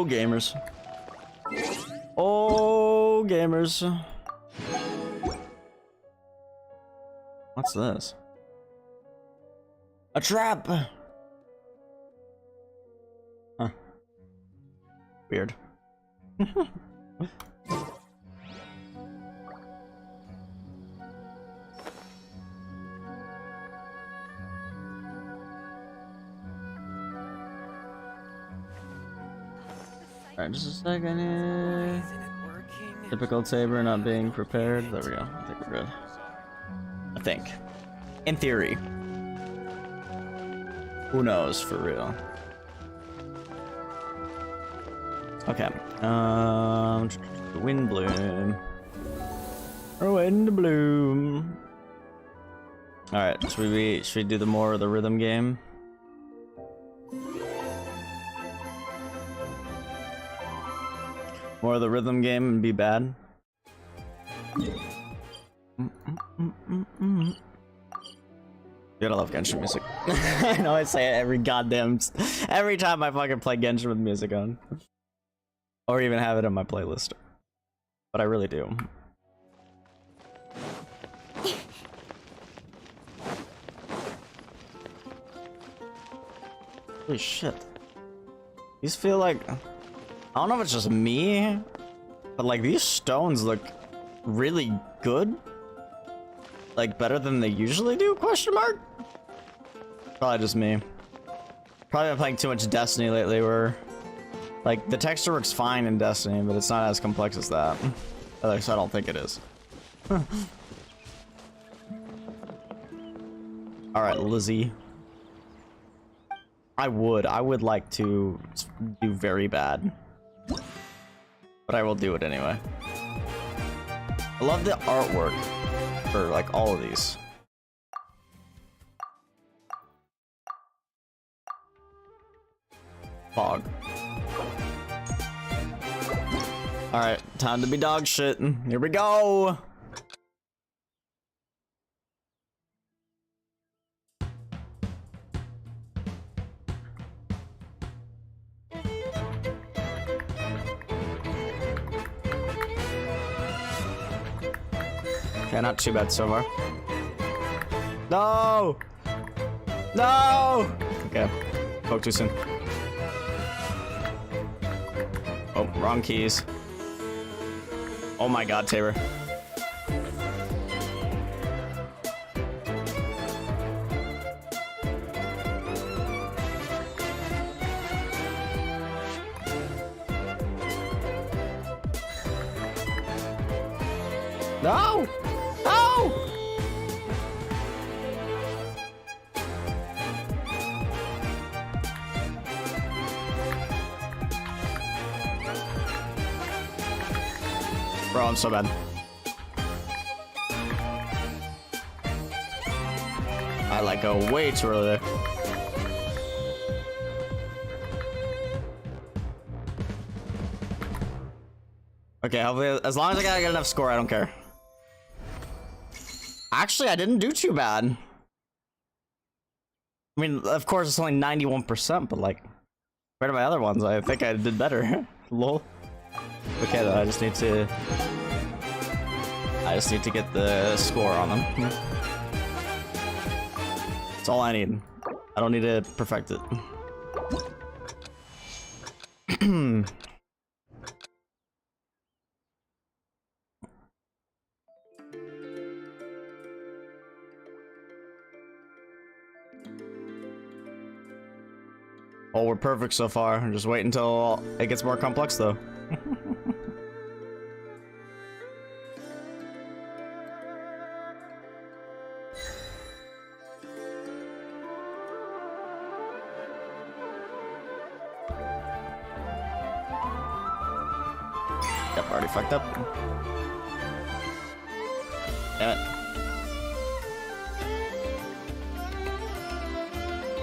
gamers. Oh, gamers. What's this? A trap! Huh. Weird. Alright, just a second here. Typical Tabor not being prepared. There we go. I think we're good. I think. In theory. Who knows for real? Okay. Windblume. Windblume. Alright, should we do the more of the rhythm game? More of the rhythm game and be bad. You gotta love Genshin music. I know I say it every time I fucking play Genshin with music on. Or even have it on my playlist. But I really do. Holy shit. These feel like... I don't know if it's just me, but like these stones look really good. Like better than they usually do, question mark? Probably just me. Probably been playing too much Destiny lately where like the texture works fine in Destiny, but it's not as complex as that. At least I don't think it is. Alright, Lizzie. I would like to do very bad. But I will do it anyway. I love the artwork for like all of these. Fog. Alright, time to be dog shit. Here we go! Okay, not too bad so far. No! No! Okay, spoke too soon. Oh, wrong keys. Oh my god, Tabor. No! No! Bro, I'm so bad. I like go way too early there. Okay, hopefully, as long as I gotta get enough score, I don't care. Actually, I didn't do too bad. I mean, of course, it's only 91%, but like, compared to my other ones, I think I did better. Lol. Okay, though, I just need to get the score on them. That's all I need. I don't need to perfect it. Oh, we're perfect so far. Just wait until it gets more complex, though. Yep, already fucked up. Damn it.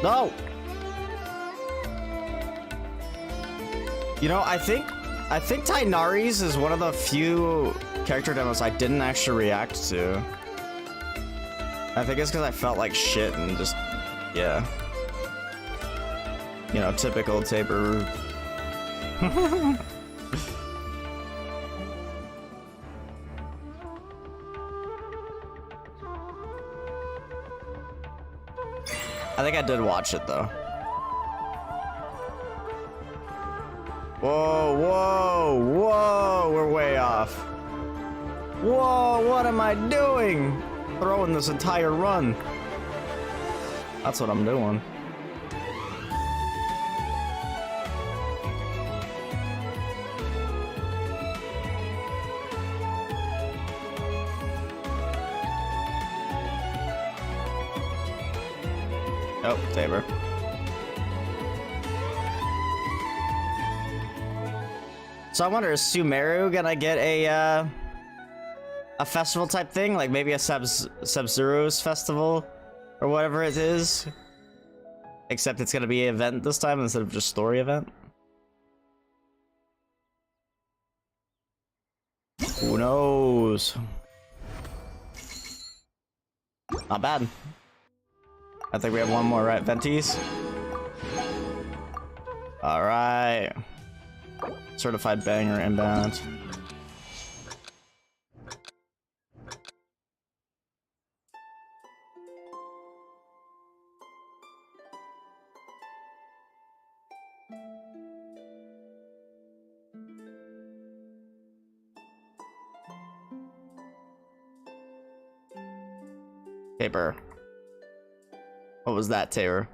No! You know, I think Tighnari's is one of the few character demos I didn't actually react to. I think it's because I felt like shit and just, yeah. You know, typical Tabor I think I did watch it though. Whoa, whoa, whoa, we're way off. Whoa, what am I doing? Throwing this entire run. That's what I'm doing. Oh, Tabor. So I wonder, is Sumeru gonna get a festival type thing? Like maybe a Sub-Zero's festival? Or whatever it is? Except it's gonna be an event this time instead of just story event? Who knows? Not bad. I think we have one more, right? Venties? Alright. Certified banger inbound. Tabor. What was that, Tabor?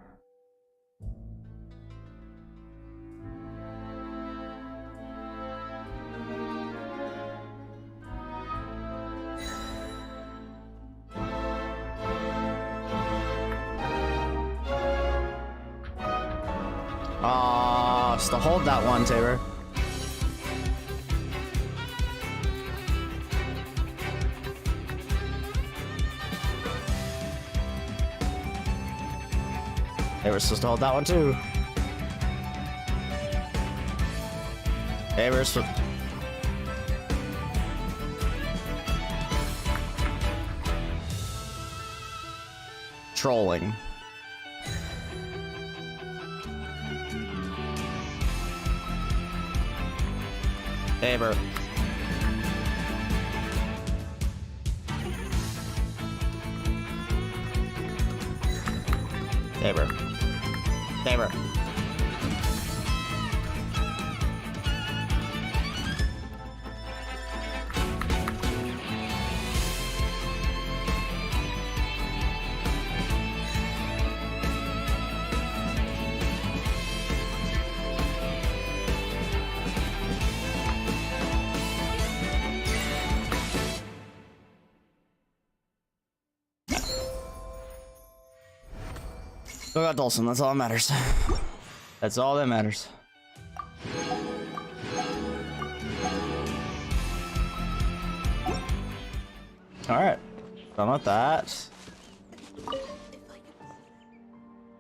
Still hold that one, Tabor. They were supposed to hold that one too. They were supposed. Trolling. Tabor. Tabor. Tabor. We got Dawson, that's all that matters. That's all that matters. Alright. Done with that.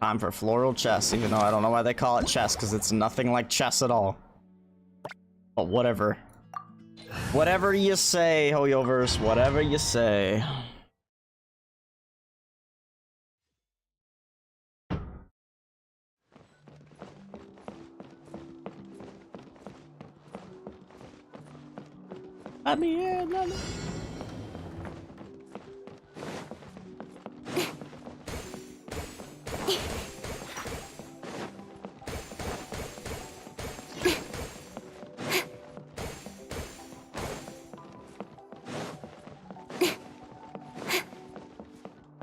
Time for floral chess, even though I don't know why they call it chess, because it's nothing like chess at all. But whatever. Whatever you say, Hoyoverse, whatever you say. Let me in, let me.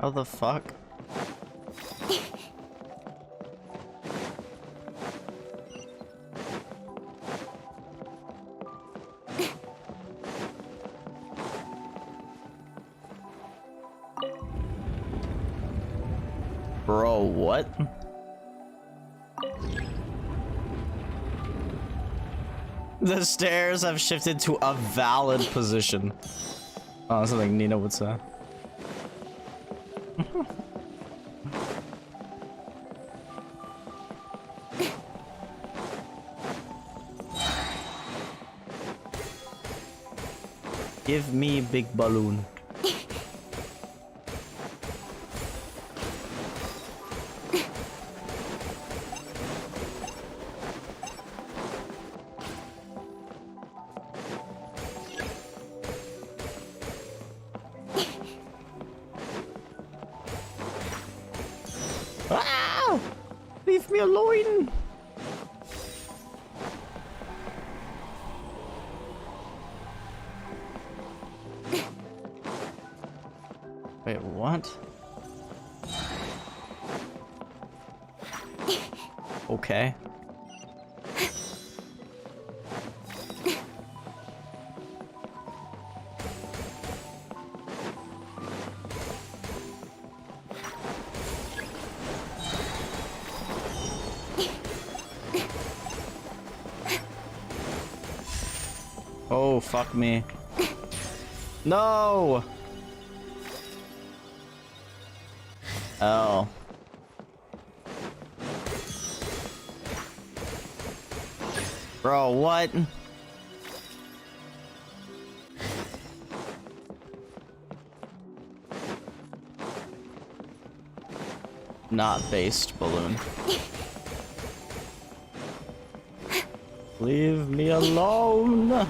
How the fuck? Bro, what? The stairs have shifted to a valid position. Oh, that's something Nina would say. Give me big balloon. Leave me alone! Wait, what? Okay. Oh, fuck me. No! Oh. Bro, what? Not based balloon. Leave me alone! Where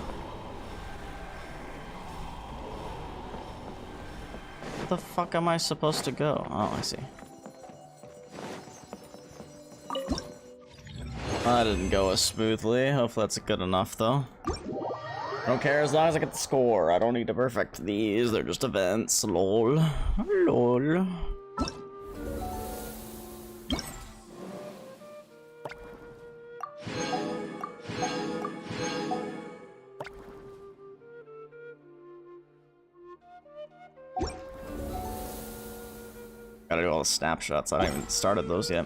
the fuck am I supposed to go? Oh, I see. That didn't go as smoothly. Hopefully that's good enough, though. I don't care as long as I get the score. I don't need to perfect these. They're just events. Lol. Lol. Gotta do all the snapshots. I haven't even started those yet.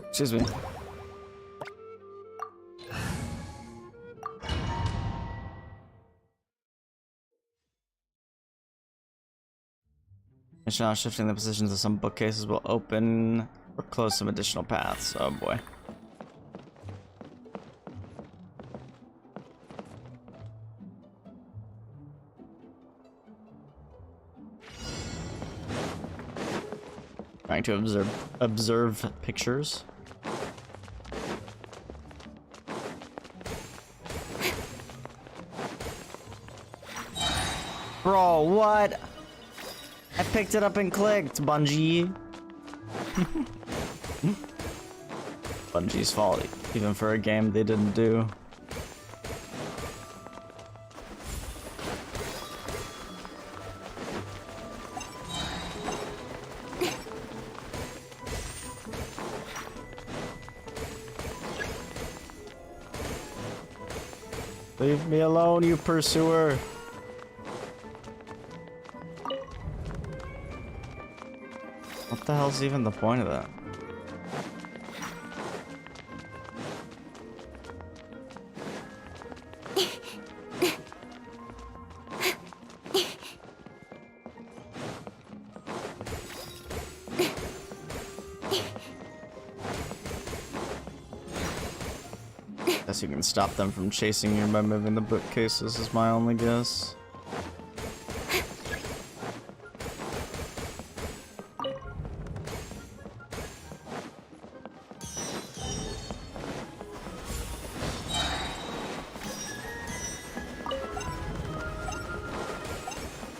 Excuse me. Now shifting the positions of some bookcases will open or close some additional paths. Oh boy. Trying to observe pictures. Bro, what? I picked it up and clicked, Bungie. Bungie's fault, even for a game they didn't do. Leave me alone, you pursuer. What the hell's even the point of that? Guess you can stop them from chasing you by moving the bookcases is my only guess.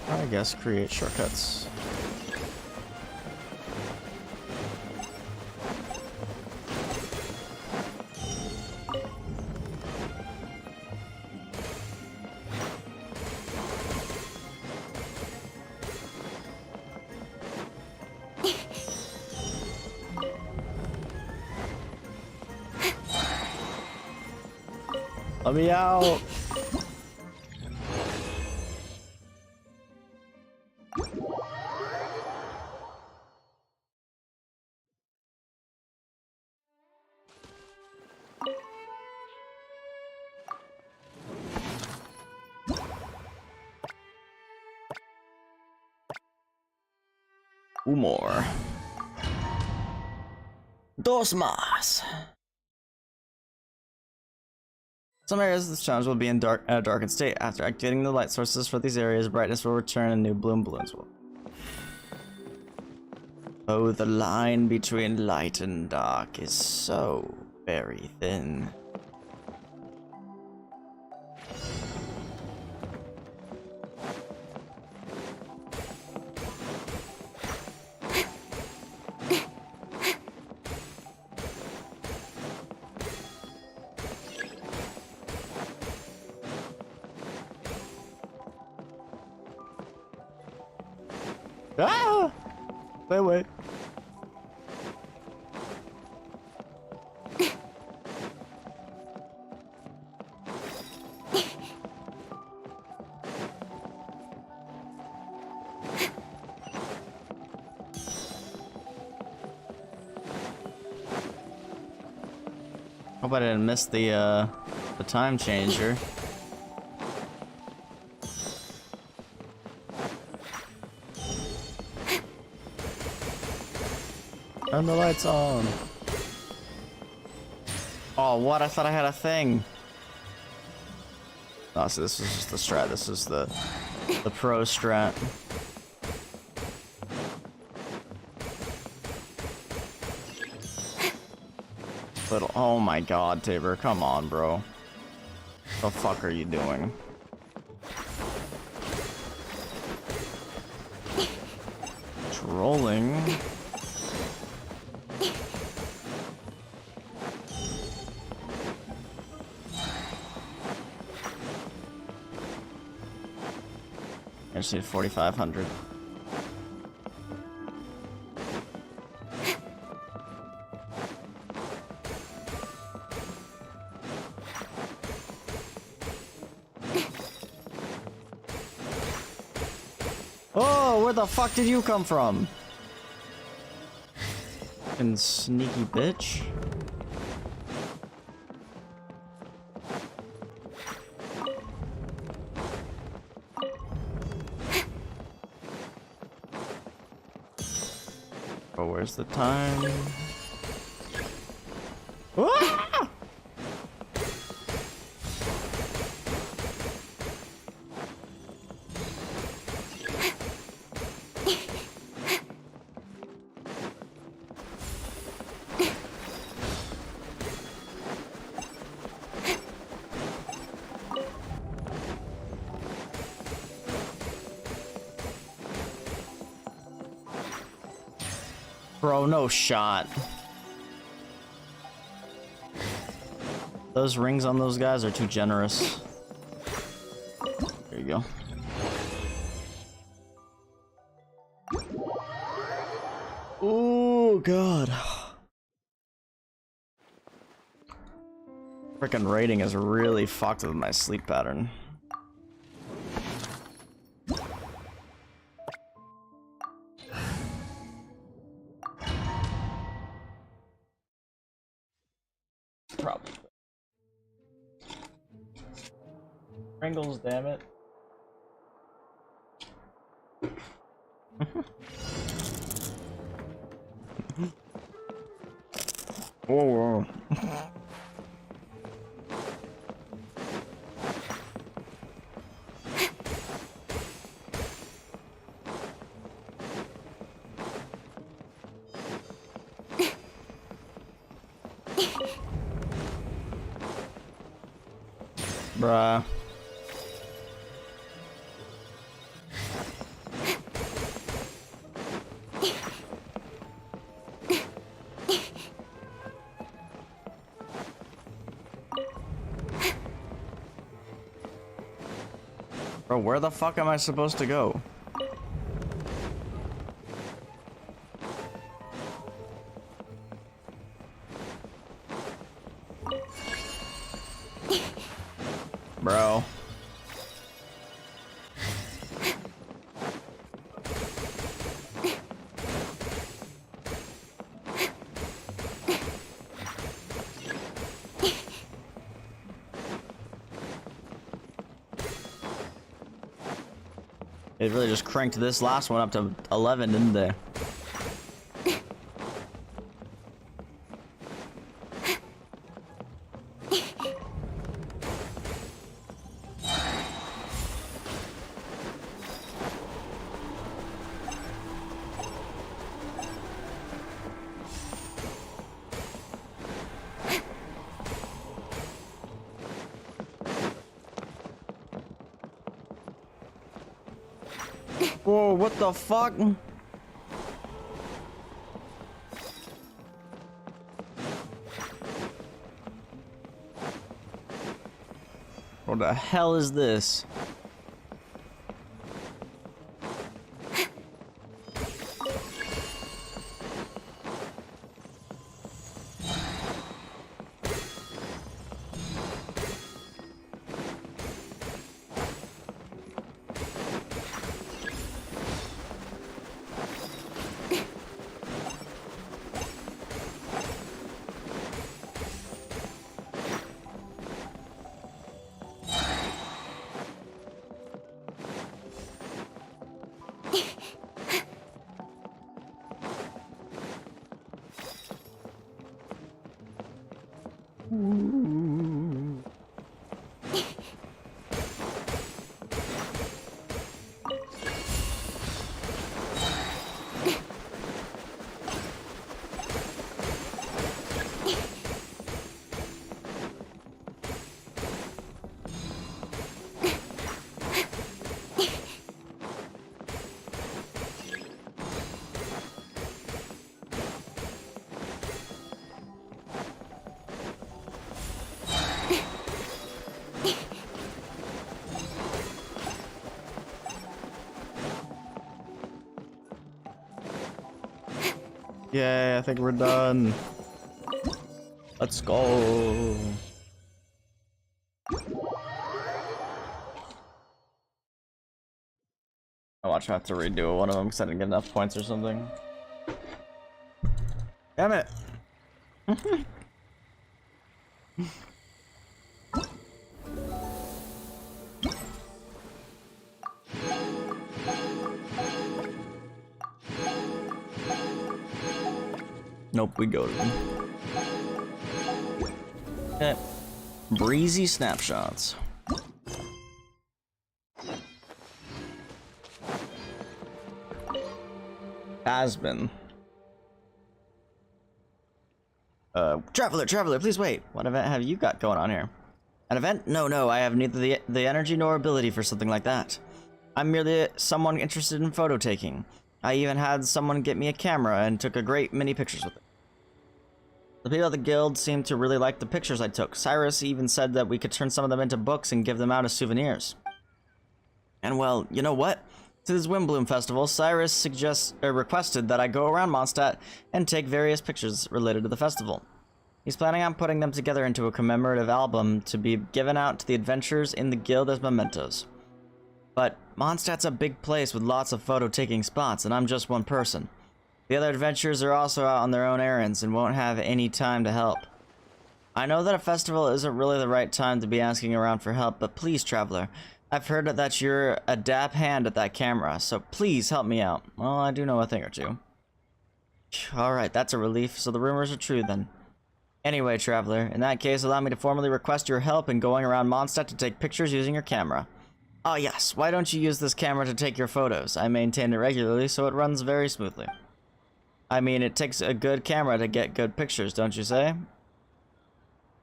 I guess create shortcuts. Let me out. More. Dos más. Some areas of this challenge will be in a darkened state. After activating the light sources for these areas, brightness will return and new bloom balloons will. Oh, the line between light and dark is so very thin. Ah! Wait, wait. Hope I didn't miss the time changer. Turn the lights on. Oh, what? I thought I had a thing. Oh, so this is just the strat. This is the pro strat. Little. Oh my God, Tabor, come on, bro. The fuck are you doing? Trolling. I just need 4,500. Oh, where the fuck did you come from? Fucking sneaky bitch. Oh, where's the time? Ah! Bro, no shot. Those rings on those guys are too generous. There you go. Oh God. Frickin' rating is really fucked with my sleep pattern. Probably. Pringles, damn it. Whoa, whoa. Bruh. Bro, where the fuck am I supposed to go? Bro. They really just cranked this last one up to 11, didn't they? Whoa, what the fuck? What the hell is this? Yay, I think we're done. Let's go. I watch I have to redo one of them because I didn't get enough points or something. Damn it. Nope, we go to them. Okay. Breezy snapshots. Has been. Traveler, please wait. What event have you got going on here? An event? No, I have neither the energy nor ability for something like that. I'm merely someone interested in photo taking. I even had someone get me a camera and took a great many pictures with it. The people at the guild seemed to really like the pictures I took. Cyrus even said that we could turn some of them into books and give them out as souvenirs. And well, you know what? To this Windblume festival, Cyrus requested that I go around Mondstadt and take various pictures related to the festival. He's planning on putting them together into a commemorative album to be given out to the adventurers in the guild as mementos. But Mondstadt's a big place with lots of photo-taking spots, and I'm just one person. The other adventurers are also out on their own errands and won't have any time to help. I know that a festival isn't really the right time to be asking around for help, but please, traveler, I've heard that you're a dab hand at that camera, so please help me out. Well, I do know a thing or two. Alright, that's a relief, so the rumors are true then. Anyway, traveler, in that case, allow me to formally request your help in going around Mondstadt to take pictures using your camera. Oh yes, why don't you use this camera to take your photos? I maintain it regularly, so it runs very smoothly. I mean, it takes a good camera to get good pictures, don't you say?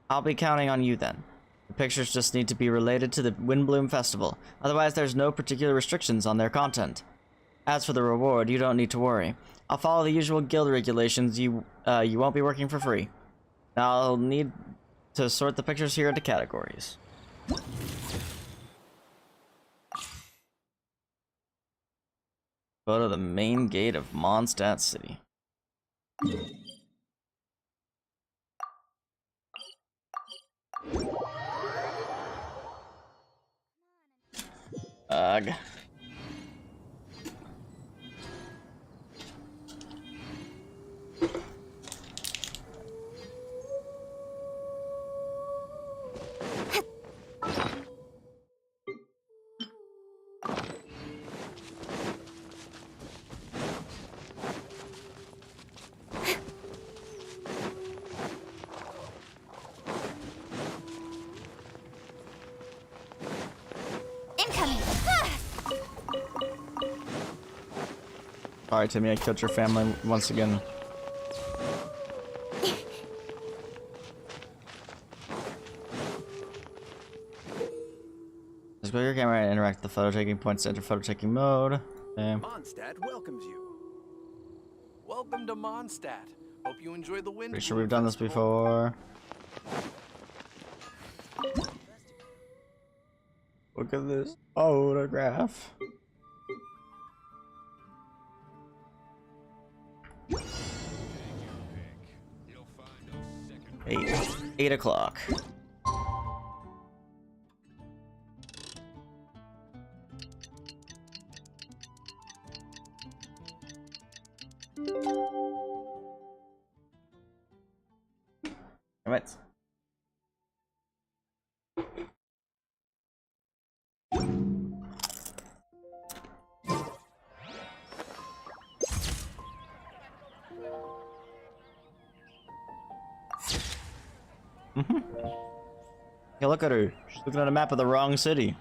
I'll be counting on you then. The pictures just need to be related to the Windblume Festival. Otherwise, there's no particular restrictions on their content. As for the reward, you don't need to worry. I'll follow the usual guild regulations. You won't be working for free. Now, I'll need to sort the pictures here into categories. Go to the main gate of Mondstadt City. Ugh. Sorry, Timmy, I killed your family once again. Just go to your camera and interact with the photo taking points to enter photo taking mode. Okay. Mondstadt welcomes you. Welcome to Mondstadt. Hope you enjoy the wind. Pretty sure we've done this before. Look at this photograph. 8 o'clock. Alright. Yeah, look at her. She's looking at a map of the wrong city.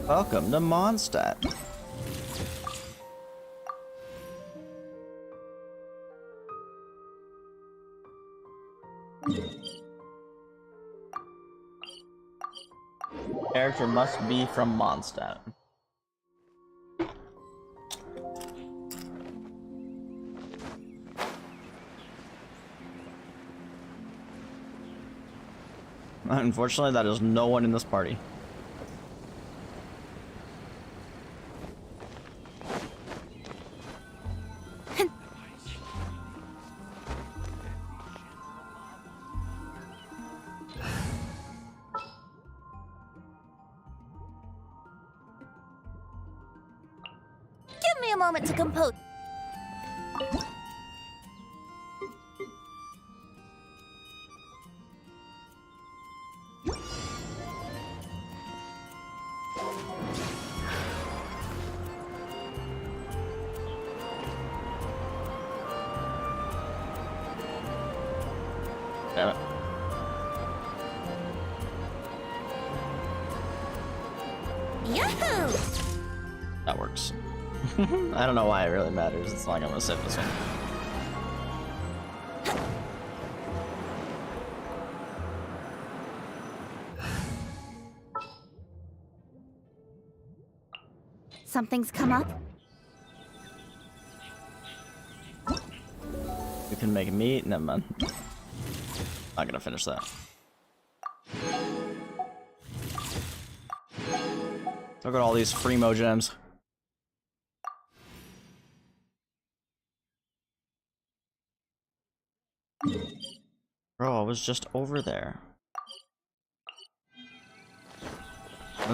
Welcome to Mondstadt. Character must be from Mondstadt. Unfortunately, that is no one in this party. Give me a moment to compose. Damn it. Yahoo! That works. I don't know why it really matters. It's not gonna save this one. Something's come up. You can make meat. Never mind. Not gonna finish that. Look at all these Freemo gems. Bro, I was just over there.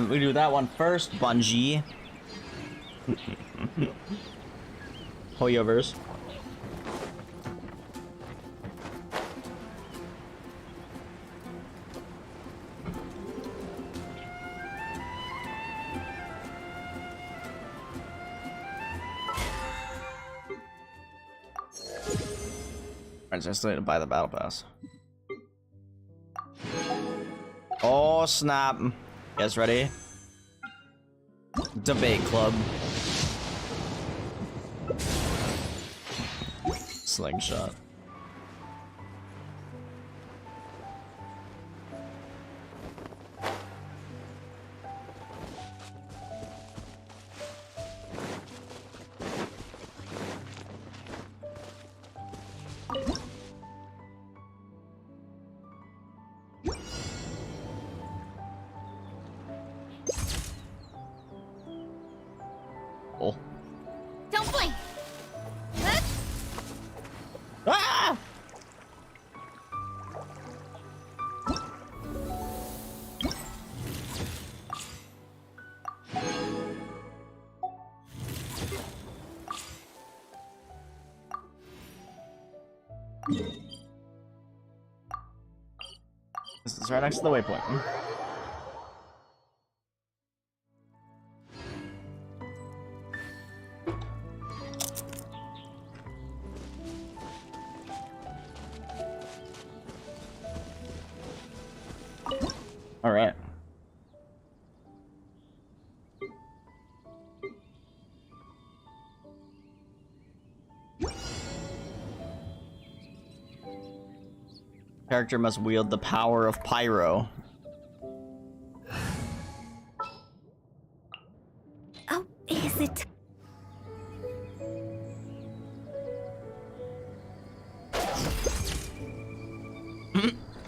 We do that one first, Bungie. Hoyoverse. I just need to buy the battle pass. Oh snap! You guys ready? Debate club. Slingshot. Oh. Don't blink. Huh? Ah! This is right next to the waypoint. All right. Character must wield the power of pyro. Oh, is it?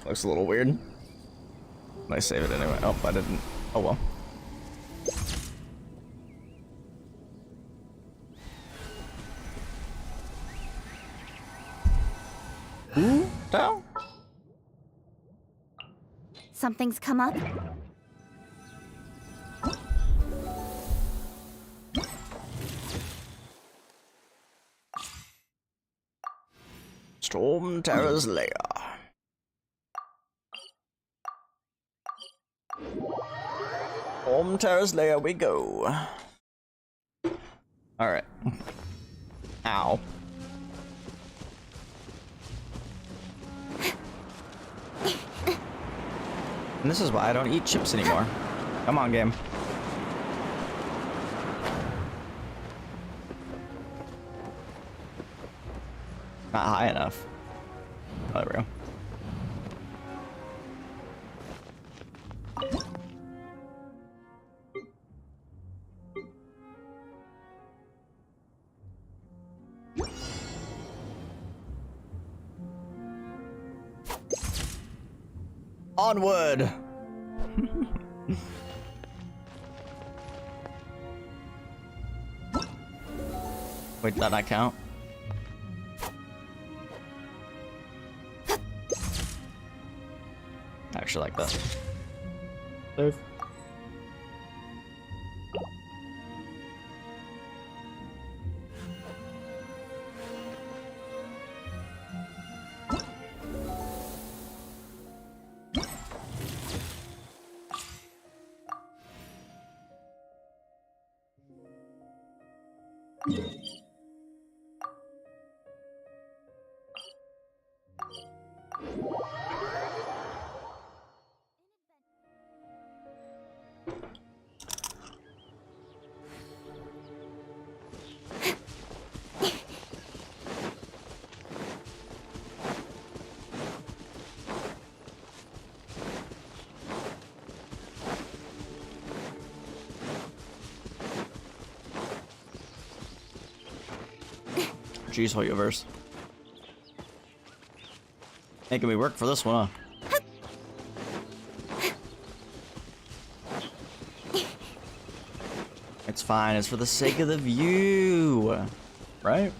Looks a little weird. I save it anyway. Oh, I didn't. Oh well. Ooh, down. Something's come up. Storm Terror's lair. Storm Terror's lair we go. All right. Ow. And this is why I don't eat chips anymore. Come on, game. Not high enough. Oh, there we go. Onward! Wait, did that count? I actually like that. Save. Jeez, Hoyoverse. Making me work for this one, huh? It's fine, it's for the sake of the view. Right?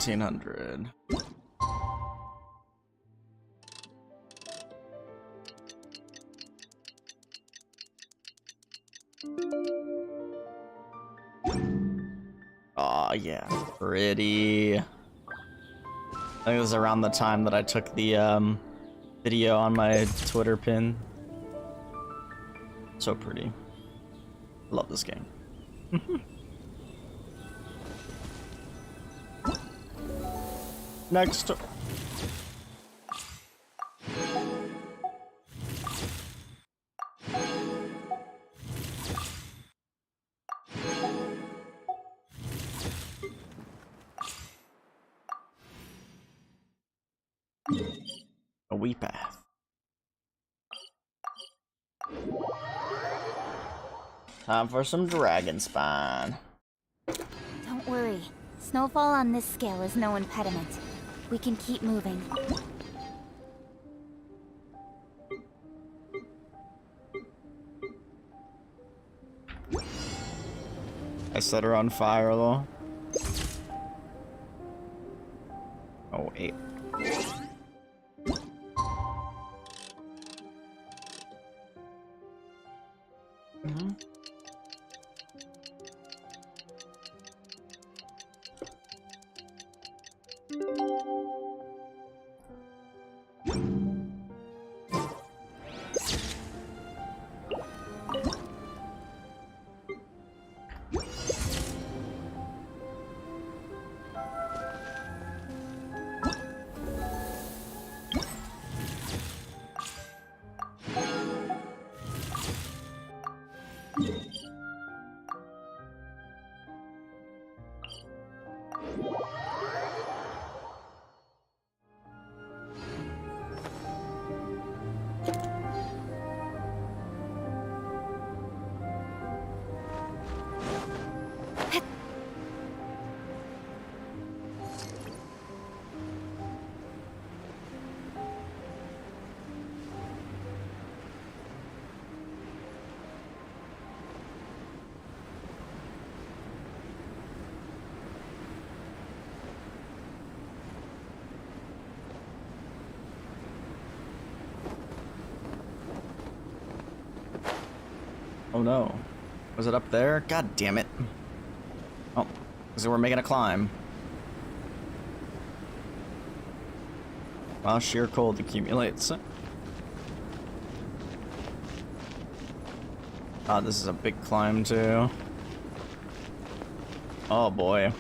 $1,700. Aw, yeah, pretty. I think it was around the time that I took the video on my Twitter pin. So pretty. Love this game. Next. A wee path. Time for some dragon spine. Don't worry. Snowfall on this scale is no impediment. We can keep moving. I set her on fire though. Oh, wait. no. Was it up there? God damn it. Oh, so we're making a climb. While sheer cold accumulates. Oh, this is a big climb too. Oh boy.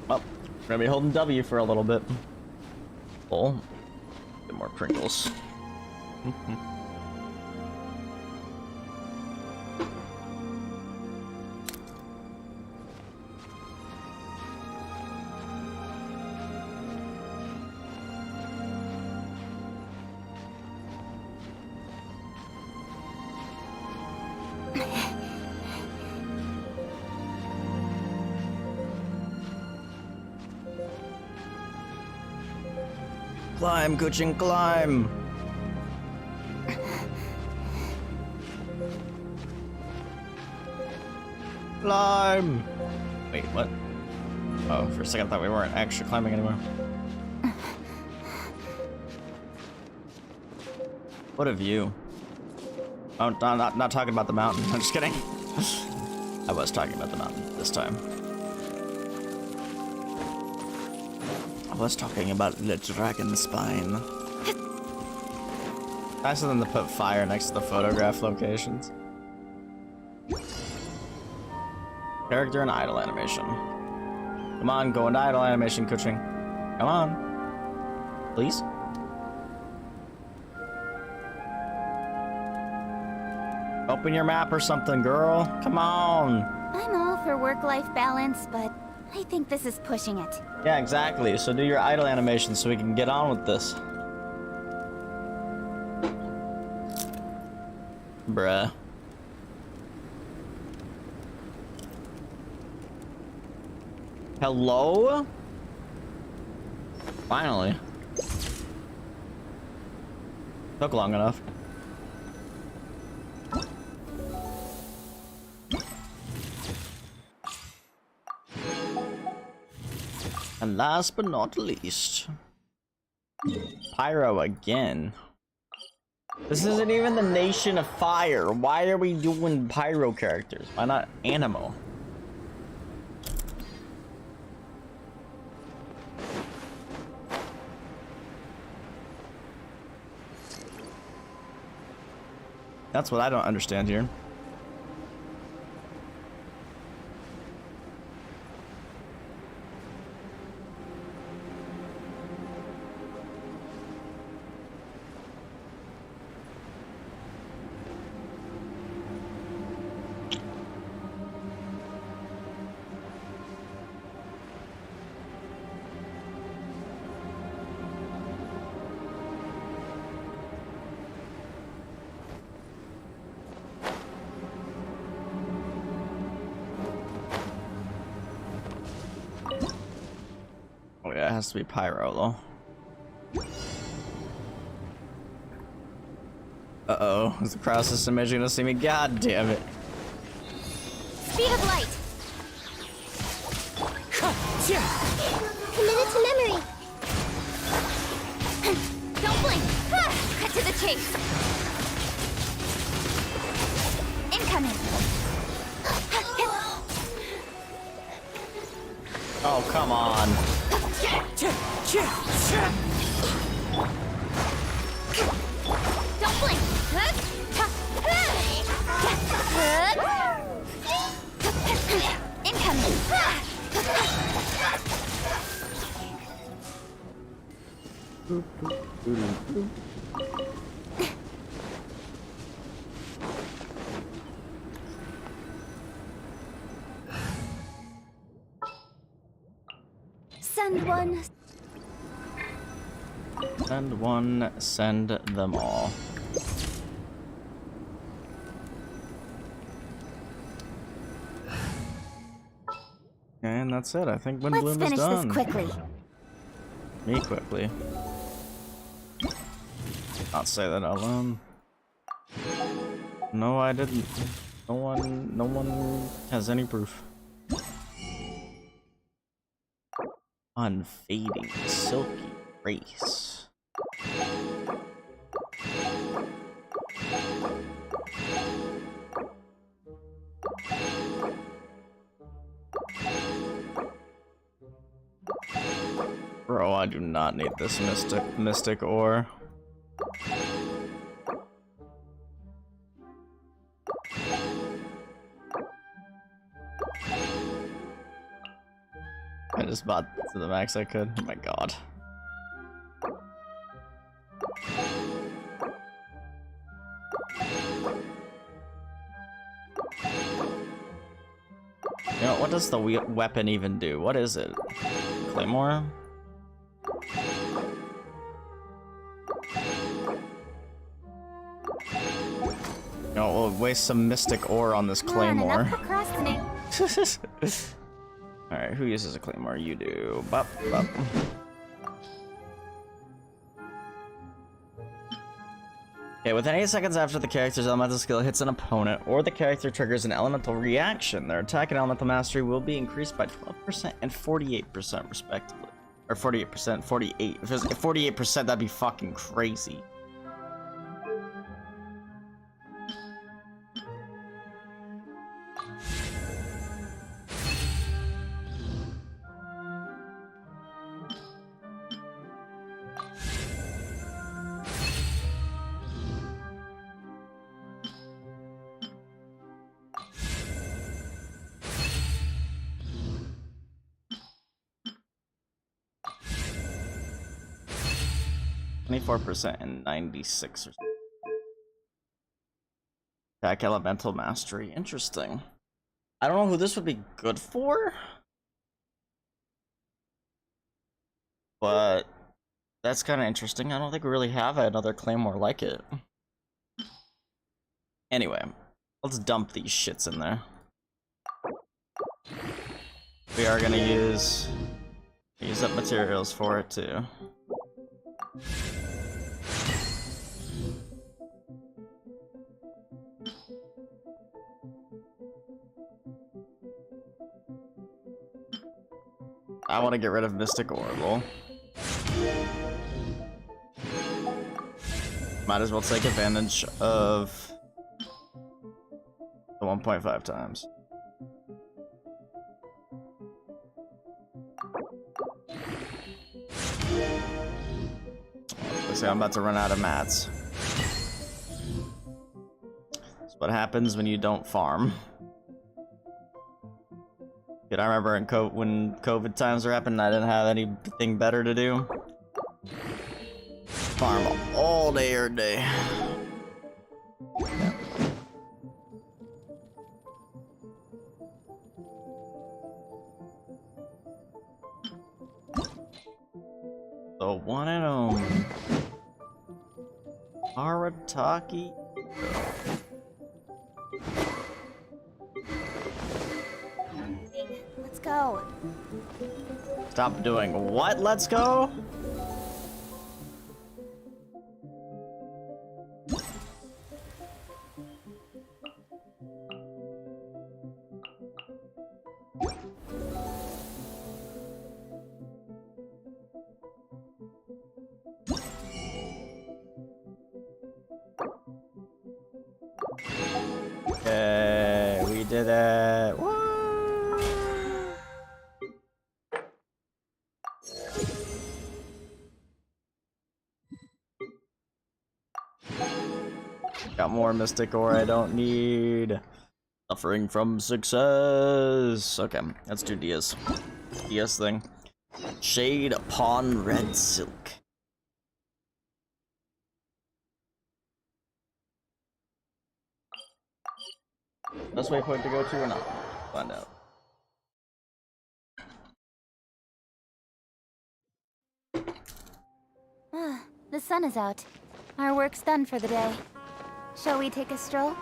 Well, we're gonna be holding W for a little bit. Oh, get more crinkles. Climb, Kuchin, climb! Climb! Wait, what? Oh, for a second I thought we weren't actually climbing anymore. What a view. Oh, I'm not talking about the mountain. I'm just kidding. I was talking about the mountain this time. I was talking about the dragon spine. Nicer than to put fire next to the photograph locations. Character and idle animation. Come on, go into idle animation, Kuching. Come on. Please? Open your map or something, girl. Come on. I'm all for work-life balance, but I think this is pushing it. Yeah, exactly. So do your idle animation so we can get on with this. Bruh. Hello? Finally. Took long enough. And last but not least, Pyro again. This isn't even the Nation of Fire. Why are we doing Pyro characters? Why not Animo? That's what I don't understand here. Oh yeah, it has to be Pyro though. Uh-oh, is the crowd system edging to see me? God damn it. Speed of light! Committed to memory. Don't blink! Cut to the chase! Incoming! Oh, come on. Don't blink! Incoming! Send one. Send one, send them all. And that's it. I think Let's Windblume is finish done. this quickly. Me quickly. Not say that out loud. No, I didn't. No one has any proof. Unfading, silky grace. Bro, I do not need this mystic ore. I just bought to the max I could. Oh my god. You know, what does the weapon even do? What is it? Claymore? You know, we'll waste some mystic ore on this claymore. Enough procrastinating. Alright, who uses a claymore? You do. Bop, bop. Okay, within 8 seconds after the character's elemental skill hits an opponent, or the character triggers an elemental reaction, their attack and elemental mastery will be increased by 12% and 48% respectively. Or 48%, 48. If it was 48%, that'd be fucking crazy. %, and 96%. Attack elemental mastery. Interesting. I don't know who this would be good for, but that's kind of interesting. I don't think we really have another claymore like it. Anyway, let's dump these shits in there. We are gonna use up materials for it too. I want to get rid of Mystic Orbital. Might as well take advantage of the 1.5 times. Let's see, I'm about to run out of mats. That's what happens when you don't farm. I remember when COVID times were happening, I didn't have anything better to do. Farm all day or day. The one and only Arataki. Let's go. Stop doing what? Let's go? Okay, we did it. Woo! Got more mystic ore I don't need. Suffering from success. Okay, let's do Dehya's thing. Shade upon red silk. Best waypoint to go to or not? Find out. The sun is out. Our work's done for the day. Shall we take a stroll?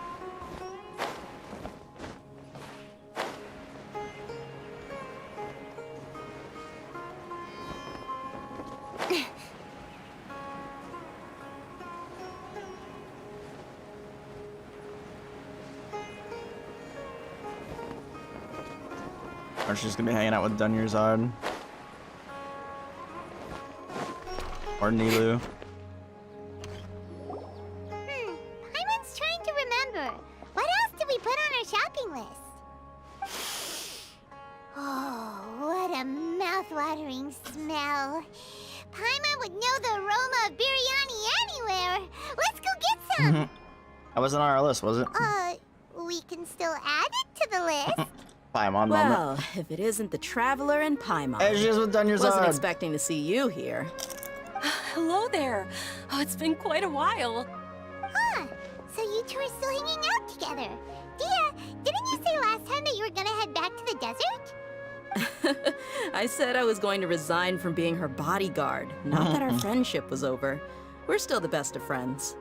Or she's gonna be hanging out with Dunyarzad. Or Nilu. Paimon's trying to remember. What else did we put on our shopping list? Oh, what a mouthful mouth-watering smell. Paimon would know the aroma of biryani anywhere. Let's go get some. That wasn't on our list, was it? We can still add it to the list. Paimon moment. Well, if it isn't the Traveler and Paimon. Hey, she's with Dunya's Wasn't expecting to see you here. Hello there. Oh, it's been quite a while. Huh. So you two are still hanging out together. Dehya, didn't you say last time that you were gonna head back to the desert? I said I was going to resign from being her bodyguard. Not that our friendship was over. We're still the best of friends.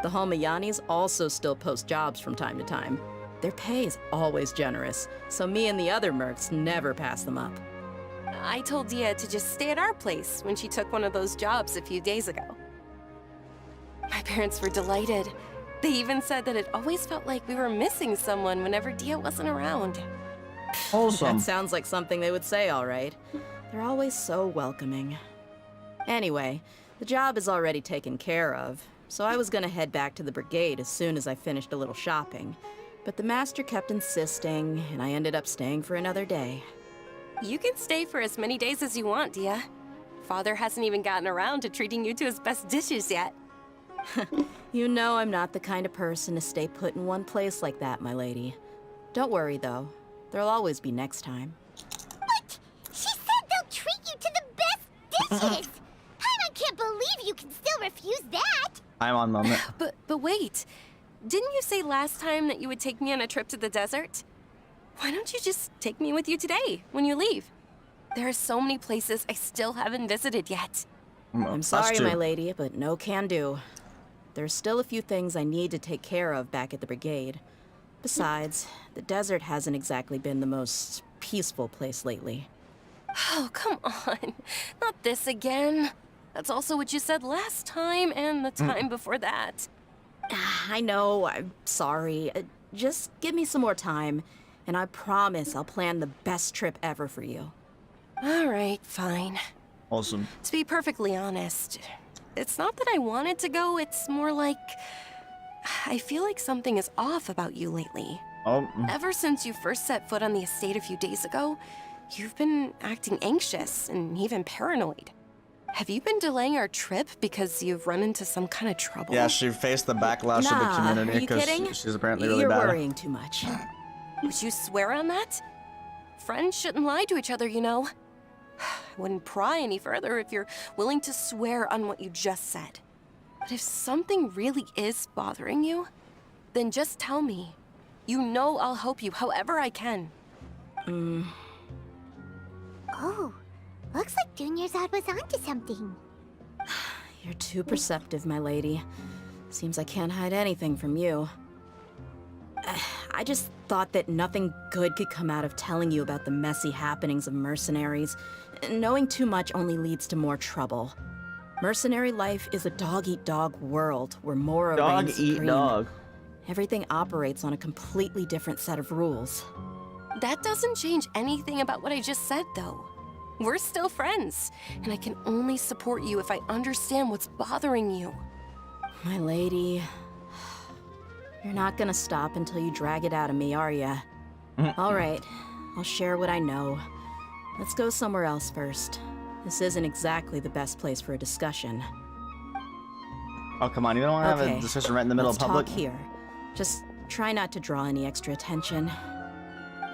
The Halmayanis also still post jobs from time to time. Their pay is always generous, so me and the other mercs never pass them up. I told Dehya to just stay at our place when she took one of those jobs a few days ago. My parents were delighted. They even said that it always felt like we were missing someone whenever Dehya wasn't around. Wholesome. That sounds like something they would say, all right. They're always so welcoming. Anyway, the job is already taken care of, so I was gonna head back to the brigade as soon as I finished a little shopping. But the master kept insisting, and I ended up staying for another day. You can stay for as many days as you want, Dehya. Father hasn't even gotten around to treating you to his best dishes yet. You know I'm not the kind of person to stay put in one place like that, my lady. Don't worry, though. There'll always be next time. What? She said they'll treat you to the best dishes! Paimon can't believe you can still refuse that! Paimon moment. But wait. Didn't you say last time that you would take me on a trip to the desert? Why don't you just take me with you today, when you leave? There are so many places I still haven't visited yet. I'm sorry, my lady, but no can do. There's still a few things I need to take care of back at the brigade. Besides, the desert hasn't exactly been the most peaceful place lately. Oh, come on. Not this again. That's also what you said last time and the time before that. I know, I'm sorry. Just give me some more time, and I promise I'll plan the best trip ever for you. All right, fine. Awesome. To be perfectly honest, it's not that I wanted to go, it's more like I feel like something is off about you lately. Oh. Ever since you first set foot on the estate a few days ago, you've been acting anxious and even paranoid. Have you been delaying our trip because you've run into some kind of trouble? Yeah, she faced the backlash of the Nah, community are you kidding? because she's apparently really You're bad. worrying too much. Would you swear on that? Friends shouldn't lie to each other, you know. I wouldn't pry any further if you're willing to swear on what you just said. But if something really is bothering you, then just tell me. You know I'll help you however I can. Oh, looks like Dunyarzad was onto something. You're too perceptive, my lady. Seems I can't hide anything from you. I just thought that nothing good could come out of telling you about the messy happenings of mercenaries. Knowing too much only leads to more trouble. Mercenary life is a dog-eat-dog world where Mora reigns supreme. Dog-eat-dog. Everything operates on a completely different set of rules. That doesn't change anything about what I just said, though. We're still friends, and I can only support you if I understand what's bothering you. My lady, you're not gonna stop until you drag it out of me, are ya? All right, I'll share what I know. Let's go somewhere else first. This isn't exactly the best place for a discussion. Oh, come on. You don't want to have a discussion right in the middle let's of public? talk here. Just try not to draw any extra attention.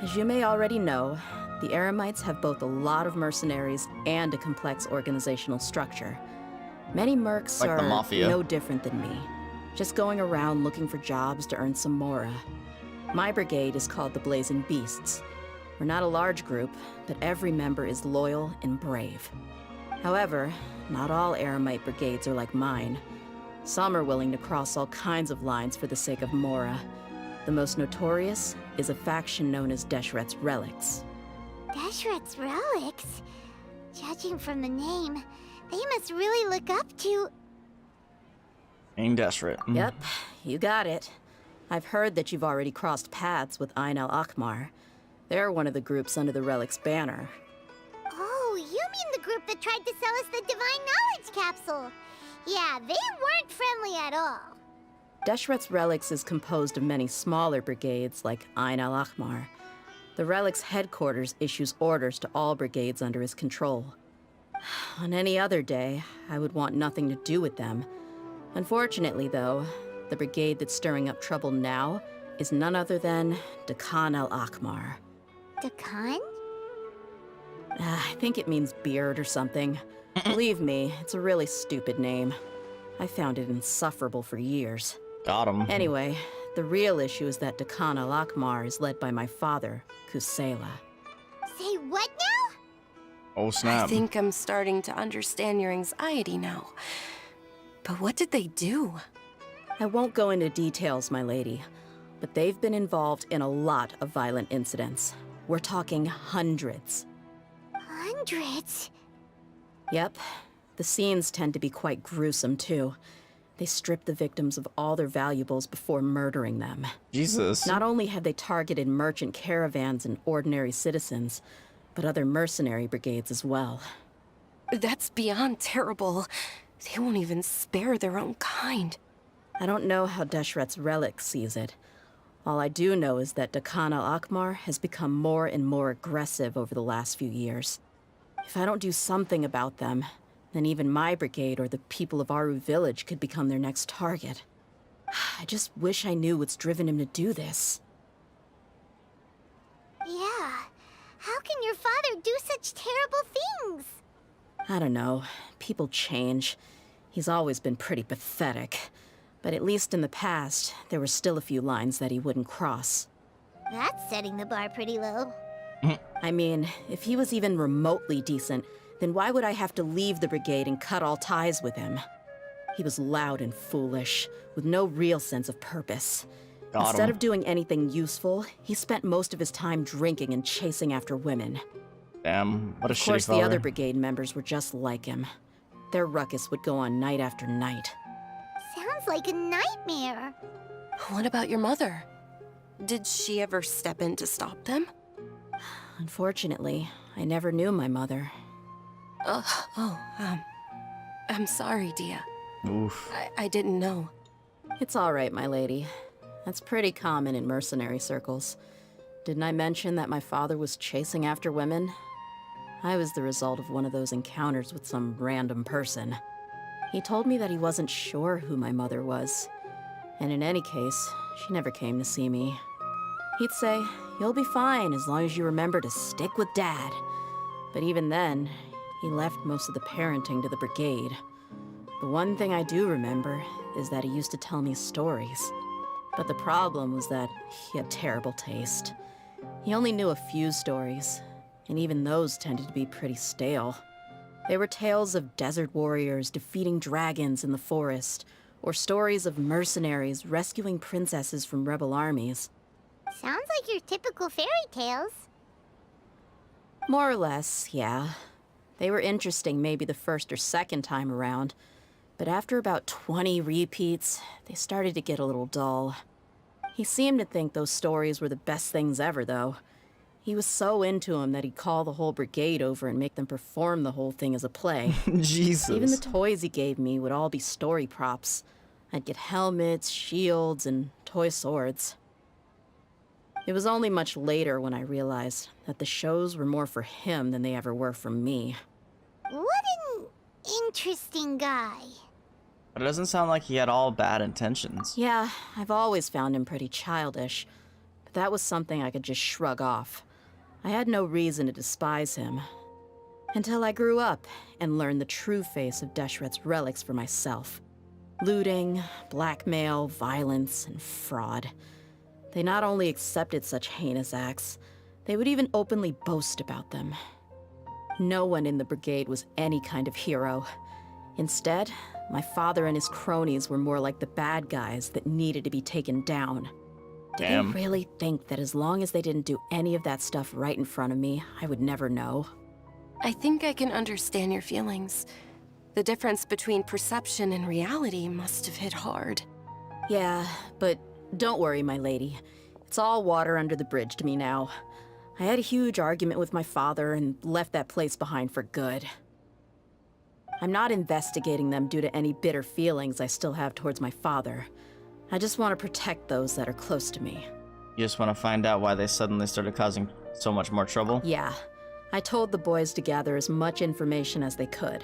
As you may already know, the Eremites have both a lot of mercenaries and a complex organizational structure. Many mercs Like the are mafia. no different than me, just going around looking for jobs to earn some mora. My brigade is called the Blazing Beasts. We're not a large group, but every member is loyal and brave. However, not all Eremite brigades are like mine. Some are willing to cross all kinds of lines for the sake of mora. The most notorious is a faction known as Deshret's Relics. Deshret's Relics? Judging from the name, they must really look up to... Ain't desperate. Yep, you got it. I've heard that you've already crossed paths with Ain al-Akmar. They're one of the groups under the Relic's banner. Oh, you mean the group that tried to sell us the Divine Knowledge Capsule? Yeah, they weren't friendly at all. Deshret's Relics is composed of many smaller brigades like Ain al-Akmar. The Relic's headquarters issues orders to all brigades under his control. On any other day, I would want nothing to do with them. Unfortunately, though, the brigade that's stirring up trouble now is none other than Dakan al-Akmar. Dakan? I think it means beard or something. Believe me, it's a really stupid name. I found it insufferable for years. Got him. Anyway, the real issue is that Dakan al-Akmar is led by my father, Kusela. Say what now? Oh, snap. I think I'm starting to understand your anxiety now. But what did they do? I won't go into details, my lady, but they've been involved in a lot of violent incidents. We're talking hundreds. Hundreds? Yep. The scenes tend to be quite gruesome, too. They strip the victims of all their valuables before murdering them. Jesus. Not only have they targeted merchant caravans and ordinary citizens, but other mercenary brigades as well. That's beyond terrible. They won't even spare their own kind. I don't know how Deshret's relic sees it. All I do know is that Dakan al-Akmar has become more and more aggressive over the last few years. If I don't do something about them, then even my brigade or the people of Aru village could become their next target. I just wish I knew what's driven him to do this. Yeah. How can your father do such terrible things? I don't know. People change. He's always been pretty pathetic. But at least in the past, there were still a few lines that he wouldn't cross. That's setting the bar pretty low. I mean, if he was even remotely decent, then why would I have to leave the brigade and cut all ties with him? He was loud and foolish, with no real sense of purpose. Got Instead him. of doing anything useful, he spent most of his time drinking and chasing after women. Damn, what a Of shitty course, the father. other brigade members were just like him. Their ruckus would go on night after night. Sounds like a nightmare. What about your mother? Did she ever step in to stop them? Unfortunately, I never knew my mother. I'm sorry, Dehya. Oof. I didn't know. It's all right, my lady. That's pretty common in mercenary circles. Didn't I mention that my father was chasing after women? I was the result of one of those encounters with some random person. He told me that he wasn't sure who my mother was. And in any case, she never came to see me. He'd say, "You'll be fine as long as you remember to stick with Dad." But even then, he left most of the parenting to the brigade. The one thing I do remember is that he used to tell me stories. But the problem was that he had terrible taste. He only knew a few stories, and even those tended to be pretty stale. They were tales of desert warriors defeating dragons in the forest, or stories of mercenaries rescuing princesses from rebel armies. Sounds like your typical fairy tales. More or less, yeah. They were interesting maybe the first or second time around, but after about 20 repeats, they started to get a little dull. He seemed to think those stories were the best things ever, though. He was so into them that he'd call the whole brigade over and make them perform the whole thing as a play. Jesus. Even the toys he gave me would all be story props. I'd get helmets, shields, and toy swords. It was only much later when I realized that the shows were more for him than they ever were for me. What an interesting guy. But it doesn't sound like he had all bad intentions. Yeah, I've always found him pretty childish, but that was something I could just shrug off. I had no reason to despise him. Until I grew up and learned the true face of Deshret's relics for myself. Looting, blackmail, violence, and fraud. They not only accepted such heinous acts, they would even openly boast about them. No one in the brigade was any kind of hero. Instead, my father and his cronies were more like the bad guys that needed to be taken down. Did Damn. they really think that as long as they didn't do any of that stuff right in front of me, I would never know? I think I can understand your feelings. The difference between perception and reality must have hit hard. Yeah, but don't worry, my lady. It's all water under the bridge to me now. I had a huge argument with my father and left that place behind for good. I'm not investigating them due to any bitter feelings I still have towards my father. I just want to protect those that are close to me. You just want to find out why they suddenly started causing so much more trouble. Yeah. I told the boys to gather as much information as they could.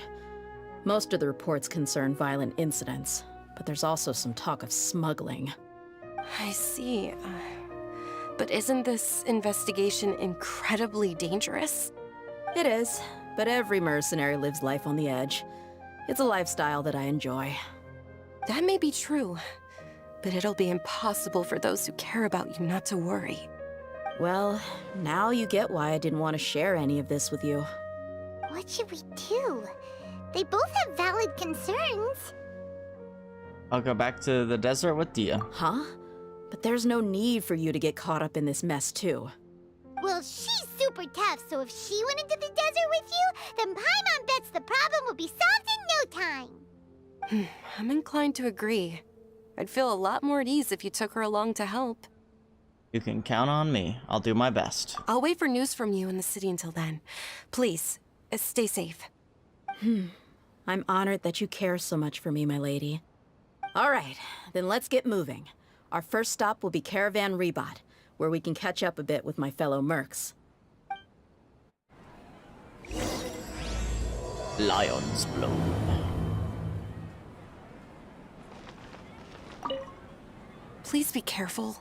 Most of the reports concern violent incidents, but there's also some talk of smuggling. I see. But isn't this investigation incredibly dangerous? It is, but every mercenary lives life on the edge. It's a lifestyle that I enjoy. That may be true, but it'll be impossible for those who care about you not to worry. Well, now you get why I didn't want to share any of this with you. What should we do? They both have valid concerns. I'll go back to the desert with Dehya. Huh? But there's no need for you to get caught up in this mess, too. Well, she's super tough, so if she went into the desert with you, then Paimon bets the problem will be solved in no time. I'm inclined to agree. I'd feel a lot more at ease if you took her along to help. You can count on me. I'll do my best. I'll wait for news from you in the city until then. Please, stay safe. I'm honored that you care so much for me, my lady. All right, then let's get moving. Our first stop will be Caravan Rebot, where we can catch up a bit with my fellow mercs. Lion's blood. Please be careful.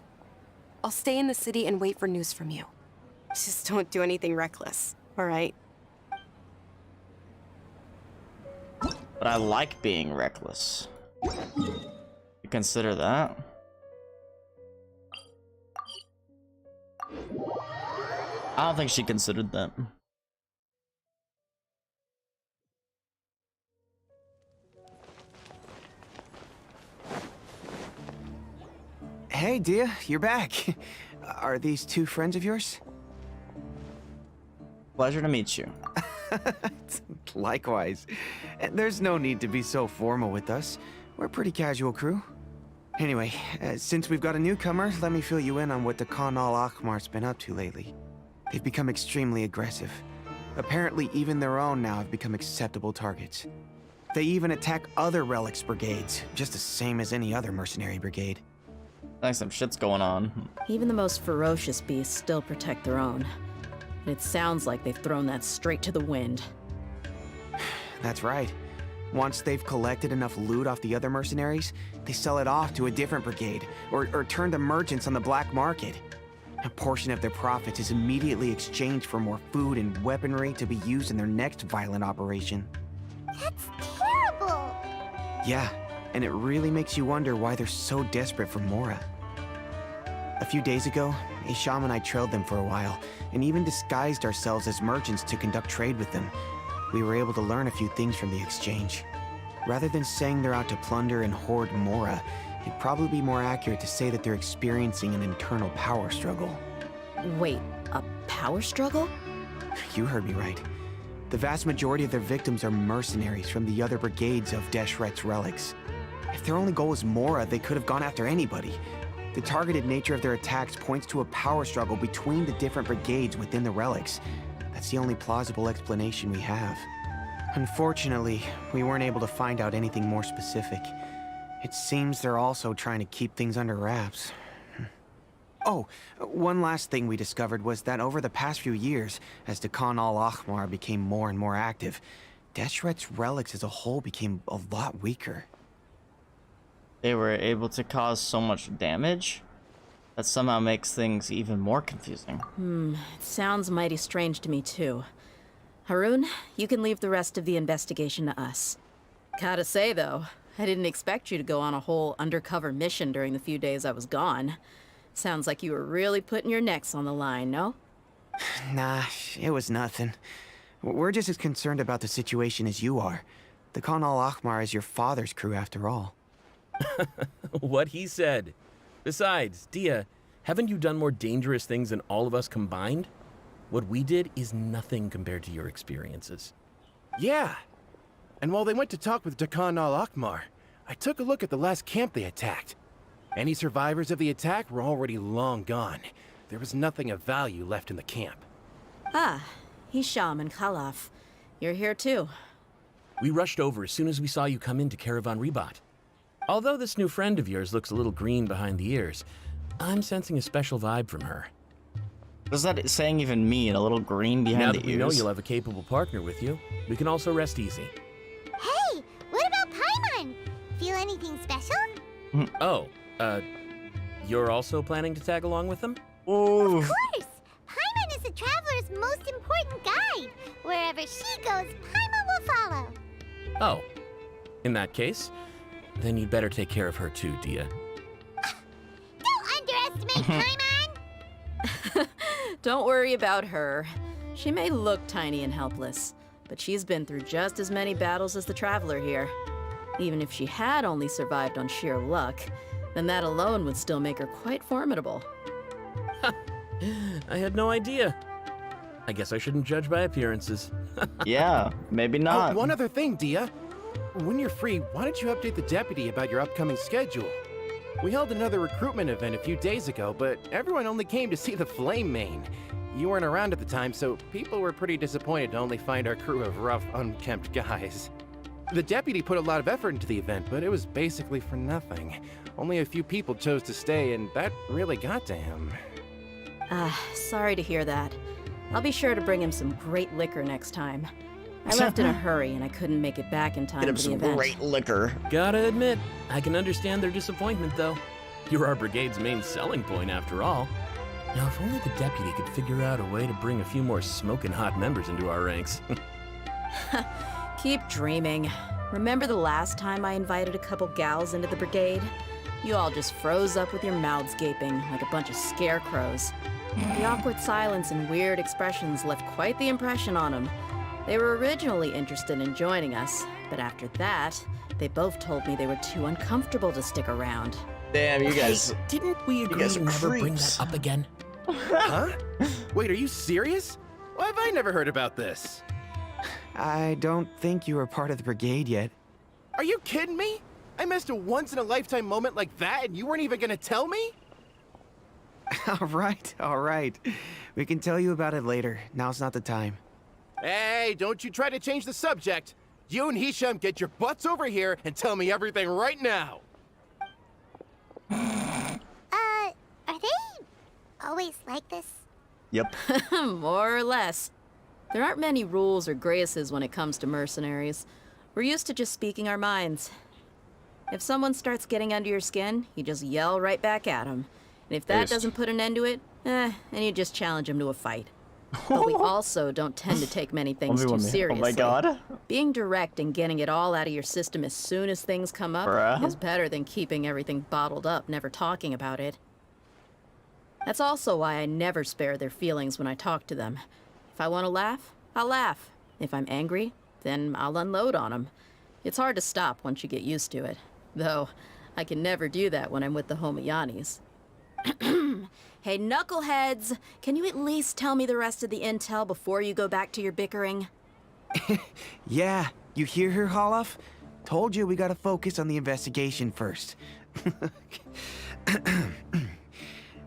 I'll stay in the city and wait for news from you. Just don't do anything reckless, all right? But I like being reckless. You consider that? I don't think she considered that. Hey, Dehya, you're back. Are these two friends of yours? Pleasure to meet you. Likewise. There's no need to be so formal with us. We're a pretty casual crew. Anyway, since we've got a newcomer, let me fill you in on what the Khan al-Ahmar's been up to lately. They've become extremely aggressive. Apparently, even their own now have become acceptable targets. They even attack other relics brigades, just the same as any other mercenary brigade. Like some shit's going on. Even the most ferocious beasts still protect their own. And it sounds like they've thrown that straight to the wind. That's right. Once they've collected enough loot off the other mercenaries, they sell it off to a different brigade, or turn to merchants on the black market. A portion of their profits is immediately exchanged for more food and weaponry to be used in their next violent operation. That's terrible. Yeah, and it really makes you wonder why they're so desperate for Mora. A few days ago, Isham and I trailed them for a while, and even disguised ourselves as merchants to conduct trade with them. We were able to learn a few things from the exchange. Rather than saying they're out to plunder and hoard Mora, it'd probably be more accurate to say that they're experiencing an internal power struggle. Wait, a power struggle? You heard me right. The vast majority of their victims are mercenaries from the other brigades of Deshret's relics. If their only goal was Mora, they could have gone after anybody. The targeted nature of their attacks points to a power struggle between the different brigades within the relics. That's the only plausible explanation we have. Unfortunately, we weren't able to find out anything more specific. It seems they're also trying to keep things under wraps. Oh, one last thing we discovered was that over the past few years, as the Khan al-Ahmar became more and more active, Deshret's relics as a whole became a lot weaker. They were able to cause so much damage? That somehow makes things even more confusing. It sounds mighty strange to me, too. Harun, you can leave the rest of the investigation to us. Gotta say, though, I didn't expect you to go on a whole undercover mission during the few days I was gone. Sounds like you were really putting your necks on the line, no? Nah, it was nothing. We're just as concerned about the situation as you are. The Khan al-Ahmar is your father's crew, after all. What he said. Besides, Dehya, haven't you done more dangerous things than all of us combined? What we did is nothing compared to your experiences. Yeah. And while they went to talk with Khan al-Ahmar, I took a look at the last camp they attacked. Any survivors of the attack were already long gone. There was nothing of value left in the camp. Ah, Hisham and Khalaf. You're here too. We rushed over as soon as we saw you come into Caravan Rebot. Although this new friend of yours looks a little green behind the ears, I'm sensing a special vibe from her. What does that saying even mean? A little green behind Now the that ears? we know you'll have a capable partner with you, we can also rest easy. Hey, what about Paimon? Feel anything special? Oh, you're also planning to tag along with them? Ooh. Of course! Paimon is the traveler's most important guide. Wherever she goes, Paimon will follow. Oh, in that case, then you'd better take care of her too, Dehya. Don't underestimate Paimon! Don't worry about her. She may look tiny and helpless, but she's been through just as many battles as the traveler here. Even if she had only survived on sheer luck, then that alone would still make her quite formidable. I had no idea. I guess I shouldn't judge by appearances. Yeah, maybe not. Oh, one other thing, Dehya. When you're free, why don't you update the deputy about your upcoming schedule? We held another recruitment event a few days ago, but everyone only came to see the Flame Main. You weren't around at the time, so people were pretty disappointed to only find our crew of rough, unkempt guys. The deputy put a lot of effort into the event, but it was basically for nothing. Only a few people chose to stay, and that really got to him. Sorry to hear that. I'll be sure to bring him some great liquor next time. I left in a hurry and I couldn't make it back in time Get him for the some event. great liquor. Gotta admit, I can understand their disappointment, though. You're our brigade's main selling point, after all. Now, if only the deputy could figure out a way to bring a few more smoking hot members into our ranks. Keep dreaming. Remember the last time I invited a couple gals into the brigade? You all just froze up with your mouths gaping like a bunch of scarecrows. The awkward silence and weird expressions left quite the impression on them. They were originally interested in joining us, but after that, they both told me they were too uncomfortable to stick around. Damn, you guys. Hey, didn't we agree guys to are never bring creeps. that up again? Huh? Wait, are you serious? Why have I never heard about this? I don't think you were part of the brigade yet. Are you kidding me? I missed a once-in-a-lifetime moment like that, and you weren't even gonna tell me? All right. We can tell you about it later. Now's not the time. Hey, don't you try to change the subject. You and Hisham get your butts over here and tell me everything right now. Are they always like this? Yep. More or less. There aren't many rules or graces when it comes to mercenaries. We're used to just speaking our minds. If someone starts getting under your skin, you just yell right back at them. And if that Yes. doesn't put an end to it, then you just challenge them to a fight. But we also don't tend to take many things too 1v1 me. seriously. Oh my god. Being direct and getting it all out of your system as soon as things come up Bruh. is better than keeping everything bottled up, never talking about it. That's also why I never spare their feelings when I talk to them. If I want to laugh, I'll laugh. If I'm angry, then I'll unload on them. It's hard to stop once you get used to it. Though, I can never do that when I'm with the Homayanis. Hey, knuckleheads! Can you at least tell me the rest of the intel before you go back to your bickering? Yeah, you hear her, Holof? Told you we gotta focus on the investigation first.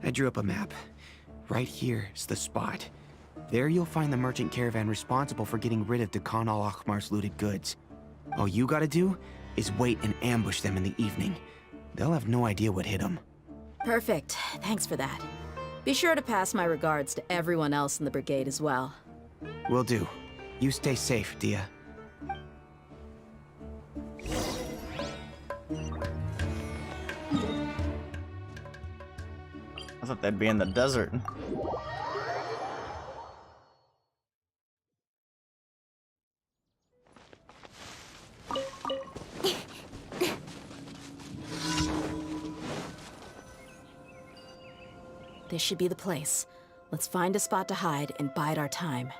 I drew up a map. Right here is the spot. There you'll find the merchant caravan responsible for getting rid of Dehya al-Akhmar's looted goods. All you gotta do is wait and ambush them in the evening. They'll have no idea what hit them. Perfect. Thanks for that. Be sure to pass my regards to everyone else in the brigade as well. Will do. You stay safe, Dehya. I thought they'd be in the desert. This should be the place. Let's find a spot to hide and bide our time.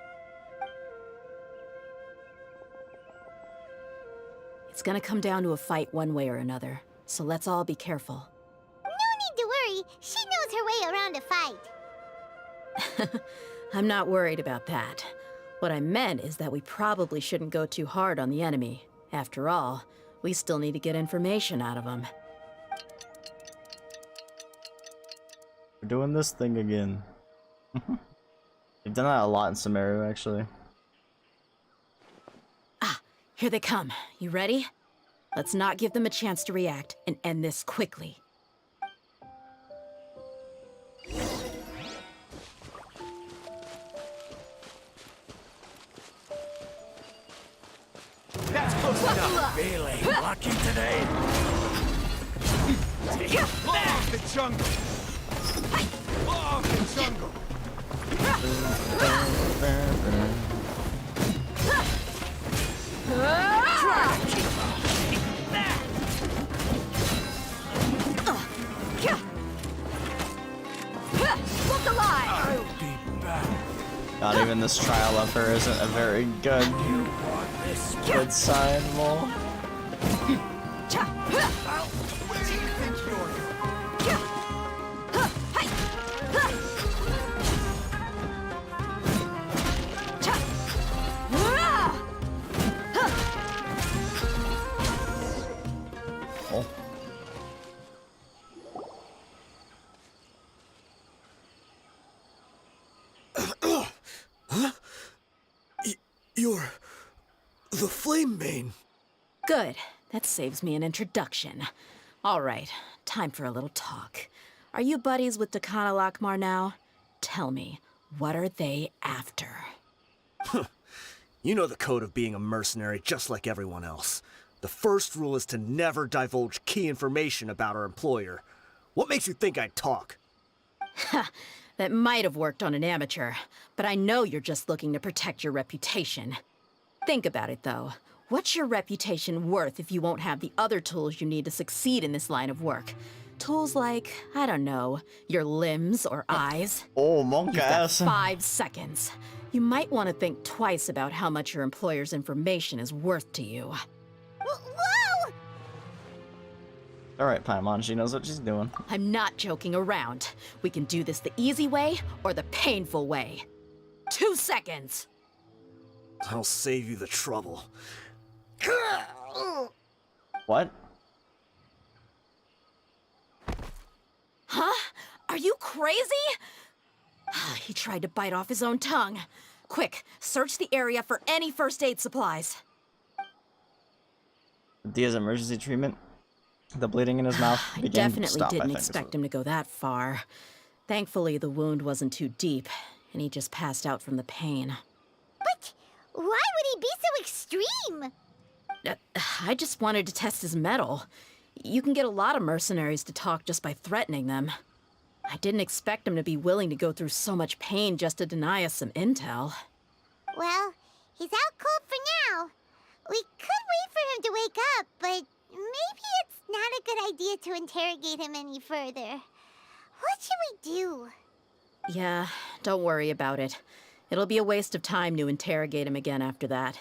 It's gonna come down to a fight one way or another, so let's all be careful. No need to worry. She knows her way around a fight. I'm not worried about that. What I meant is that we probably shouldn't go too hard on the enemy. After all, we still need to get information out of them. We're doing this thing again. They've done that a lot in Samaria, actually. Here they come. You ready? Let's not give them a chance to react and end this quickly. Not feeling lucky today. Off the jungle. Off the jungle. Look alive! I'll be back. Not even this trial of her isn't a very good sign, lol. Where do you think you're going? Oh. You're the Flame Main. Good. That saves me an introduction. All right, time for a little talk. Are you buddies with Dakana Lakmar now? Tell me, what are they after? You know the code of being a mercenary just like everyone else. The first rule is to never divulge key information about our employer. What makes you think I'd talk? That might have worked on an amateur, but I know you're just looking to protect your reputation. Think about it, though. What's your reputation worth if you won't have the other tools you need to succeed in this line of work? Tools like, I don't know, your limbs or eyes? Oh, monk You've got ass. 5 seconds. You might want to think twice about how much your employer's information is worth to you. Whoa! Alright, Paimon, she knows what she's doing. I'm not joking around. We can do this the easy way or the painful way. 2 seconds! I'll save you the trouble. What? Huh? Are you crazy? He tried to bite off his own tongue. Quick, search the area for any first aid supplies. Dia's emergency treatment. The bleeding in his mouth I began to definitely stop, I didn't think, expect him to go that far. Thankfully, the wound wasn't too deep, and he just passed out from the pain. But why would he be so extreme? I just wanted to test his mettle. You can get a lot of mercenaries to talk just by threatening them. I didn't expect him to be willing to go through so much pain just to deny us some intel. Well, he's out cold for now. We could wait for him to wake up, but maybe it's not a good idea to interrogate him any further. What should we do? Yeah, don't worry about it. It'll be a waste of time to interrogate him again after that.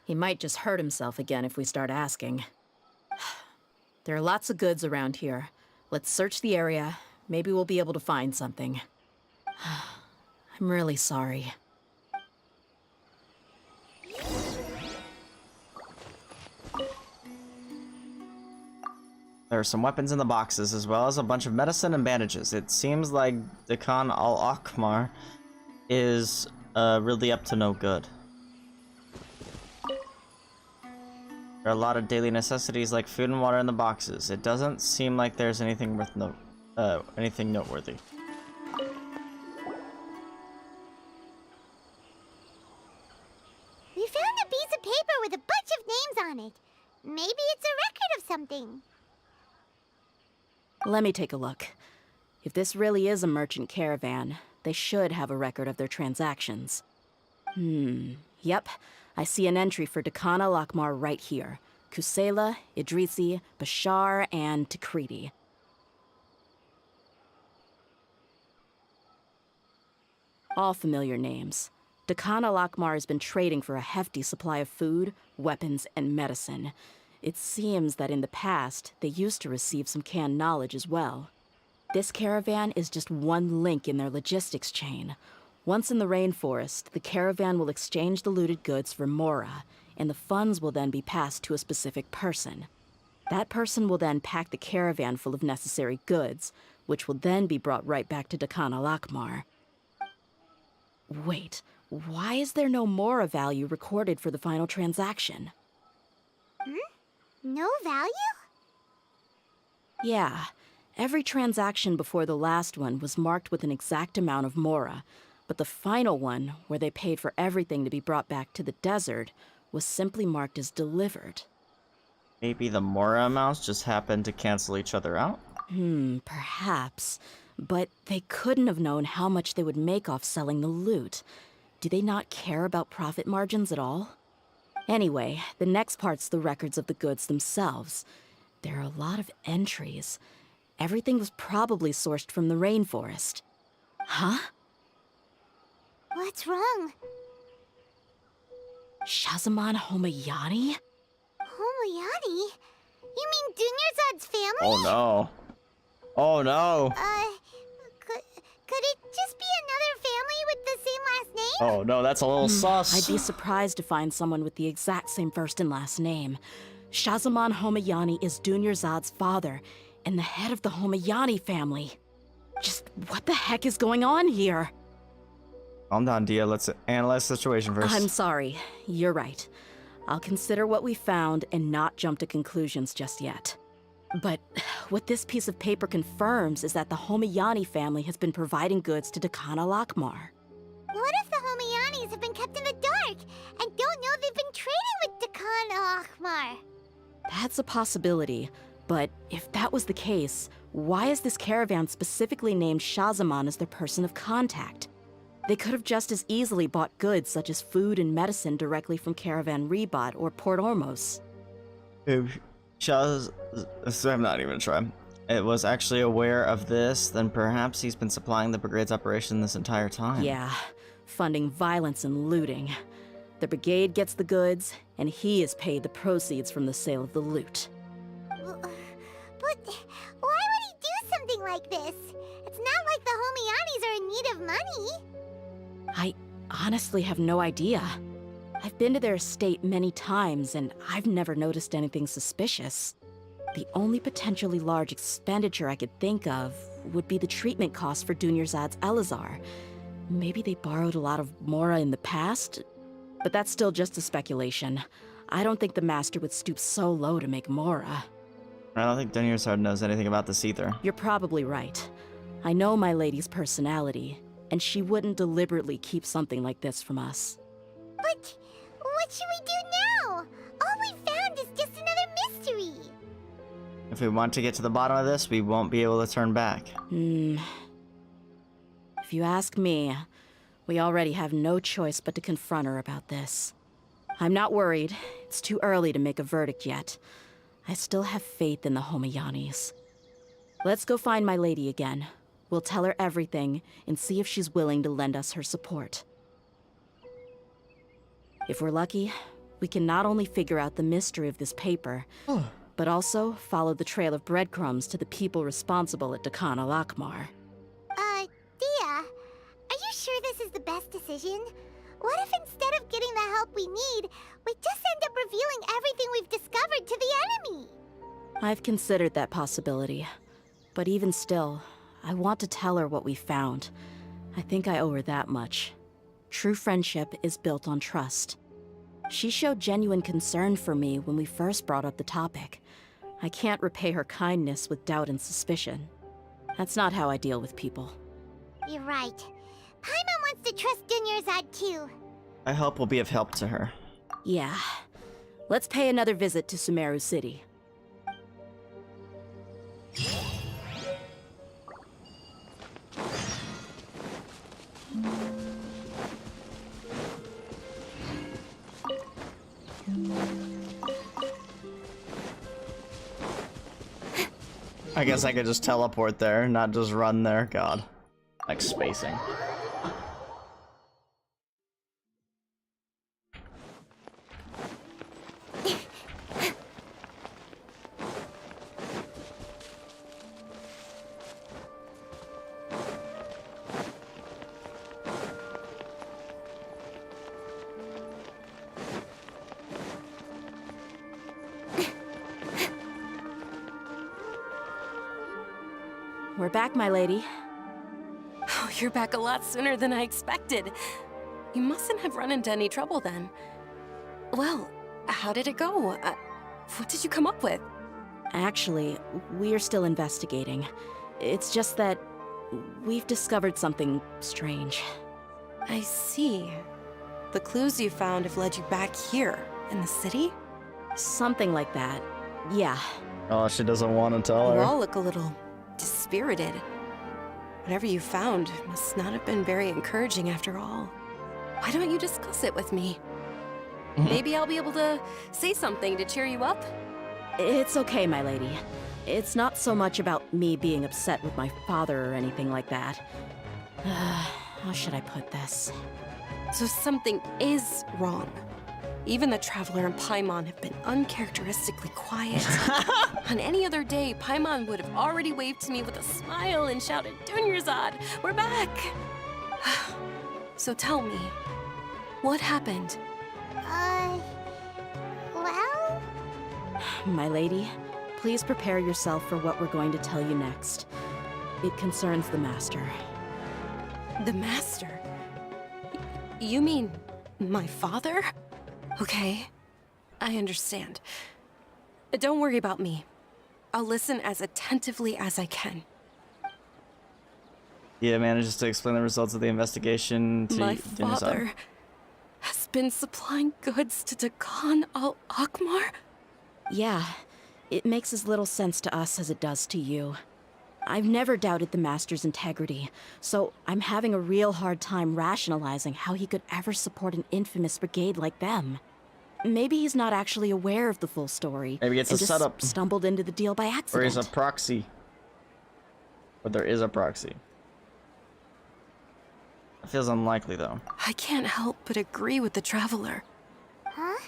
He might just hurt himself again if we start asking. There are lots of goods around here. Let's search the area. Maybe we'll be able to find something. I'm really sorry. There are some weapons in the boxes, as well as a bunch of medicine and bandages. It seems like Dekan al-Akmar is really up to no good. There are a lot of daily necessities like food and water in the boxes. It doesn't seem like there's anything worth anything noteworthy. We found a piece of paper with a bunch of names on it. Maybe it's a record of something. Let me take a look. If this really is a merchant caravan, they should have a record of their transactions. Yep. I see an entry for Dakana Lakmar right here. Kusela, Idrisi, Bashar, and Takriti. All familiar names. Dakana Lakmar has been trading for a hefty supply of food, weapons, and medicine. It seems that in the past, they used to receive some canned knowledge as well. This caravan is just one link in their logistics chain. Once in the rainforest, the caravan will exchange the looted goods for Mora, and the funds will then be passed to a specific person. That person will then pack the caravan full of necessary goods, which will then be brought right back to Dakana Lakmar. Wait, why is there no Mora value recorded for the final transaction? No value? Yeah, every transaction before the last one was marked with an exact amount of Mora, but the final one, where they paid for everything to be brought back to the desert, was simply marked as delivered. Maybe the Mora amounts just happened to cancel each other out? Perhaps. But they couldn't have known how much they would make off selling the loot. Do they not care about profit margins at all? Anyway, the next part's the records of the goods themselves. There are a lot of entries. Everything was probably sourced from the rainforest. Huh? What's wrong? Shazamon Homayani? Homayani? You mean Dunyarzad's family? Oh no. Oh no. Could it just be another family with the same last name? Oh no, that's a little sus. I'd be surprised to find someone with the exact same first and last name. Shazamon Homayani is Dunyarzad's father, and the head of the Homayani family. Just what the heck is going on here? Calm down, Dehya. Let's analyze the situation first. I'm sorry. You're right. I'll consider what we found and not jump to conclusions just yet. But what this piece of paper confirms is that the Homayani family has been providing goods to Dakana Lakmar. What if the Homayanis have been kept in the dark and don't know they've been trading with Dakana Akhmar? That's a possibility, but if that was the case, why is this caravan specifically named Shazamon as their person of contact? They could have just as easily bought goods such as food and medicine directly from Caravan Rebot or Port Ormos. If Shaz... I'm not even trying. It was actually aware of this, then perhaps he's been supplying the brigade's operation this entire time. Yeah, funding violence and looting. The brigade gets the goods, and he is paid the proceeds from the sale of the loot. But why would he do something like this? It's not like the Homayanis are in need of money. I honestly have no idea. I've been to their estate many times, and I've never noticed anything suspicious. The only potentially large expenditure I could think of would be the treatment costs for Dunyarzad's Elazar. Maybe they borrowed a lot of Mora in the past, but that's still just a speculation. I don't think the Master would stoop so low to make Mora. I don't think Dunyarzad knows anything about this either. You're probably right. I know my lady's personality, and she wouldn't deliberately keep something like this from us. But what should we do now? All we found is just another mystery. If we want to get to the bottom of this, we won't be able to turn back. If you ask me, we already have no choice but to confront her about this. I'm not worried. It's too early to make a verdict yet. I still have faith in the Homayanis. Let's go find my lady again. We'll tell her everything and see if she's willing to lend us her support. If we're lucky, we can not only figure out the mystery of this paper, but also follow the trail of breadcrumbs to the people responsible at Dakana Lakmar. Dehya, are you sure this is the best decision? What if instead of getting the help we need, we just end up revealing everything we've discovered to the enemy? I've considered that possibility. But even still, I want to tell her what we found. I think I owe her that much. True friendship is built on trust. She showed genuine concern for me when we first brought up the topic. I can't repay her kindness with doubt and suspicion. That's not how I deal with people. You're right. Paimon wants to trust Dunyarzad too. I hope we'll be of help to her. Yeah. Let's pay another visit to Sumeru City. I guess I could just teleport there, not just run there. God. Like spacing. We're back, my lady. Oh, you're back a lot sooner than I expected. You mustn't have run into any trouble then. Well, how did it go? What did you come up with? Actually, we're still investigating. It's just that we've discovered something strange. I see. the clues you found have led you back here, in the city? Something like that. Yeah. Oh, she doesn't want to tell You her. all look a little dispirited. Whatever you found must not have been very encouraging after all. Why don't you discuss it with me? Maybe I'll be able to say something to cheer you up? It's okay, my lady. It's not so much about me being upset with my father or anything like that. How should I put this? So something is wrong. Even the Traveler and Paimon have been uncharacteristically quiet. On any other day, Paimon would have already waved to me with a smile and shouted, "Dunyarzad, we're back!" So tell me, what happened? Well? My lady, please prepare yourself for what we're going to tell you next. It concerns the Master. The Master? You mean my father? Okay, I understand. Don't worry about me. I'll listen as attentively as I can. Yeah, manages to explain the results of the investigation to My Dinazad. father has been supplying goods to Dakan al-Akmar? Yeah, it makes as little sense to us as it does to you. I've never doubted the Master's integrity, so I'm having a real hard time rationalizing how he could ever support an infamous brigade like them. Maybe he's not actually aware of the full story. Maybe it's and a just setup. stumbled into the deal by Or accident. he's a proxy. But there is a proxy. It feels unlikely, though. I can't help but agree with the Traveler. Huh?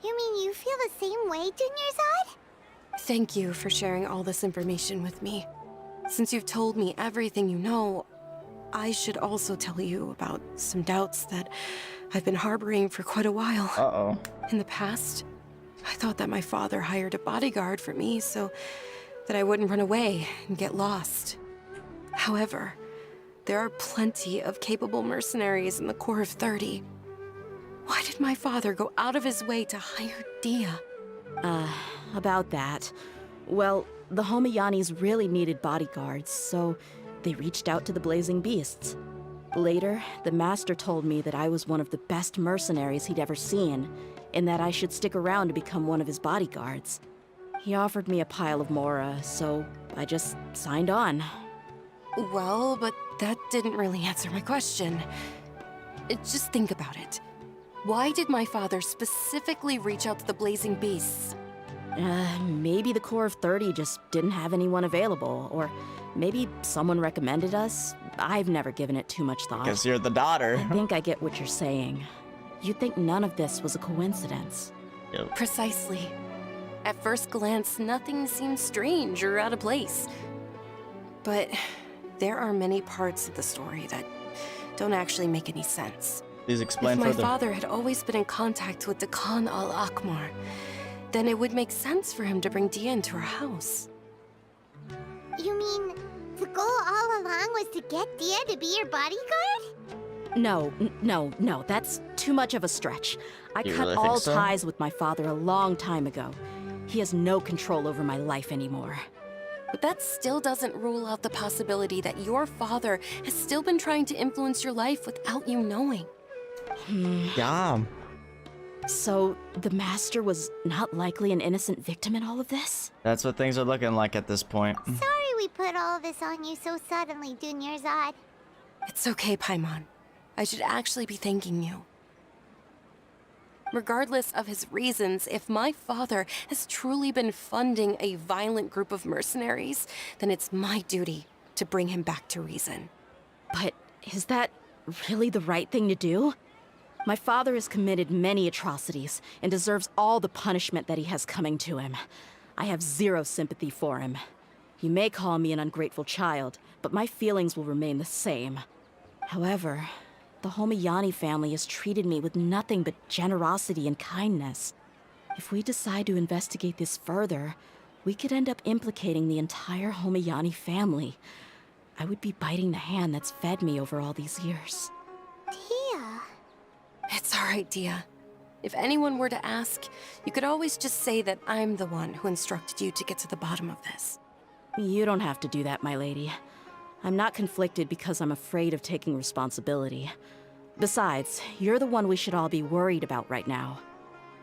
You mean you feel the same way, Dunyarzad? Thank you for sharing all this information with me. Since you've told me everything you know, I should also tell you about some doubts that I've been harboring for quite a while. Uh-oh. In the past, I thought that my father hired a bodyguard for me so that I wouldn't run away and get lost. However, there are plenty of capable mercenaries in the Corps of 30. Why did my father go out of his way to hire Dehya? About that. Well, the Homayanis really needed bodyguards, so they reached out to the Blazing Beasts. Later, the Master told me that I was one of the best mercenaries he'd ever seen, and that I should stick around to become one of his bodyguards. He offered me a pile of mora, so I just signed on. Well, but that didn't really answer my question. Just think about it. Why did my father specifically reach out to the Blazing Beasts? Maybe the Corps of 30 just didn't have anyone available, or maybe someone recommended us. I've never given it too much thought. Guess you're the daughter. I think I get what you're saying. You think none of this was a coincidence? Yep. Precisely. At first glance, nothing seems strange or out of place. But there are many parts of the story that don't actually make any sense. Please explain If my further. father had always been in contact with Dakan al-Akmar, then it would make sense for him to bring Dehya into our house. You mean the goal all along was to get Dehya to be your bodyguard? No, that's too much of a stretch. I You cut really think all so? ties with my father a long time ago. He has no control over my life anymore. But that still doesn't rule out the possibility that your father has still been trying to influence your life without you knowing. Yeah. So, the Master was not likely an innocent victim in all of this? That's what things are looking like at this point. Sorry we put all this on you so suddenly, Dunyarzad. It's okay, Paimon. I should actually be thanking you. Regardless of his reasons, if my father has truly been funding a violent group of mercenaries, then it's my duty to bring him back to reason. But is that really the right thing to do? My father has committed many atrocities and deserves all the punishment that he has coming to him. I have zero sympathy for him. You may call me an ungrateful child, but my feelings will remain the same. However, the Homayani family has treated me with nothing but generosity and kindness. If we decide to investigate this further, we could end up implicating the entire Homayani family. I would be biting the hand that's fed me over all these years. Dehya. It's all right, Dehya. If anyone were to ask, you could always just say that I'm the one who instructed you to get to the bottom of this. You don't have to do that, my lady. I'm not conflicted because I'm afraid of taking responsibility. Besides, you're the one we should all be worried about right now.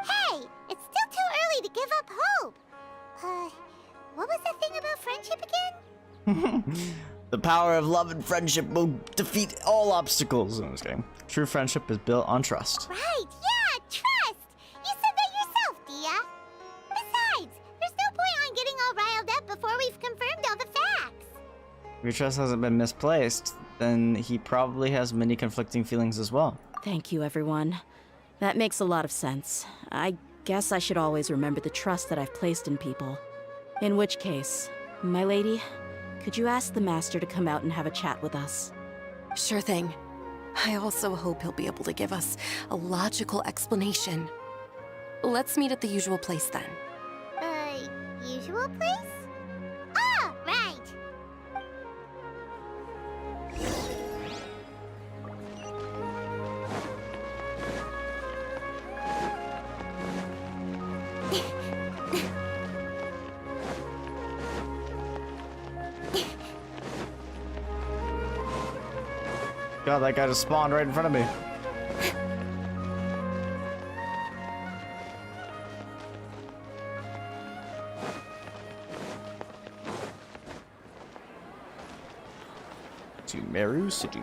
Hey, it's still too early to give up hope. What was the thing about friendship again? The power of love and friendship will defeat all obstacles. I'm just kidding. True friendship is built on trust. Right, yeah, trust! You said that yourself, Dehya. Besides, there's no point on getting all riled up before we've confirmed all the facts. If your trust hasn't been misplaced, then he probably has many conflicting feelings as well. Thank you, everyone. That makes a lot of sense. I guess I should always remember the trust that I've placed in people. In which case, my lady, could you ask the Master to come out and have a chat with us? Sure thing. I also hope he'll be able to give us a logical explanation. Let's meet at the usual place then. Usual place? Ah, right. God, that guy just spawned right in front of me. To Meru City.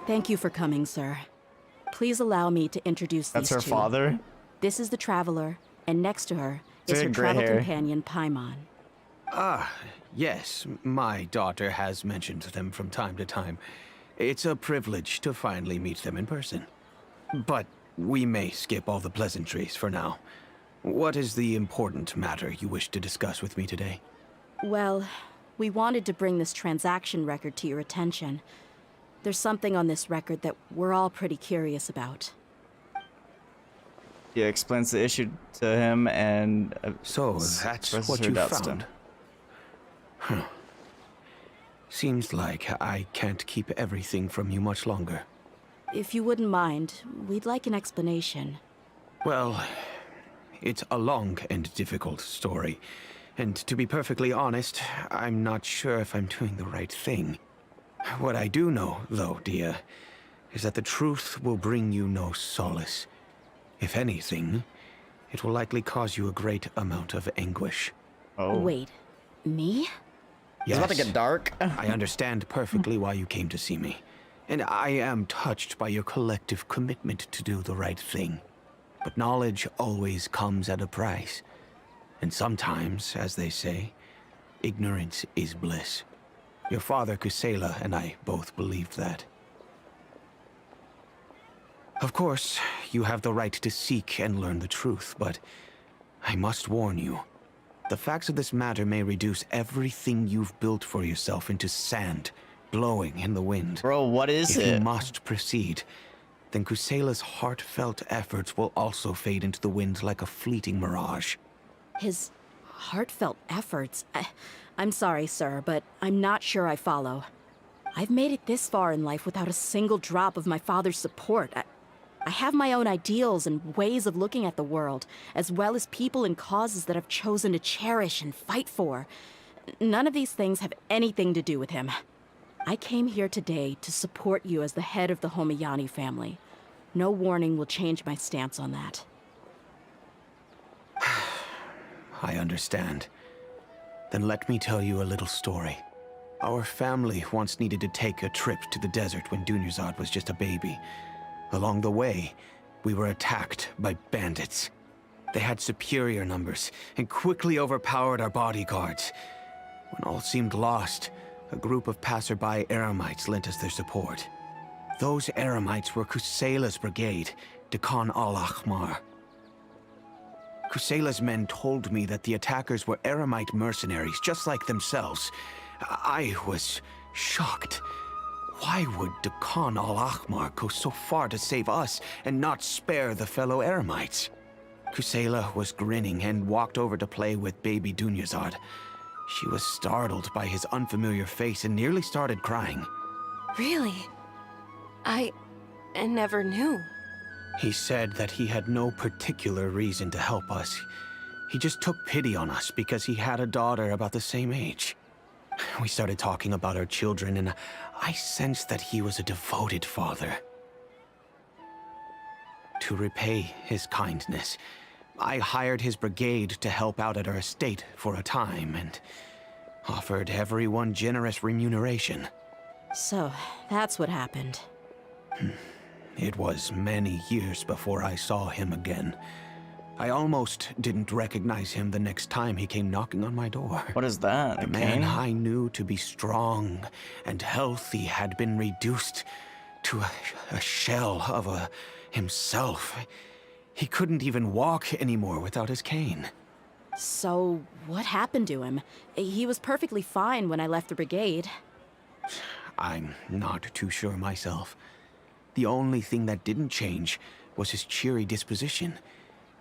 Thank you for coming, sir. Please allow me to introduce That's these her two. father? This is the Traveler, and next to her is She her had gray travel hair. companion, Paimon. Ah, yes, my daughter has mentioned them from time to time. It's a privilege to finally meet them in person. But we may skip all the pleasantries for now. What is the important matter you wish to discuss with me today? Well, we wanted to bring this transaction record to your attention. There's something on this record that we're all pretty curious about. He explains the issue to him and So that's expresses what her you doubts to found. him. Huh. Seems like I can't keep everything from you much longer. If you wouldn't mind, we'd like an explanation. Well, it's a long and difficult story. And to be perfectly honest, I'm not sure if I'm doing the right thing. What I do know, though, Dehya, is that the truth will bring you no solace. If anything, it will likely cause you a great amount of anguish. Oh. Wait, me? It's about to get dark. I understand perfectly why you came to see me. And I am touched by your collective commitment to do the right thing. But knowledge always comes at a price. And sometimes, as they say, ignorance is bliss. Your father, Kusela, and I both believed that. Of course, you have the right to seek and learn the truth, but I must warn you. The facts of this matter may reduce everything you've built for yourself into sand, blowing in the wind. Bro, what is If it? you must proceed, then Kusela's heartfelt efforts will also fade into the wind like a fleeting mirage. His heartfelt efforts? I'm sorry, sir, but I'm not sure I follow. I've made it this far in life without a single drop of my father's support. I have my own ideals and ways of looking at the world, as well as people and causes that I've chosen to cherish and fight for. None of these things have anything to do with him. I came here today to support you as the head of the Homiyani family. No warning will change my stance on that. I understand. Then let me tell you a little story. Our family once needed to take a trip to the desert when Dunyarzad was just a baby. Along the way, we were attacked by bandits. They had superior numbers and quickly overpowered our bodyguards. When all seemed lost, a group of passerby Eremites lent us their support. Those Eremites were Kusela's brigade, Dehya al-Ahmar. Kusela's men told me that the attackers were Eremite mercenaries, just like themselves. I was shocked. Why would Dehya al-Ahmar go so far to save us and not spare the fellow Eremites? Kusela was grinning and walked over to play with baby Dunyarzad. She was startled by his unfamiliar face and nearly started crying. Really? I never knew. He said that he had no particular reason to help us. He just took pity on us because he had a daughter about the same age. We started talking about our children, and I sensed that he was a devoted father. to repay his kindness, I hired his brigade to help out at our estate for a time and offered everyone generous remuneration. So, that's what happened. It was many years before I saw him again. I almost didn't recognize him the next time he came knocking on my door. What is that? The A man cane? I knew to be strong and healthy had been reduced to a shell of himself. He couldn't even walk anymore without his cane. So, what happened to him? He was perfectly fine when I left the brigade. I'm not too sure myself. The only thing that didn't change was his cheery disposition.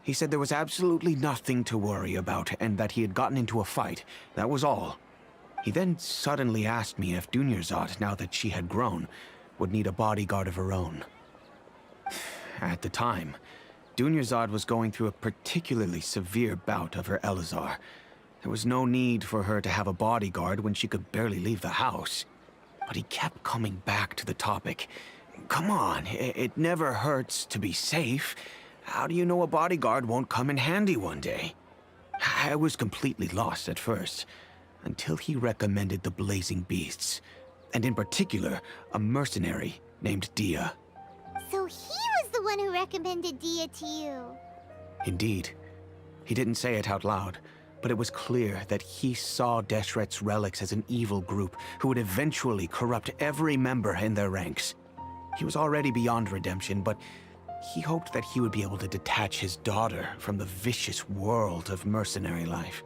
He said there was absolutely nothing to worry about and that he had gotten into a fight. That was all. He then suddenly asked me if Dunyarzad, now that she had grown, would need a bodyguard of her own. At the time, Dunyarzad was going through a particularly severe bout of her Elazar. There was no need for her to have a bodyguard when she could barely leave the house. But he kept coming back to the topic. Come on, it never hurts to be safe. How do you know a bodyguard won't come in handy one day? I was completely lost at first, until he recommended the Blazing Beasts, and in particular, a mercenary named Dehya. So he was the one who recommended Dehya to you. Indeed. He didn't say it out loud, but it was clear that he saw Deshret's relics as an evil group who would eventually corrupt every member in their ranks. He was already beyond redemption, but he hoped that he would be able to detach his daughter from the vicious world of mercenary life.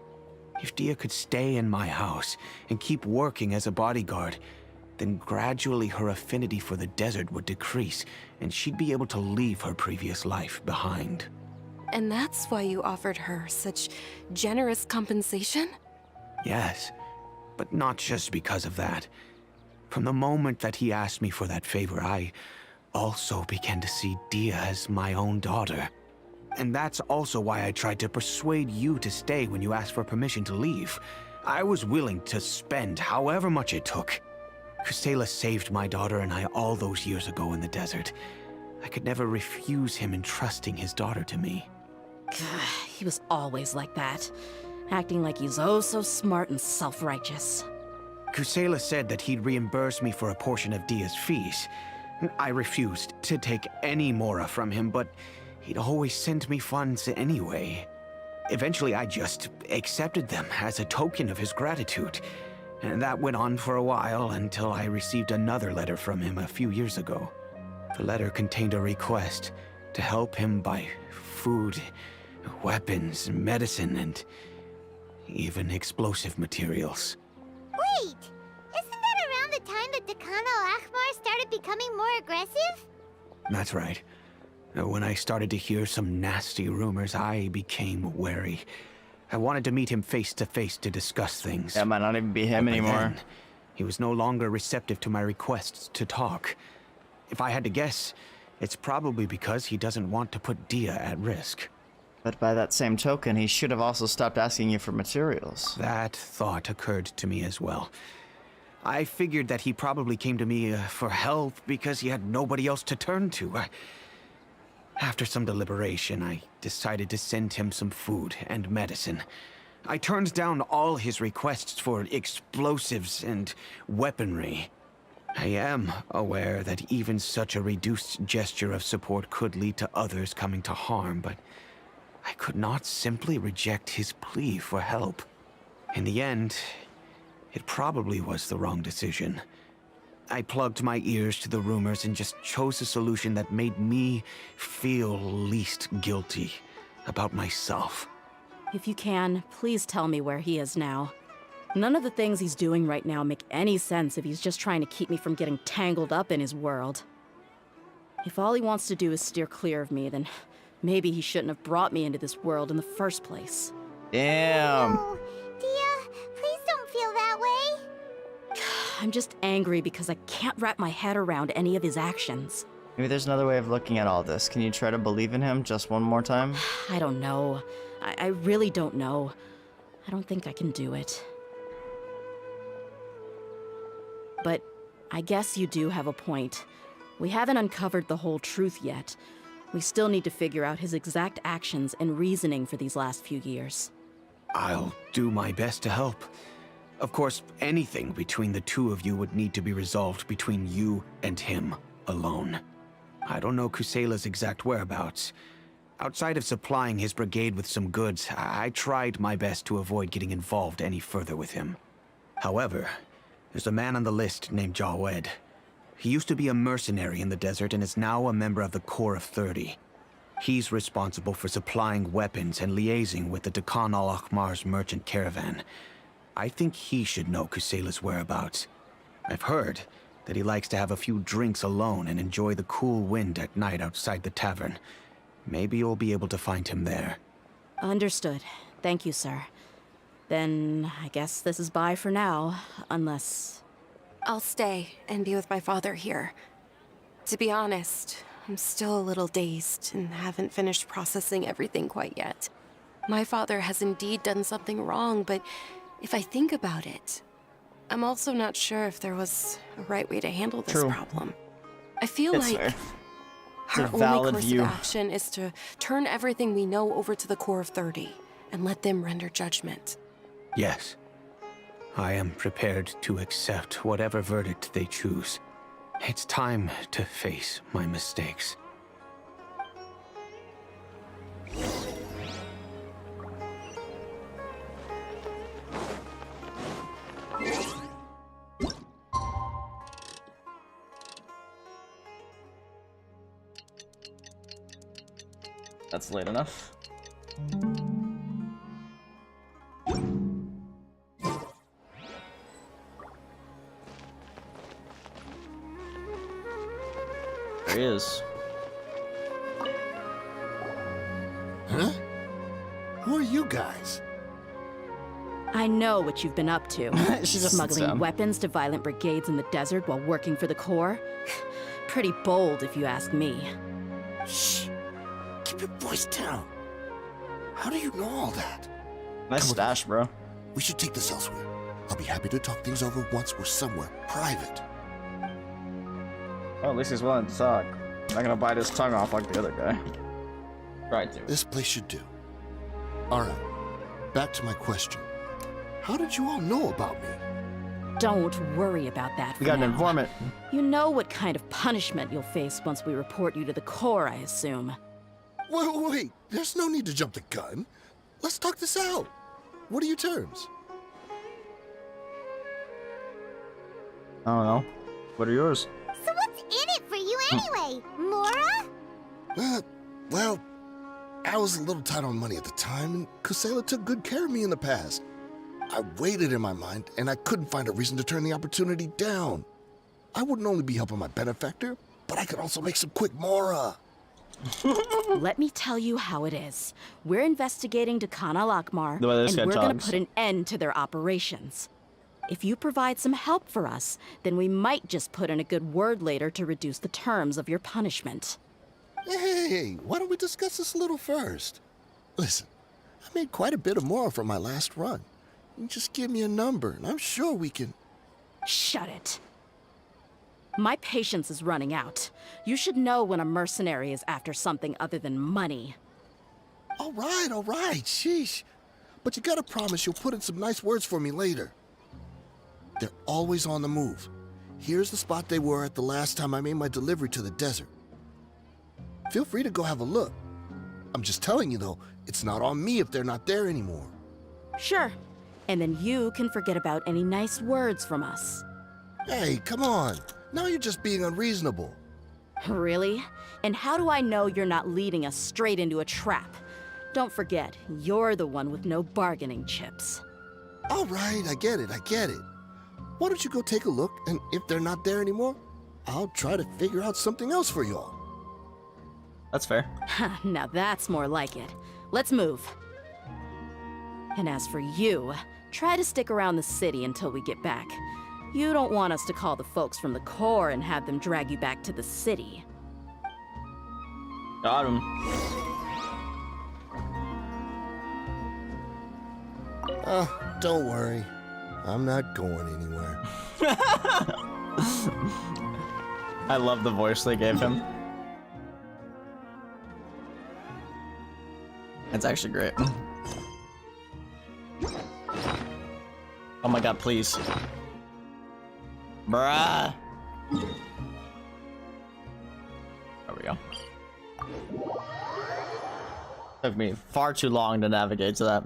If Dehya could stay in my house and keep working as a bodyguard, then gradually her affinity for the desert would decrease, and she'd be able to leave her previous life behind. And that's why you offered her such generous compensation? Yes, but not just because of that. From the moment that he asked me for that favor, I also began to see Dehya as my own daughter. And that's also why I tried to persuade you to stay when you asked for permission to leave. I was willing to spend however much it took. Kusela saved my daughter and I all those years ago in the desert. I could never refuse him entrusting his daughter to me. He was always like that, acting like he's oh so smart and self-righteous. Kusela said that he'd reimburse me for a portion of Dehya's fees. I refused to take any Mora from him, but he'd always sent me funds anyway. Eventually, I just accepted them as a token of his gratitude. And that went on for a while until I received another letter from him a few years ago. The letter contained a request to help him buy food, weapons, medicine, and even explosive materials. Wait! Isn't that around the time that Dakan al-Akhmar started becoming more aggressive? That's right. When I started to hear some nasty rumors, I became wary. I wanted to meet him face to face to discuss things. That might not even be him But by anymore. then, he was no longer receptive to my requests to talk. If I had to guess, it's probably because he doesn't want to put Dehya at risk. But by that same token, he should have also stopped asking you for materials. That thought occurred to me as well. I figured that he probably came to me for help because he had nobody else to turn to. After some deliberation, I decided to send him some food and medicine. I turned down all his requests for explosives and weaponry. I am aware that even such a reduced gesture of support could lead to others coming to harm, but I could not simply reject his plea for help. In the end, it probably was the wrong decision. I plugged my ears to the rumors and just chose a solution that made me feel least guilty about myself. If you can, please tell me where he is now. None of the things he's doing right now make any sense if he's just trying to keep me from getting tangled up in his world. If all he wants to do is steer clear of me, then maybe he shouldn't have brought me into this world in the first place. Damn. Oh, Dehya, please don't feel that way. I'm just angry because I can't wrap my head around any of his actions. Maybe there's another way of looking at all this. Can you try to believe in him just one more time? I don't know. I really don't know. I don't think I can do it. But I guess you do have a point. We haven't uncovered the whole truth yet. We still need to figure out his exact actions and reasoning for these last few years. I'll do my best to help. Of course, anything between the two of you would need to be resolved between you and him alone. I don't know Kusela's exact whereabouts. Outside of supplying his brigade with some goods, I tried my best to avoid getting involved any further with him. However, there's a man on the list named Jawed. He used to be a mercenary in the desert and is now a member of the Corps of 30. He's responsible for supplying weapons and liaising with the Dakan al-Akhmar's merchant caravan. I think he should know Kusela's whereabouts. I've heard that he likes to have a few drinks alone and enjoy the cool wind at night outside the tavern. Maybe you'll be able to find him there. Understood. Thank you, sir. Then I guess this is bye for now, unless... I'll stay and be with my father here. To be honest, I'm still a little dazed and haven't finished processing everything quite yet. My father has indeed done something wrong, but if I think about it, I'm also not sure if there was a right way to handle this problem. I feel It's like fair. our only course of action is to turn everything we know over to the Corps of 30 and let them render judgment. Yes. I am prepared to accept whatever verdict they choose. It's time to face my mistakes. That's late enough. There he is. Huh? Who are you guys? I know what you've been up to. She just Smuggling sits down. weapons to violent brigades in the desert while working for the Corps. Pretty bold, if you ask me. Shh. Keep your voice down. How do you know all that? Nice Come with stash, me. bro. We should take this elsewhere. I'll be happy to talk things over once we're somewhere private. Oh, at least he's willing to talk. Not gonna bite his tongue off like the other guy. Right, dude. This place should do. Alright, back to my question. How did you all know about me? Don't worry about that for We got an now. informant. You know what kind of punishment you'll face once we report you to the Corps, I assume. Wait, there's no need to jump the gun. Let's talk this out. What are your terms? I don't know. What are yours? So what's in it for you anyway, Mora? Well, I was a little tight on money at the time, and Kusela took good care of me in the past. I weighed it in my mind, and I couldn't find a reason to turn the opportunity down. I wouldn't only be helping my benefactor, but I could also make some quick Mora. Let me tell you how it is. We're investigating Dakan al-Akhmar, The way this and guy we're gonna talks. put an end to their operations. If you provide some help for us, then we might just put in a good word later to reduce the terms of your punishment. Hey, why don't we discuss this a little first? Listen, I made quite a bit of Mora from my last run. You just give me a number, and I'm sure we can... Shut it. My patience is running out. You should know when a mercenary is after something other than money. All right, sheesh. But you gotta promise you'll put in some nice words for me later. They're always on the move. Here's the spot they were at the last time I made my delivery to the desert. Feel free to go have a look. I'm just telling you though, it's not on me if they're not there anymore. Sure. And then you can forget about any nice words from us. Hey, come on. Now you're just being unreasonable. Really? And how do I know you're not leading us straight into a trap? Don't forget, you're the one with no bargaining chips. All right, I get it. Why don't you go take a look, and if they're not there anymore, I'll try to figure out something else for y'all. That's fair. Now that's more like it. Let's move. And as for you, try to stick around the city until we get back. You don't want us to call the folks from the Corps and have them drag you back to the city. Got him. Don't worry. I'm not going anywhere. I love the voice they gave him. That's actually great. Oh my god, please. Bruh. There we go. Took me far too long to navigate to that.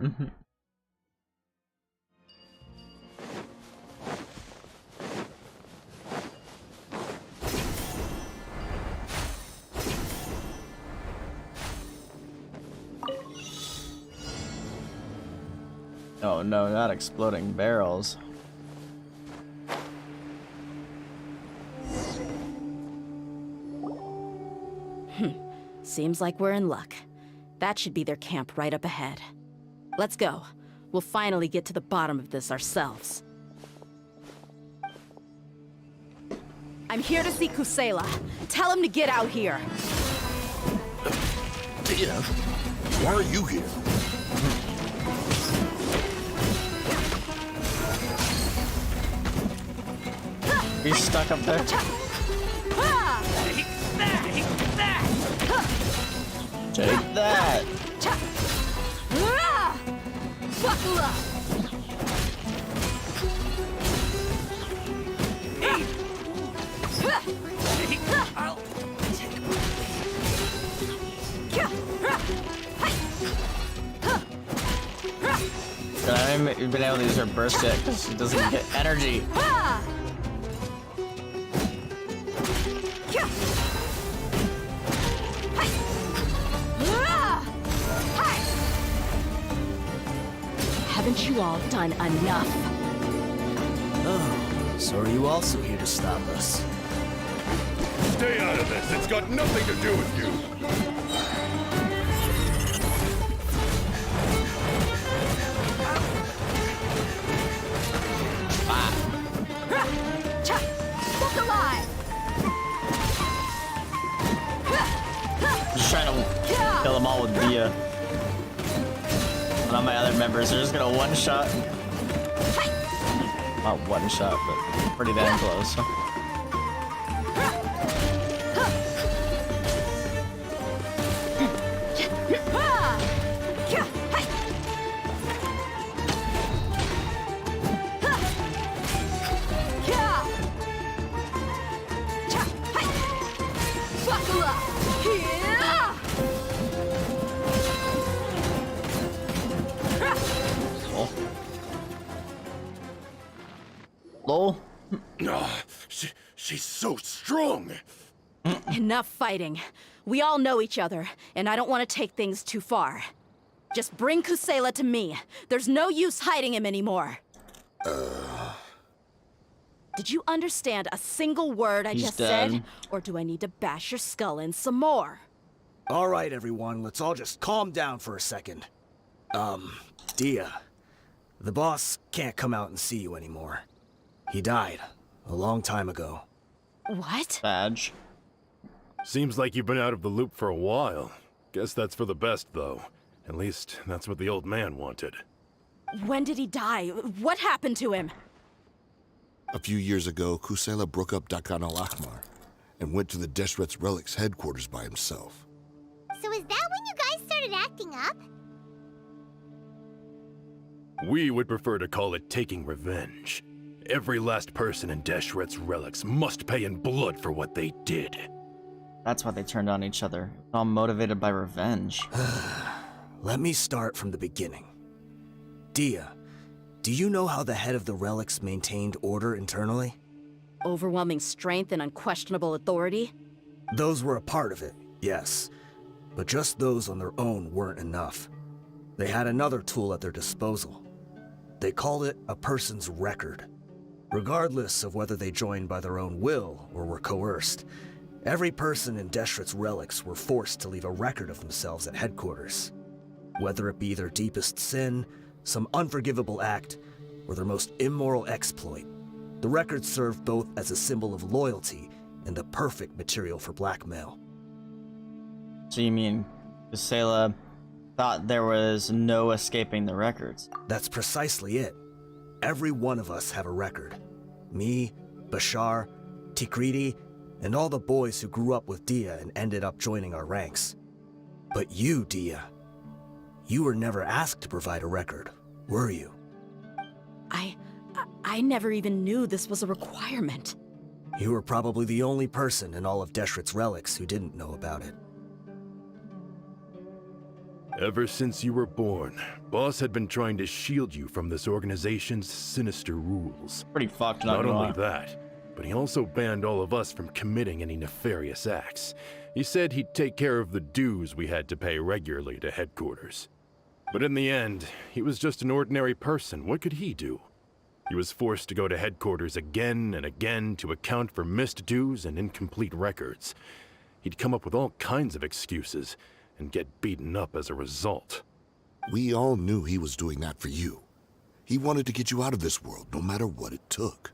Oh no, not exploding barrels. Seems like we're in luck. That should be their camp right up ahead. Let's go. We'll finally get to the bottom of this ourselves. I'm here to see Kusela. Tell him to get out here. Dehya, why are you here? He's stuck up there. Take that! Buckle up! I'll I haven't been able to use her burst yet because she doesn't get energy. Haven't you all done enough? Oh, so are you also here to stop us? Stay out of this. It's got nothing to do with you. Look alive! Just trying to kill them all with Dehya. One of my other members are just gonna one-shot. Not one-shot, but pretty damn close. Buckle up! Lol. She's so strong. Enough fighting. We all know each other, and I don't want to take things too far. Just bring Kusela to me. There's no use hiding him anymore. Did you understand a single word I just said? Or do I need to bash your skull in some more? All right, everyone, let's all just calm down for a second. Dehya, the boss can't come out and see you anymore. He died a long time ago. What? Badge. Seems like you've been out of the loop for a while. Guess that's for the best, though. At least, that's what the old man wanted. When did he die? What happened to him? A few years ago, Kusela broke up Dakan al-Akmar and went to the Deshret's Relics headquarters by himself. So is that when you guys started acting up? We would prefer to call it taking revenge. Every last person in Deshret's Relics must pay in blood for what they did. That's why they turned on each other. All motivated by revenge. Let me start from the beginning. Dehya, do you know how the head of the Relics maintained order internally? Overwhelming strength and unquestionable authority? Those were a part of it, yes. But just those on their own weren't enough. They had another tool at their disposal. They called it a person's record. Regardless of whether they joined by their own will or were coerced, every person in Deshret's Relics were forced to leave a record of themselves at headquarters. Whether it be their deepest sin, some unforgivable act, or their most immoral exploit, the record served both as a symbol of loyalty and the perfect material for blackmail. So you mean Kusela thought there was no escaping the records? That's precisely it. Every one of us have a record. Me, Bashar, Tikriti, and all the boys who grew up with Dehya and ended up joining our ranks. But you, Dehya, You were never asked to provide a record, were you? I never even knew this was a requirement. You were probably the only person in all of Deshret's relics who didn't know about it. Ever since you were born, Boss had been trying to shield you from this organization's sinister rules. Pretty fucked, Not only that, but he also banned all of us from committing any nefarious acts. He said he'd take care of the dues we had to pay regularly to headquarters. But in the end, he was just an ordinary person. What could he do? He was forced to go to headquarters again and again to account for missed dues and incomplete records. He'd come up with all kinds of excuses and get beaten up as a result. We all knew he was doing that for you. He wanted to get you out of this world, no matter what it took.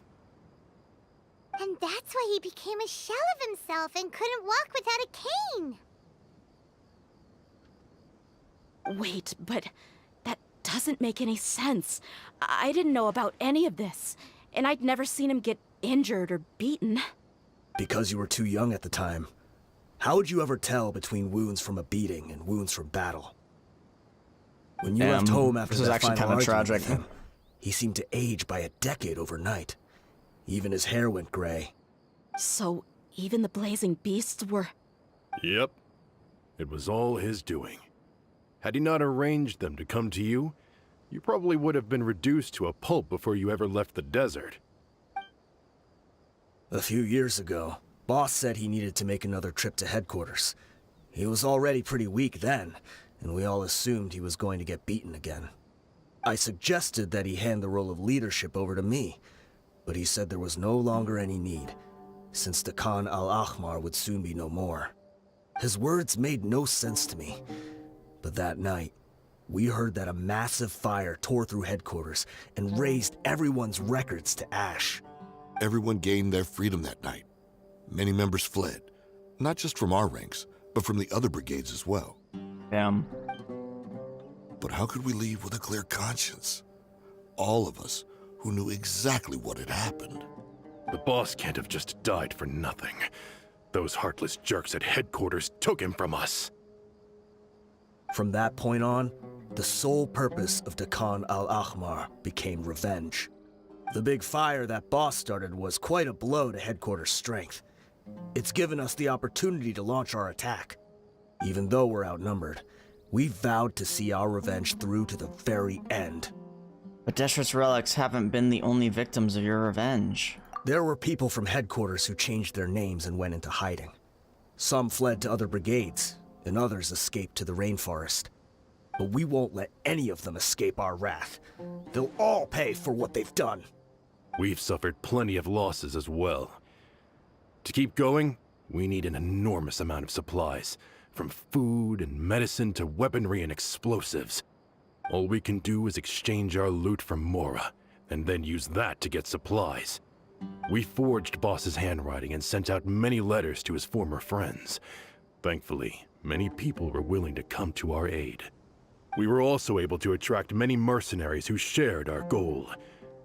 And that's why he became a shell of himself and couldn't walk without a cane. Wait, but that doesn't make any sense. I didn't know about any of this, and I'd never seen him get injured or beaten. Because you were too young at the time. How would you ever tell between wounds from a beating and wounds from battle? When you left home after this is that actually final kind of argument tragic. with him, he seemed to age by a decade overnight. Even his hair went gray. So even the blazing beasts were... Yep. It was all his doing. Had he not arranged them to come to you, you probably would have been reduced to a pulp before you ever left the desert. A few years ago, Boss said he needed to make another trip to headquarters. He was already pretty weak then, and we all assumed he was going to get beaten again. I suggested that he hand the role of leadership over to me, but he said there was no longer any need, since the Khan al-Ahmar would soon be no more. His words made no sense to me, but that night, we heard that a massive fire tore through headquarters and razed everyone's records to ash. Everyone gained their freedom that night. Many members fled, not just from our ranks, but from the other brigades as well. Damn. But how could we leave with a clear conscience? All of us who knew exactly what had happened. The boss can't have just died for nothing. Those heartless jerks at headquarters took him from us. From that point on, the sole purpose of the Khan al-Ahmar became revenge. The big fire that Boss started was quite a blow to headquarters' strength. It's given us the opportunity to launch our attack. Even though we're outnumbered, we vowed to see our revenge through to the very end. But Deshret's relics haven't been the only victims of your revenge. There were people from headquarters who changed their names and went into hiding. Some fled to other brigades, and others escaped to the rainforest. But we won't let any of them escape our wrath. They'll all pay for what they've done. We've suffered plenty of losses as well. To keep going, we need an enormous amount of supplies, from food and medicine to weaponry and explosives. All we can do is exchange our loot from Mora, and then use that to get supplies. We forged Boss's handwriting and sent out many letters to his former friends. Thankfully, many people were willing to come to our aid. We were also able to attract many mercenaries who shared our goal.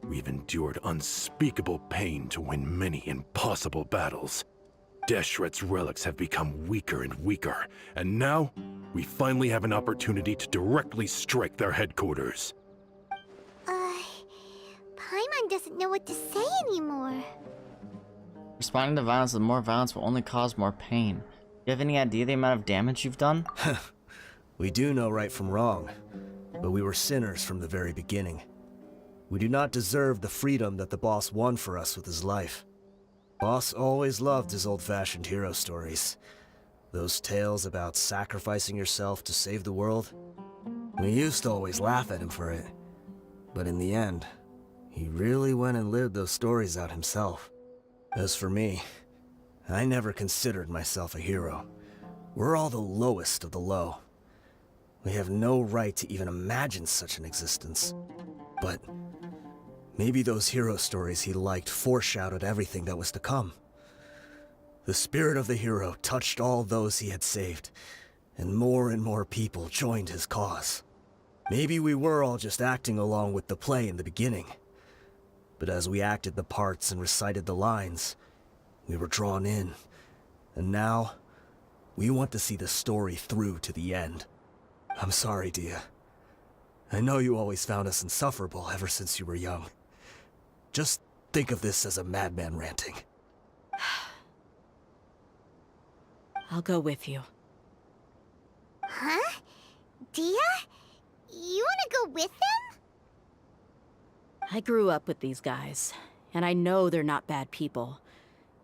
We've endured unspeakable pain to win many impossible battles. Deshret's relics have become weaker and weaker, and now we finally have an opportunity to directly strike their headquarters. Paimon doesn't know what to say anymore. Responding to violence with more violence will only cause more pain. Do you have any idea the amount of damage you've done? We do know right from wrong, but we were sinners from the very beginning. We do not deserve the freedom that the boss won for us with his life. Boss always loved his old-fashioned hero stories. Those tales about sacrificing yourself to save the world. We used to always laugh at him for it. But in the end, he really went and lived those stories out himself. As for me, I never considered myself a hero. We're all the lowest of the low. We have no right to even imagine such an existence. But maybe those hero stories he liked foreshadowed everything that was to come. The spirit of the hero touched all those he had saved, and more people joined his cause. Maybe we were all just acting along with the play in the beginning. But as we acted the parts and recited the lines, we were drawn in. And now, we want to see the story through to the end. I'm sorry, Dehya. I know you always found us insufferable ever since you were young. Just think of this as a madman ranting. I'll go with you. Huh? Dehya? You wanna go with them? I grew up with these guys, and I know they're not bad people.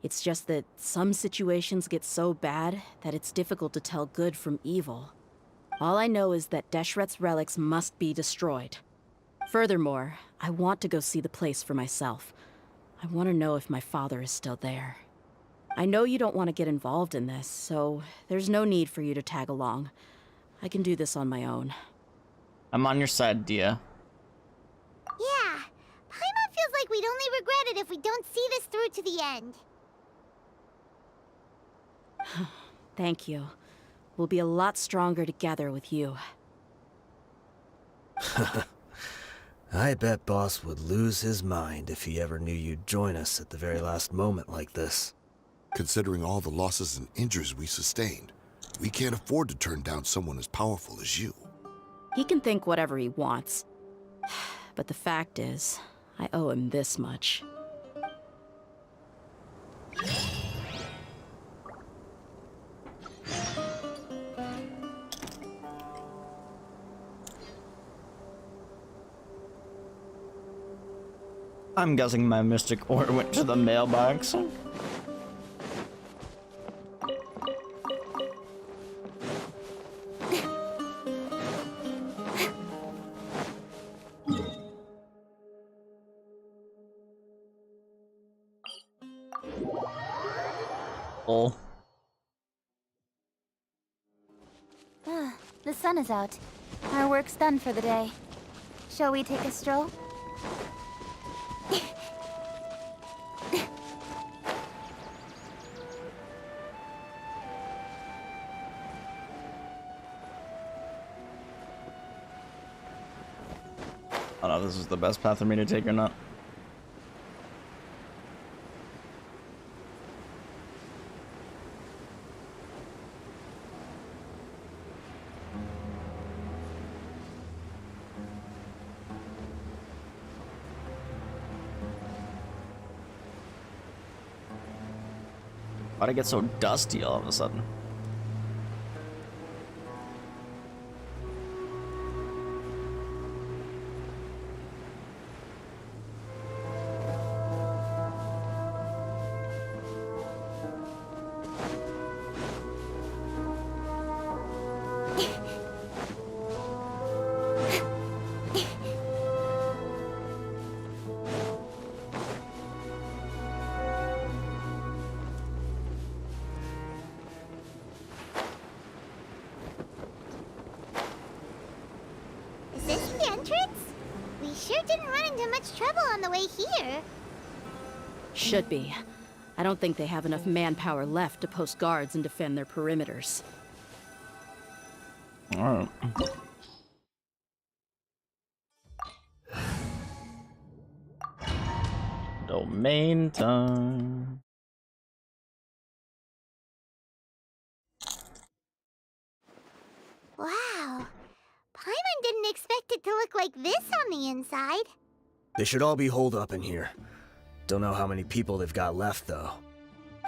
It's just that some situations get so bad that it's difficult to tell good from evil. All I know is that Deshret's relics must be destroyed. Furthermore, I want to go see the place for myself. I want to know if my father is still there. I know you don't want to get involved in this, so there's no need for you to tag along. I can do this on my own. I'm on your side, Dehya. Yeah. Paimon feels like we'd only regret it if we don't see this through to the end. Thank you. We'll be a lot stronger together with you. I bet Boss would lose his mind if he ever knew you'd join us at the very last moment like this. Considering all the losses and injuries we sustained, we can't afford to turn down someone as powerful as you. He can think whatever he wants. But the fact is, I owe him this much. I'm guessing my mystic ore went to the mailbox. Oh. The sun is out. Our work's done for the day. Shall we take a stroll? I don't know if this is the best path for me to take or not. Why'd it get so dusty all of a sudden? Is this the entrance? We sure didn't run into much trouble on the way here. Should be. I don't think they have enough manpower left to post guards and defend their perimeters. Alright. Domain time. Wow. Paimon didn't expect it to look like this on the inside. They should all be holed up in here. Don't know how many people they've got left, though.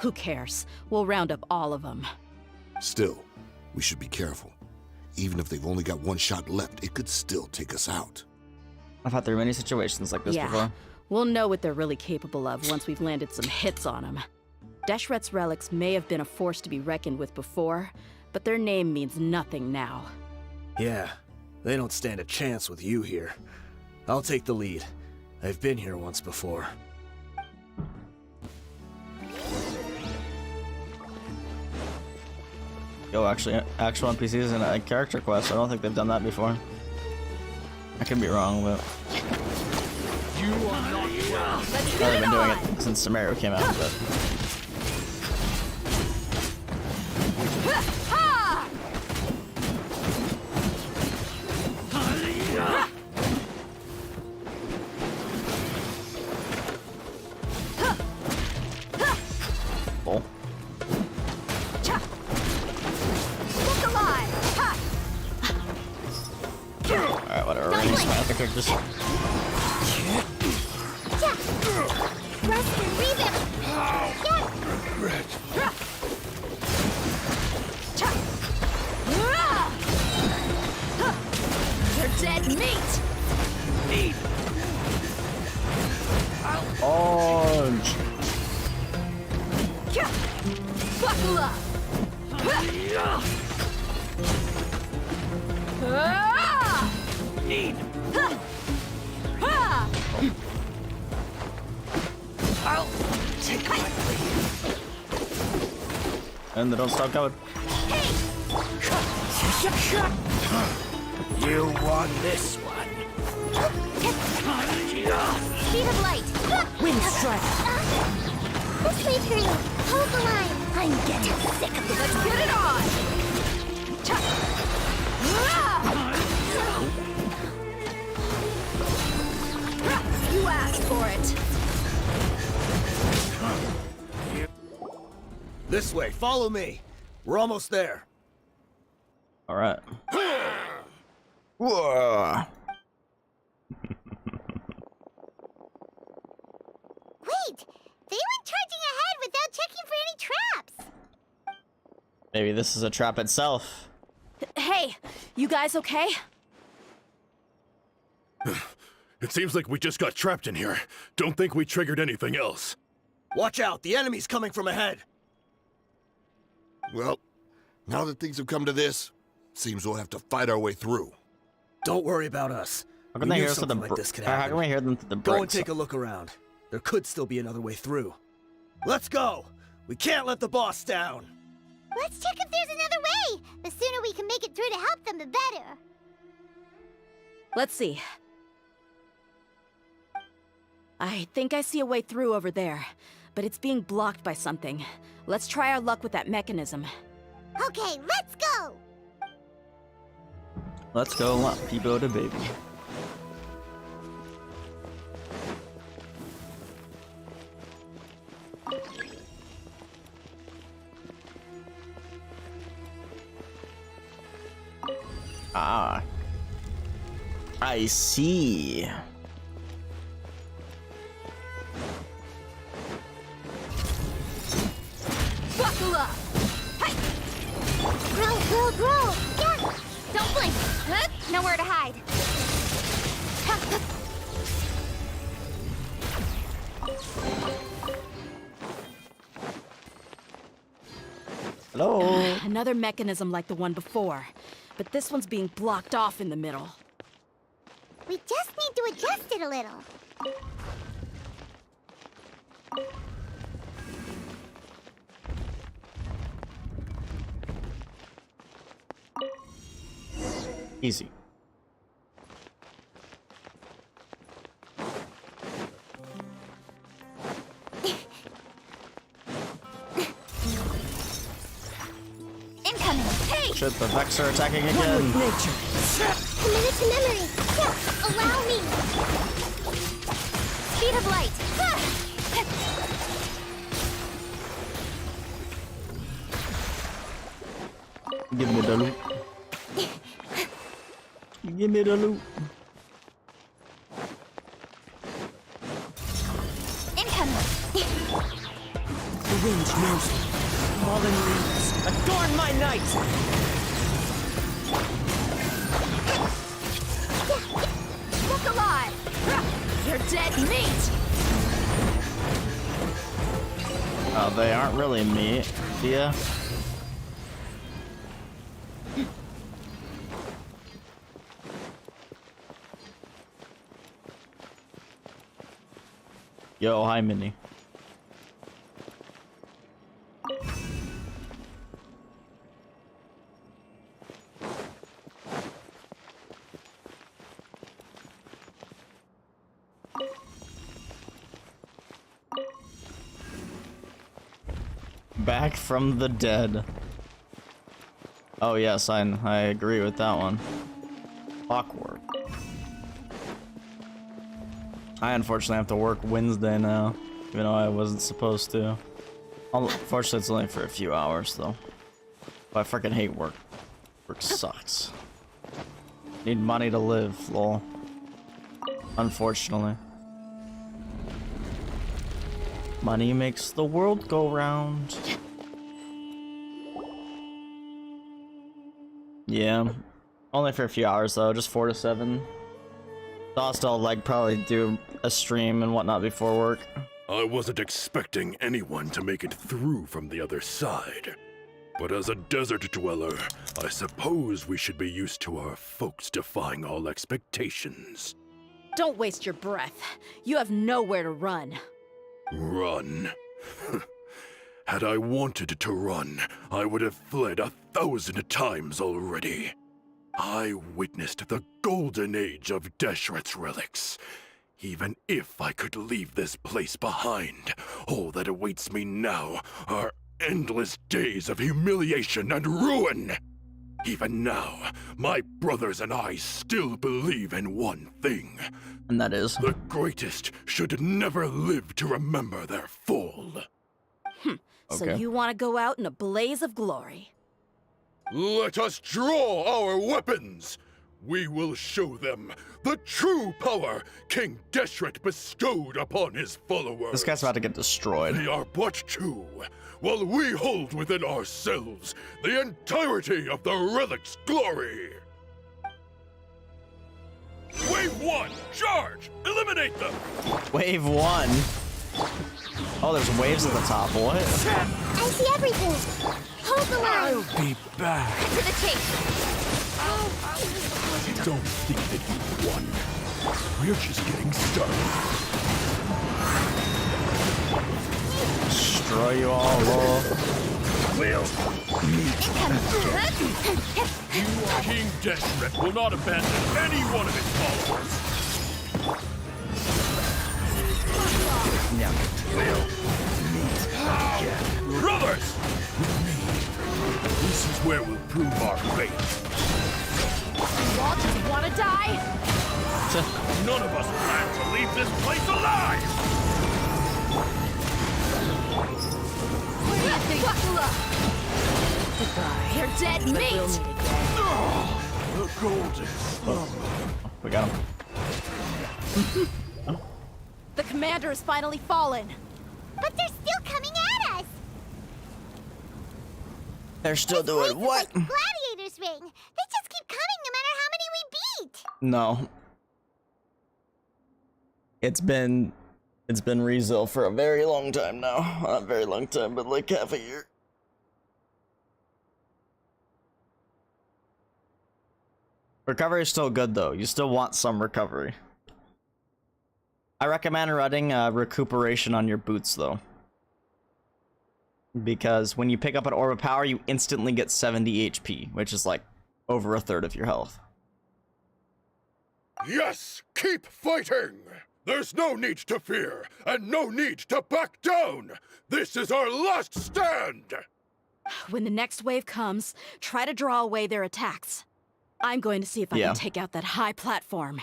Who cares? We'll round up all of them. Still, we should be careful. Even if they've only got one shot left, it could still take us out. I've had through many situations like this before. We'll know what they're really capable of once we've landed some hits on them. Deshret's relics may have been a force to be reckoned with before, but their name means nothing now. Yeah, they don't stand a chance with you here. I'll take the lead. I've been here once before. Yo, actually, actual NPCs in a character quest. I don't think they've done that before. I could be wrong, but You are not well. I've been doing it since Samaria came out. But oh. Alright, whatever. We're gonna this way. I think like this. Rest and rebound. You're dead meat! Orange. Buckle up! I'll take my lead. And they don't stop coming. You won this one. Speed of light. Wind strike! This way through. Hold the line. I'm getting sick of this. Let's get it on! You asked for it. This way, follow me. We're almost there. All right. Whoa. Wait! They went charging ahead without checking for any traps! Maybe this is a trap itself. Hey, you guys okay? It seems like we just got trapped in here. Don't think we triggered anything else. Watch out, the enemy's coming from ahead. Well, now that things have come to this, seems we'll have to fight our way through. Don't worry about us. How can We they knew hear us through the something like this could How happen. can we hear them through the Go and bricks? take a look around. There could still be another way through. Let's go! We can't let the boss down! Let's check if there's another way! The sooner we can make it through to help them, the better. Let's see. I think I see a way through over there, but it's being blocked by something. Let's try our luck with that mechanism. Okay, let's go! Let's go, Peebo the baby. Ah. I see. Buckle up! Hey! Grow! Yeah! Don't blink! Nowhere to hide. Hello. Another mechanism like the one before, but this one's being blocked off in the middle. We just need to adjust it a little. Easy. Incoming! Hey! Shit, the Vex are attacking again. Nature. Committed to memory! Yeah, allow me! Speed of light! Give me the loot. Give me the loot. Incoming! The wind knows me. Fallen leaves, adorn my night! Look alive! You're dead meat! Oh, they aren't really meat, Dehya. Yo, hi, Minnie. Back from the dead. Oh yes, I agree with that one. Awkward. I unfortunately have to work Wednesday now, even though I wasn't supposed to. Unfortunately, it's only for a few hours though. But I freaking hate work. Work sucks. Need money to live, lol. Unfortunately. Money makes the world go round. Yeah. Only for a few hours though, just 4 to 7. So I'll still like probably do a stream and whatnot before work. I wasn't expecting anyone to make it through from the other side. But as a desert dweller, I suppose we should be used to our folks defying all expectations. Don't waste your breath. You have nowhere to run. Run? Had I wanted to run, I would have fled 1,000 times already. I witnessed the golden age of Deshret's relics. Even if I could leave this place behind, all that awaits me now are endless days of humiliation and ruin. Even now, my brothers and I still believe in one thing. And that is? The greatest should never live to remember their fall. So Okay. you want to go out in a blaze of glory. Let us draw our weapons! We will show them the true power King Deshret bestowed upon his followers. This guy's about to get destroyed. They are but two, while we hold within ourselves the entirety of the relic's glory. Wave 1, charge! Eliminate them! Wave 1. Oh, there's waves at the top. What? I see everything. Hold the line. I'll be back. To the chase. Don't think that you won. We're just getting started. Destroy you all, lol. We'll meet King Deshret will not abandon any one of his followers. Yeah. We'll meet again. Brothers! With me, this is where we'll prove our faith. You all just want to die? None of us plan to leave this place alive! Goodbye. You're dead meat! The golden slumber. We got him. The commander has finally fallen. But they're still coming at us. They're still doing what? Like gladiators ring. They just keep coming no matter how many we beat. No. It's been Rizzo for a very long time now. Not a very long time, but like half a year. Recovery is still good though. You still want some recovery. I recommend running recuperation on your boots though. Because when you pick up an orb of power, you instantly get 70 HP, which is like over a third of your health. Yes, keep fighting! There's no need to fear, and no need to back down! This is our last stand! When the next wave comes, try to draw away their attacks. I'm going to see if I can take out that high platform.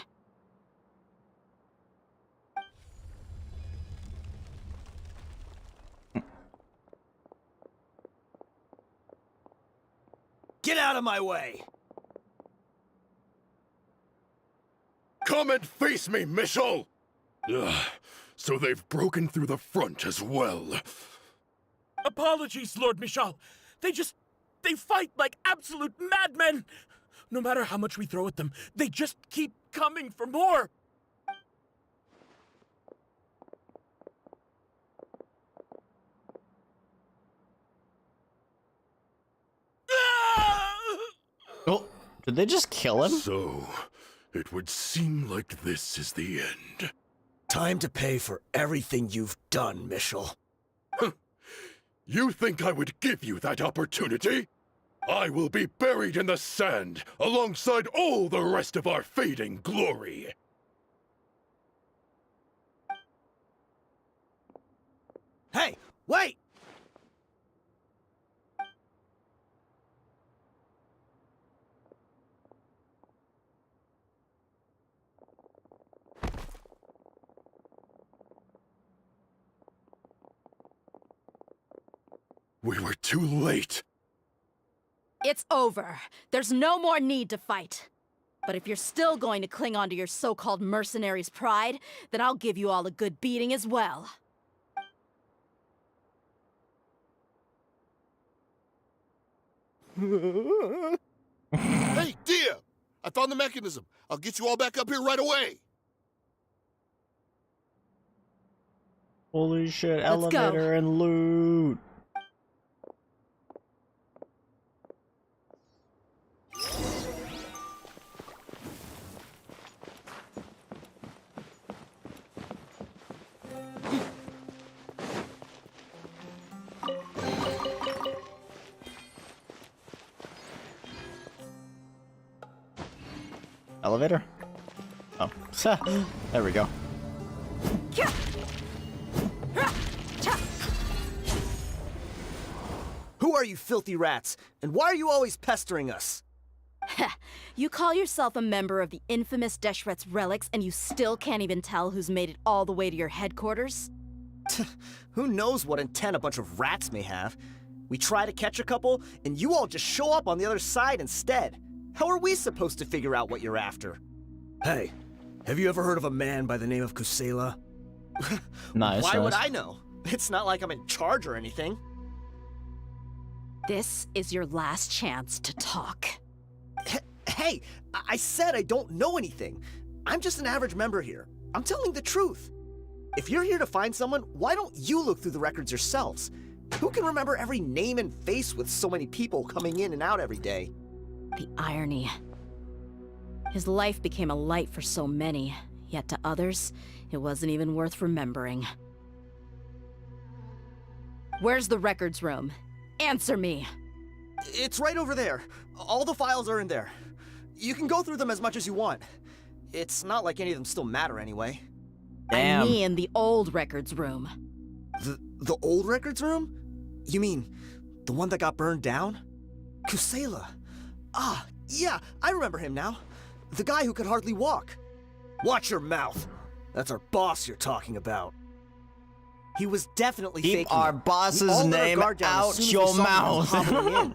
Get out of my way! Come and face me, Michel! Ugh, so they've broken through the front as well. Apologies, Lord Michal. They fight like absolute madmen. No matter how much we throw at them, they just keep coming for more. Oh, did they just kill him? So, it would seem like this is the end. Time to pay for everything you've done, Michel. You think I would give you that opportunity? I will be buried in the sand alongside all the rest of our fading glory. Hey, wait! We were too late. It's over. There's no more need to fight. But if you're still going to cling on to your so-called mercenary's pride, then I'll give you all a good beating as well. Hey, Dehya! I found the mechanism. I'll get you all back up here right away. Holy shit, Let's go. elevator and loot. Elevator? Oh, there we go. Who are you filthy rats? And why are you always pestering us? You call yourself a member of the infamous Deshret's relics, and you still can't even tell who's made it all the way to your headquarters? Who knows what intent a bunch of rats may have? We try to catch a couple, and you all just show up on the other side instead. How are we supposed to figure out what you're after? Hey, have you ever heard of a man by the name of Kusela? Nice. Why would I know? It's not like I'm in charge or anything. This is your last chance to talk. Hey, I said I don't know anything. I'm just an average member here. I'm telling the truth. If you're here to find someone, why don't you look through the records yourselves? Who can remember every name and face with so many people coming in and out every day? The irony. His life became a light for so many, yet to others, it wasn't even worth remembering. Where's the records room? Answer me! It's right over there. All the files are in there. You can go through them as much as you want. It's not like any of them still matter anyway. Damn. I mean the old records room. The old records room? You mean the one that got burned down? Kusela. Ah, yeah, I remember him now. The guy who could hardly walk. Watch your mouth. That's our boss you're talking about. He was definitely faking Keep our it. boss's We all let our name guard down as out soon as your we saw him mouth. hobbling in.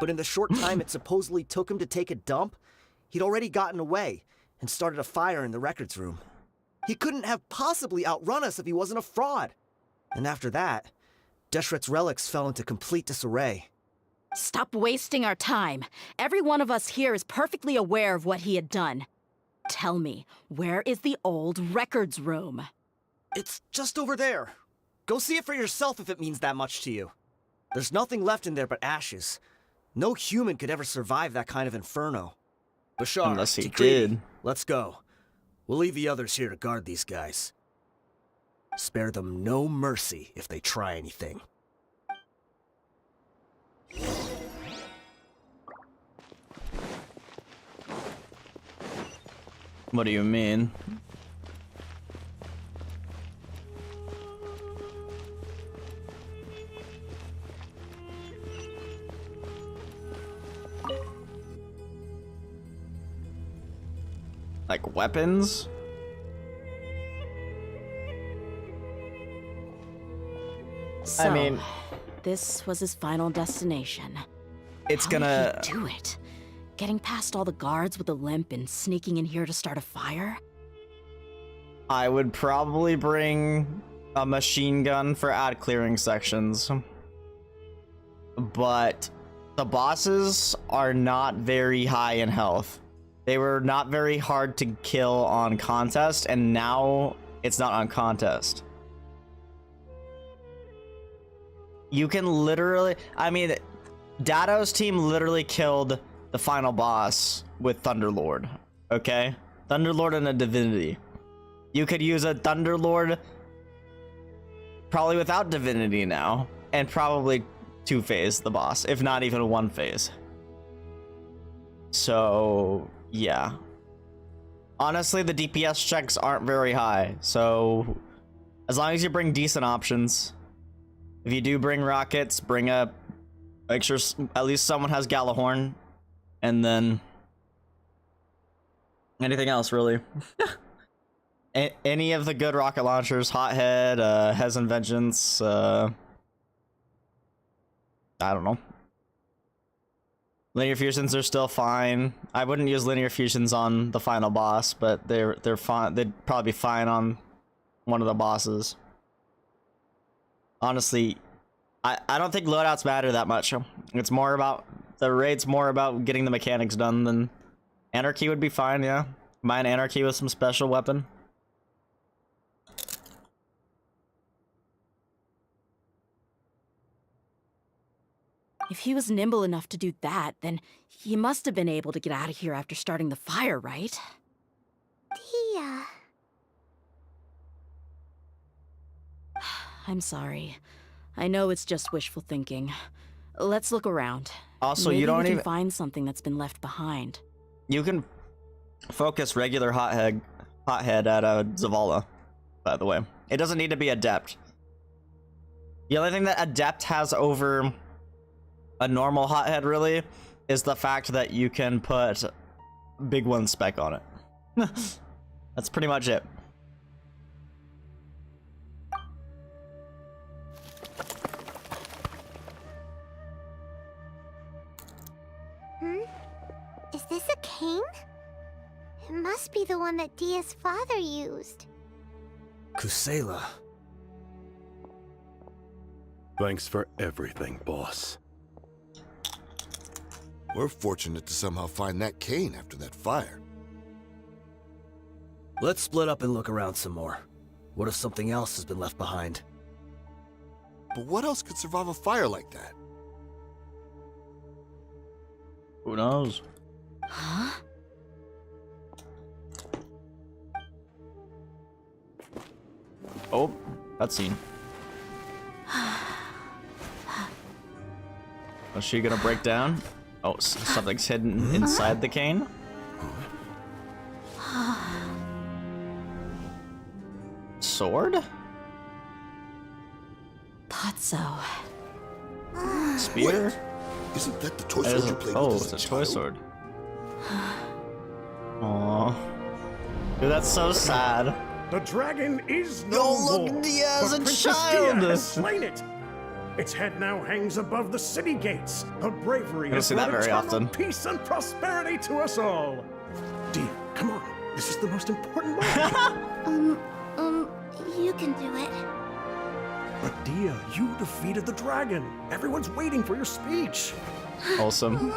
But in the short time it supposedly took him to take a dump, he'd already gotten away and started a fire in the records room. He couldn't have possibly outrun us if he wasn't a fraud. And after that, Deshret's relics fell into complete disarray. Stop wasting our time. Every one of us here is perfectly aware of what he had done. Tell me, where is the old records room? It's just over there. Go see it for yourself if it means that much to you. There's nothing left in there but ashes. No human could ever survive that kind of inferno. Bashar, Unless he Tikrit, did. Let's go. We'll leave the others here to guard these guys. Spare them no mercy if they try anything. What do you mean? Like weapons? So, mean- this was his final destination. It's How gonna... did he do it? Getting past all the guards with a limp and sneaking in here to start a fire? I would probably bring a machine gun for ad clearing sections. But the bosses are not very high in health. They were not very hard to kill on contest, and now it's not on contest. You can literally... I mean, Dado's team literally killed the final boss with Thunderlord, okay? Thunderlord and a Divinity. You could use a Thunderlord probably without Divinity now, and probably two-phase the boss, if not even one phase. So, yeah. Honestly, the DPS checks aren't very high, so as long as you bring decent options. If you do bring rockets, make sure at least someone has Galahorn, and then anything else really. Any of the good rocket launchers, Hothead, Hezen Vengeance, I don't know. Linear fusions are still fine. I wouldn't use linear fusions on the final boss, but they're fine. They'd probably be fine on one of the bosses. Honestly, I don't think loadouts matter that much. It's more about the raid's more about getting the mechanics done than anarchy would be fine. Yeah, combine anarchy with some special weapon. If he was nimble enough to do that, then he must have been able to get out of here after starting the fire, right? Dehya. I'm sorry. I know it's just wishful thinking. Let's look around. Also, Maybe you don't we can even find something that's been left behind. You can focus regular hothead at Zavala, by the way. It doesn't need to be adept. The only thing that adept has over a normal hothead really is the fact that you can put big one spec on it. That's pretty much it. Is this a cane? It must be the one that Dehya's father used. Kusela. Thanks for everything, boss. We're fortunate to somehow find that cane after that fire. Let's split up and look around some more. What if something else has been left behind? But what else could survive a fire like that? Who knows? Huh? Oh, cutscene. Is she gonna break down? Oh, something's hidden inside the cane? Sword? Thought so. Spear? Wait, isn't that the toy sword you played with Oh, as it's a a toy child? sword. Aww. Dude, that's so sad. The dragon is no Oh, look, more. Dehya as but a Princess child. Dehya has slain it. Its head now hangs above the city gates. Her bravery don't has see that brought very eternal often. peace and prosperity to us all. Dehya, come on. This is the most important moment. You can do it. But Dehya, you defeated the dragon. Everyone's waiting for your speech. Awesome.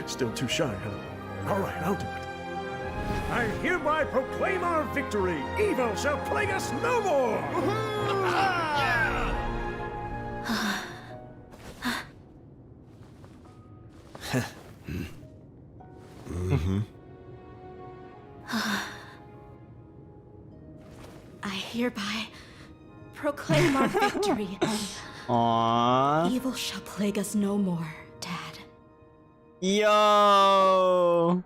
Still too shy, huh? All right, I'll do it. I hereby proclaim our victory. Evil shall plague us no more. I hereby proclaim our victory. Aww. Evil shall plague us no more, Dad. Yo!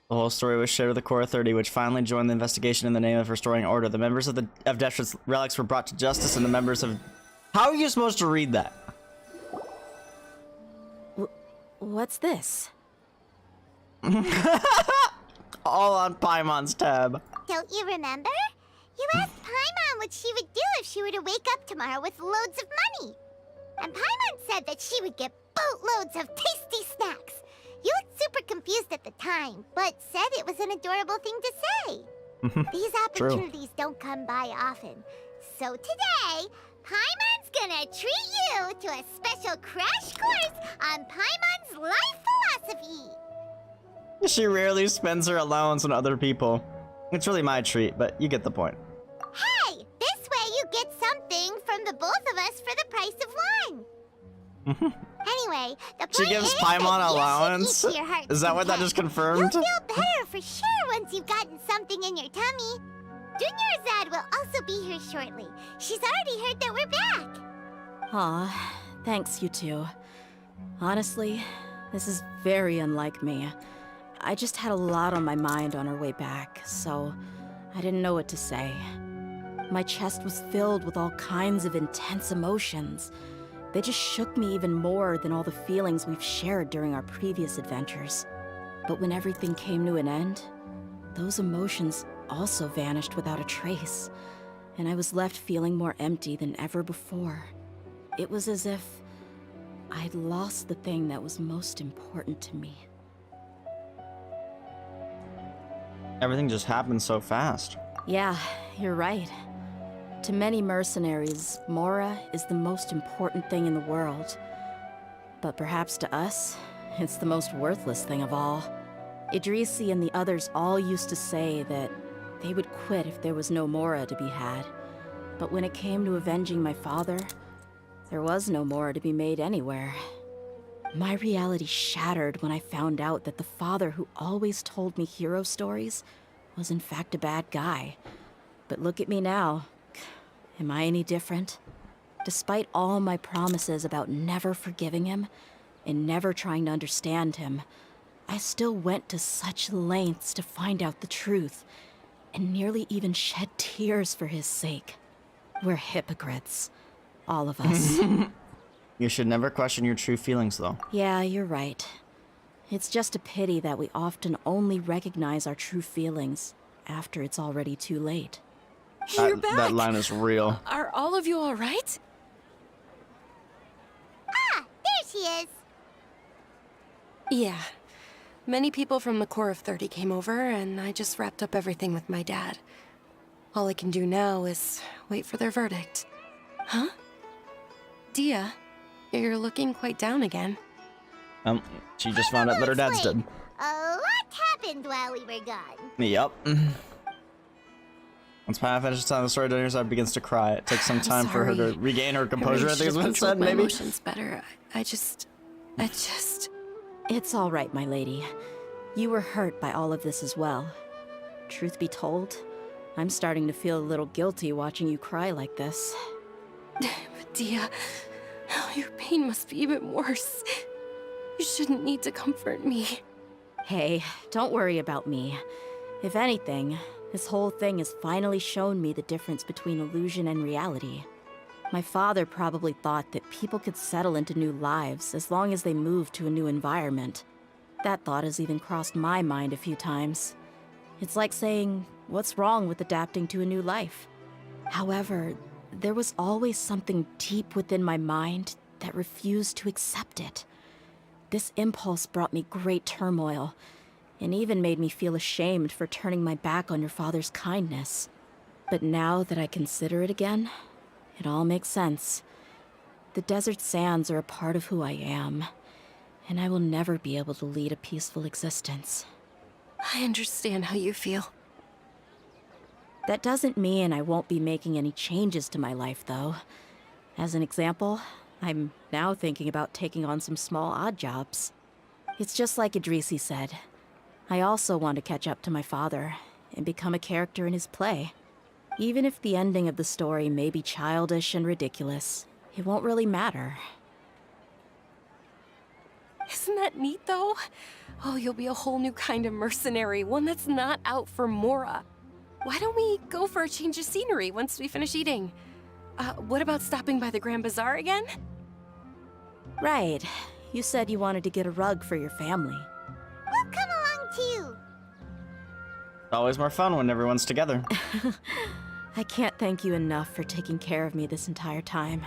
The whole story was shared with the Core 30, which finally joined the investigation in the name of restoring order. The members of Deshret's relics were brought to justice, and the members of... How are you supposed to read that? What's this? All on Paimon's tab. Don't you remember? You asked Paimon what she would do if she were to wake up tomorrow with loads of money. And Paimon said that she would get boatloads of tasty snacks. You looked super confused at the time, but said it was an adorable thing to say. These opportunities don't come by often. So today, Paimon's gonna treat you to a special crash course on Paimon's life philosophy. She rarely spends her allowance on other people. It's really my treat, but you get the point. Hey, this way you get something from the both of us for the price of one. Anyway, the point She gives is Paimon that allowance? you should eat to your heart's Is that what that just content. confirmed? You'll feel better for sure once you've gotten something in your tummy. Junior Azad will also be here shortly. She's already heard that we're back. Aw, thanks, you two. Honestly, this is very unlike me. I just had a lot on my mind on our way back, so I didn't know what to say. My chest was filled with all kinds of intense emotions. They just shook me even more than all the feelings we've shared during our previous adventures. But when everything came to an end, those emotions also vanished without a trace, and I was left feeling more empty than ever before. it was as if I'd lost the thing that was most important to me. Everything just happened so fast. Yeah, you're right. To many mercenaries, Mora is the most important thing in the world. But perhaps to us, it's the most worthless thing of all. Idrisi and the others all used to say that they would quit if there was no Mora to be had. But when it came to avenging my father, there was no Mora to be made anywhere. My reality shattered when I found out that the father who always told me hero stories was in fact a bad guy. But look at me now. Am I any different? Despite all my promises about never forgiving him and never trying to understand him, I still went to such lengths to find out the truth, and nearly even shed tears for his sake. We're hypocrites. All of us. You should never question your true feelings, though. Yeah, you're right. It's just a pity that we often only recognize our true feelings after it's already too late. You're back! That line is real. Are all of you alright? Ah, there she is. Yeah. Many people from the Corps of 30 came over, and I just wrapped up everything with my dad. All I can do now is wait for their verdict. Huh? Dehya, you're looking quite down again. She just found out that her dad's dead. A lot happened while we were gone. Yep. Once Paya finishes telling the story, Dehya begins to cry. It takes some time for her to regain her composure, I think is what it said, my maybe? emotions better. I just... It's all right, my lady. You were hurt by all of this as well. Truth be told, I'm starting to feel a little guilty watching you cry like this. But Dehya, your pain must be even worse. You shouldn't need to comfort me. Hey, don't worry about me. If anything, this whole thing has finally shown me the difference between illusion and reality. My father probably thought that people could settle into new lives as long as they moved to a new environment. That thought has even crossed my mind a few times. It's like saying, what's wrong with adapting to a new life? However, there was always something deep within my mind that refused to accept it. This impulse brought me great turmoil, and even made me feel ashamed for turning my back on your father's kindness. But now that I consider it again, it all makes sense. The desert sands are a part of who I am, and I will never be able to lead a peaceful existence. I understand how you feel. That doesn't mean I won't be making any changes to my life, though. As an example, I'm now thinking about taking on some small odd jobs. It's just like Idrisi said. I also want to catch up to my father and become a character in his play. Even if the ending of the story may be childish and ridiculous, it won't really matter. Isn't that neat, though? Oh, you'll be a whole new kind of mercenary, one that's not out for Mora. Why don't we go for a change of scenery once we finish eating? What about stopping by the Grand Bazaar again? Right. You said you wanted to get a rug for your family. We'll come along too. It's always more fun when everyone's together. I can't thank you enough for taking care of me this entire time.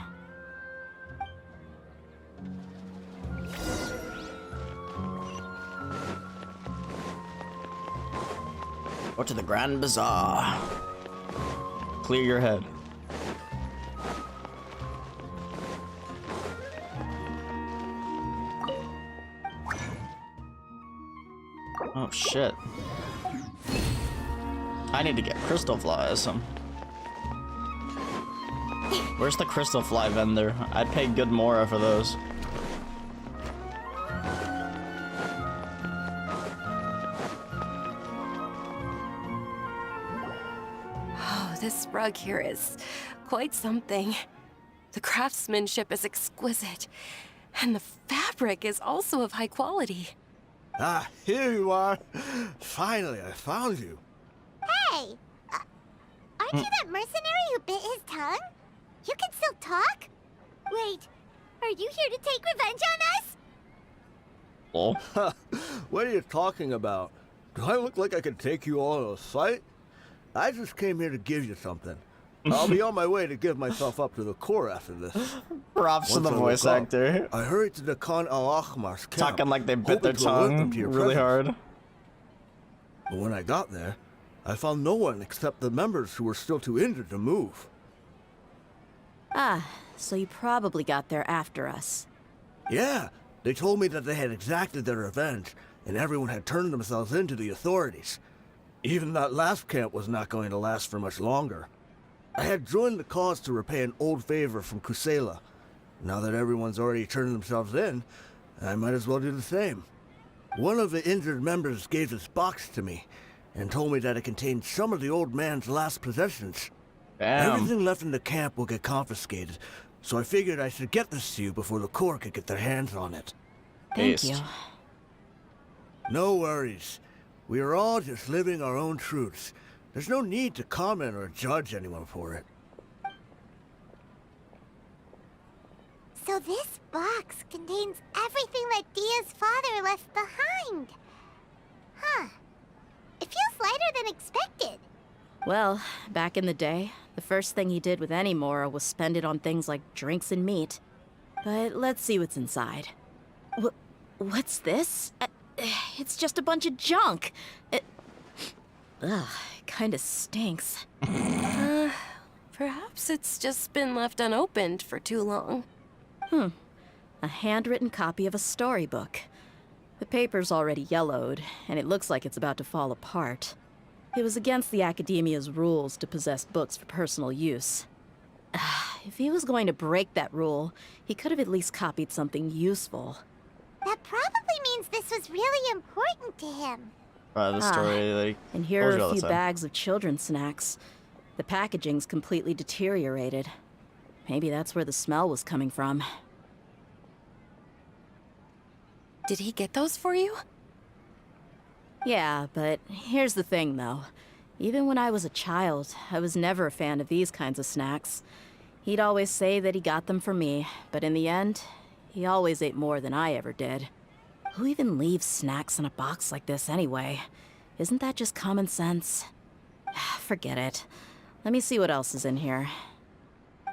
Go to the Grand Bazaar. Clear your head. Oh shit. I need to get crystal flies. Where's the crystal fly vendor? I'd pay good Mora for those. Oh, this rug here is quite something. The craftsmanship is exquisite, and the fabric is also of high quality. Ah, here you are. Finally, I found you. Hey! Aren't you that mercenary who bit his tongue? You can still talk? Wait, are you here to take revenge on us? Oh. What are you talking about? Do I look like I could take you all in a fight? I just came here to give you something. I'll be on my way to give myself up to the Corps after this. Props to Once the I voice woke up, actor. I hurried to the Khan al-Ahmar's camp. Talking like they bit their hoping to alert them tongue to your really presence. hard. But when I got there, I found no one except the members who were still too injured to move. Ah, so you probably got there after us. Yeah, they told me that they had exacted their revenge, and everyone had turned themselves in to the authorities. Even that last camp was not going to last for much longer. I had joined the cause to repay an old favor from Kusela. Now that everyone's already turned themselves in, I might as well do the same. One of the injured members gave this box to me, and told me that it contained some of the old man's last possessions. Damn. Everything left in the camp will get confiscated, so I figured I should get this to you before the Corps could get their hands on it. Thank you. No worries. We are all just living our own truths. There's no need to comment or judge anyone for it. So this box contains everything that Dia's father left behind. Huh. It feels lighter than expected. Well, back in the day, the first thing he did with any Mora was spend it on things like drinks and meat. But let's see what's inside. What's this? It's just a bunch of junk. Ugh, it kinda stinks. Perhaps it's just been left unopened for too long. A handwritten copy of a storybook. The paper's already yellowed, and it looks like it's about to fall apart. It was against the Academia's rules to possess books for personal use. If he was going to break that rule, he could have at least copied something useful. That probably means this was really important to him. The story, like, And here told are you all a the few time. bags of children's snacks. The packaging's completely deteriorated. Maybe that's where the smell was coming from. Did he get those for you? Yeah, but here's the thing, though. Even when I was a child, I was never a fan of these kinds of snacks. He'd always say that he got them for me, but in the end, he always ate more than I ever did. Who even leaves snacks in a box like this anyway? Isn't that just common sense? Forget it. Let me see what else is in here.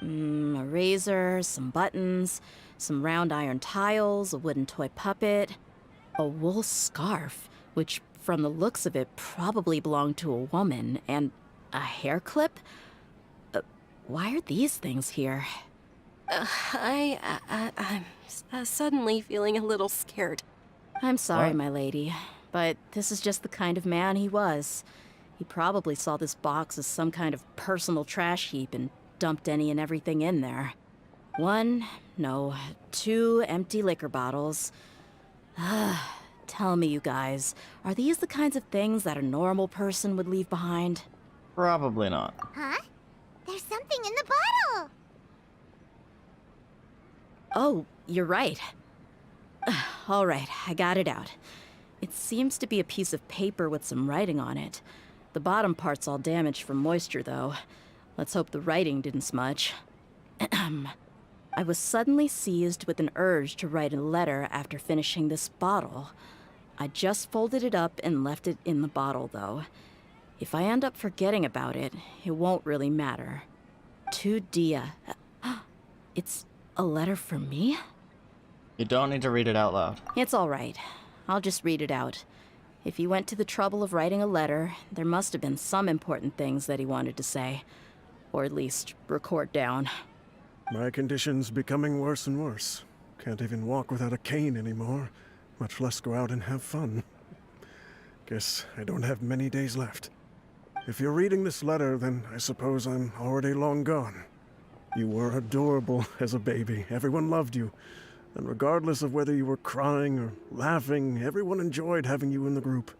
A razor, some buttons, some round iron tiles, a wooden toy puppet, a wool scarf, which from the looks of it probably belonged to a woman, and a hair clip? Why are these things here? I'm suddenly feeling a little scared. I'm sorry, What? my lady, but this is just the kind of man he was. He probably saw this box as some kind of personal trash heap and dumped any and everything in there. 2 empty liquor bottles. Tell me, you guys, are these the kinds of things that a normal person would leave behind? Probably not. Huh? There's something in the bottle! Oh, you're right. All right, I got it out. It seems to be a piece of paper with some writing on it. The bottom part's all damaged from moisture, though. Let's hope the writing didn't smudge. I was suddenly seized with an urge to write a letter after finishing this bottle. I just folded it up and left it in the bottle, though. If I end up forgetting about it, it won't really matter. To Dehya. It's a letter for me? You don't need to read it out loud. It's all right. I'll just read it out. If he went to the trouble of writing a letter, there must have been some important things that he wanted to say. Or at least record down. My condition's becoming worse and worse. Can't even walk without a cane anymore, much less go out and have fun. Guess I don't have many days left. If you're reading this letter, then I suppose I'm already long gone. You were adorable as a baby. Everyone loved you. And regardless of whether you were crying or laughing, everyone enjoyed having you in the group.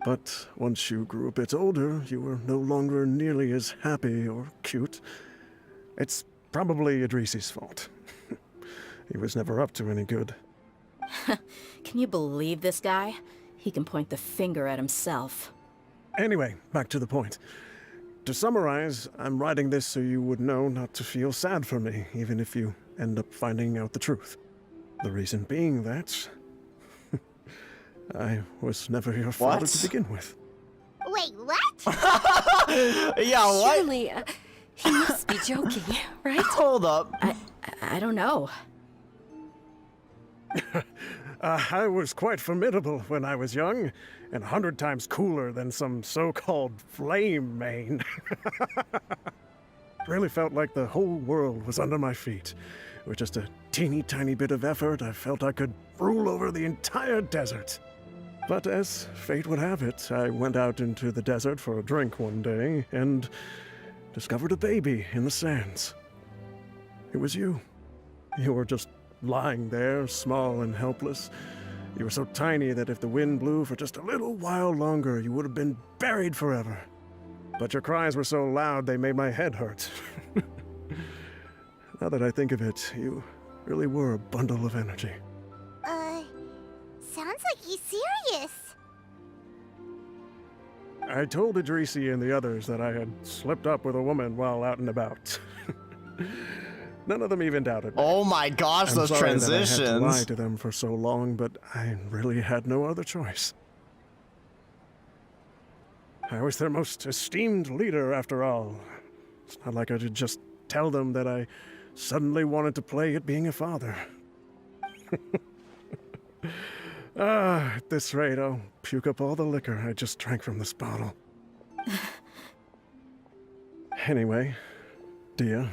But once you grew a bit older, you were no longer nearly as happy or cute. It's probably Idrisi's fault. He was never up to any good. Can you believe this guy? He can point the finger at himself. Anyway, back to the point. To summarize, I'm writing this so you would know not to feel sad for me, even if you end up finding out the truth. The reason being that I was never your father to begin with. Wait, what? Yeah, what? Surely, You must be joking, right? Hold up. I don't know. I was quite formidable when I was young, and 100 times cooler than some so-called flame main. Really felt like the whole world was under my feet. With just a teeny tiny bit of effort, I felt I could rule over the entire desert. But as fate would have it, I went out into the desert for a drink one day and discovered a baby in the sands. It was you. You were just lying there, small and helpless. You were so tiny that if the wind blew for just a little while longer, you would have been buried forever. But your cries were so loud they made my head hurt. Now that I think of it, you really were a bundle of energy. Sounds like he's serious. I told Idrisi and the others that I had slipped up with a woman while out and about. None of them even doubted me. Oh my gosh, I'm those sorry transitions. that I had to lie to them for so long, but I really had no other choice. I was their most esteemed leader, after all. It's not like I could just tell them that I suddenly wanted to play at being a father. At this rate, I'll puke up all the liquor I just drank from this bottle. Anyway, Dehya,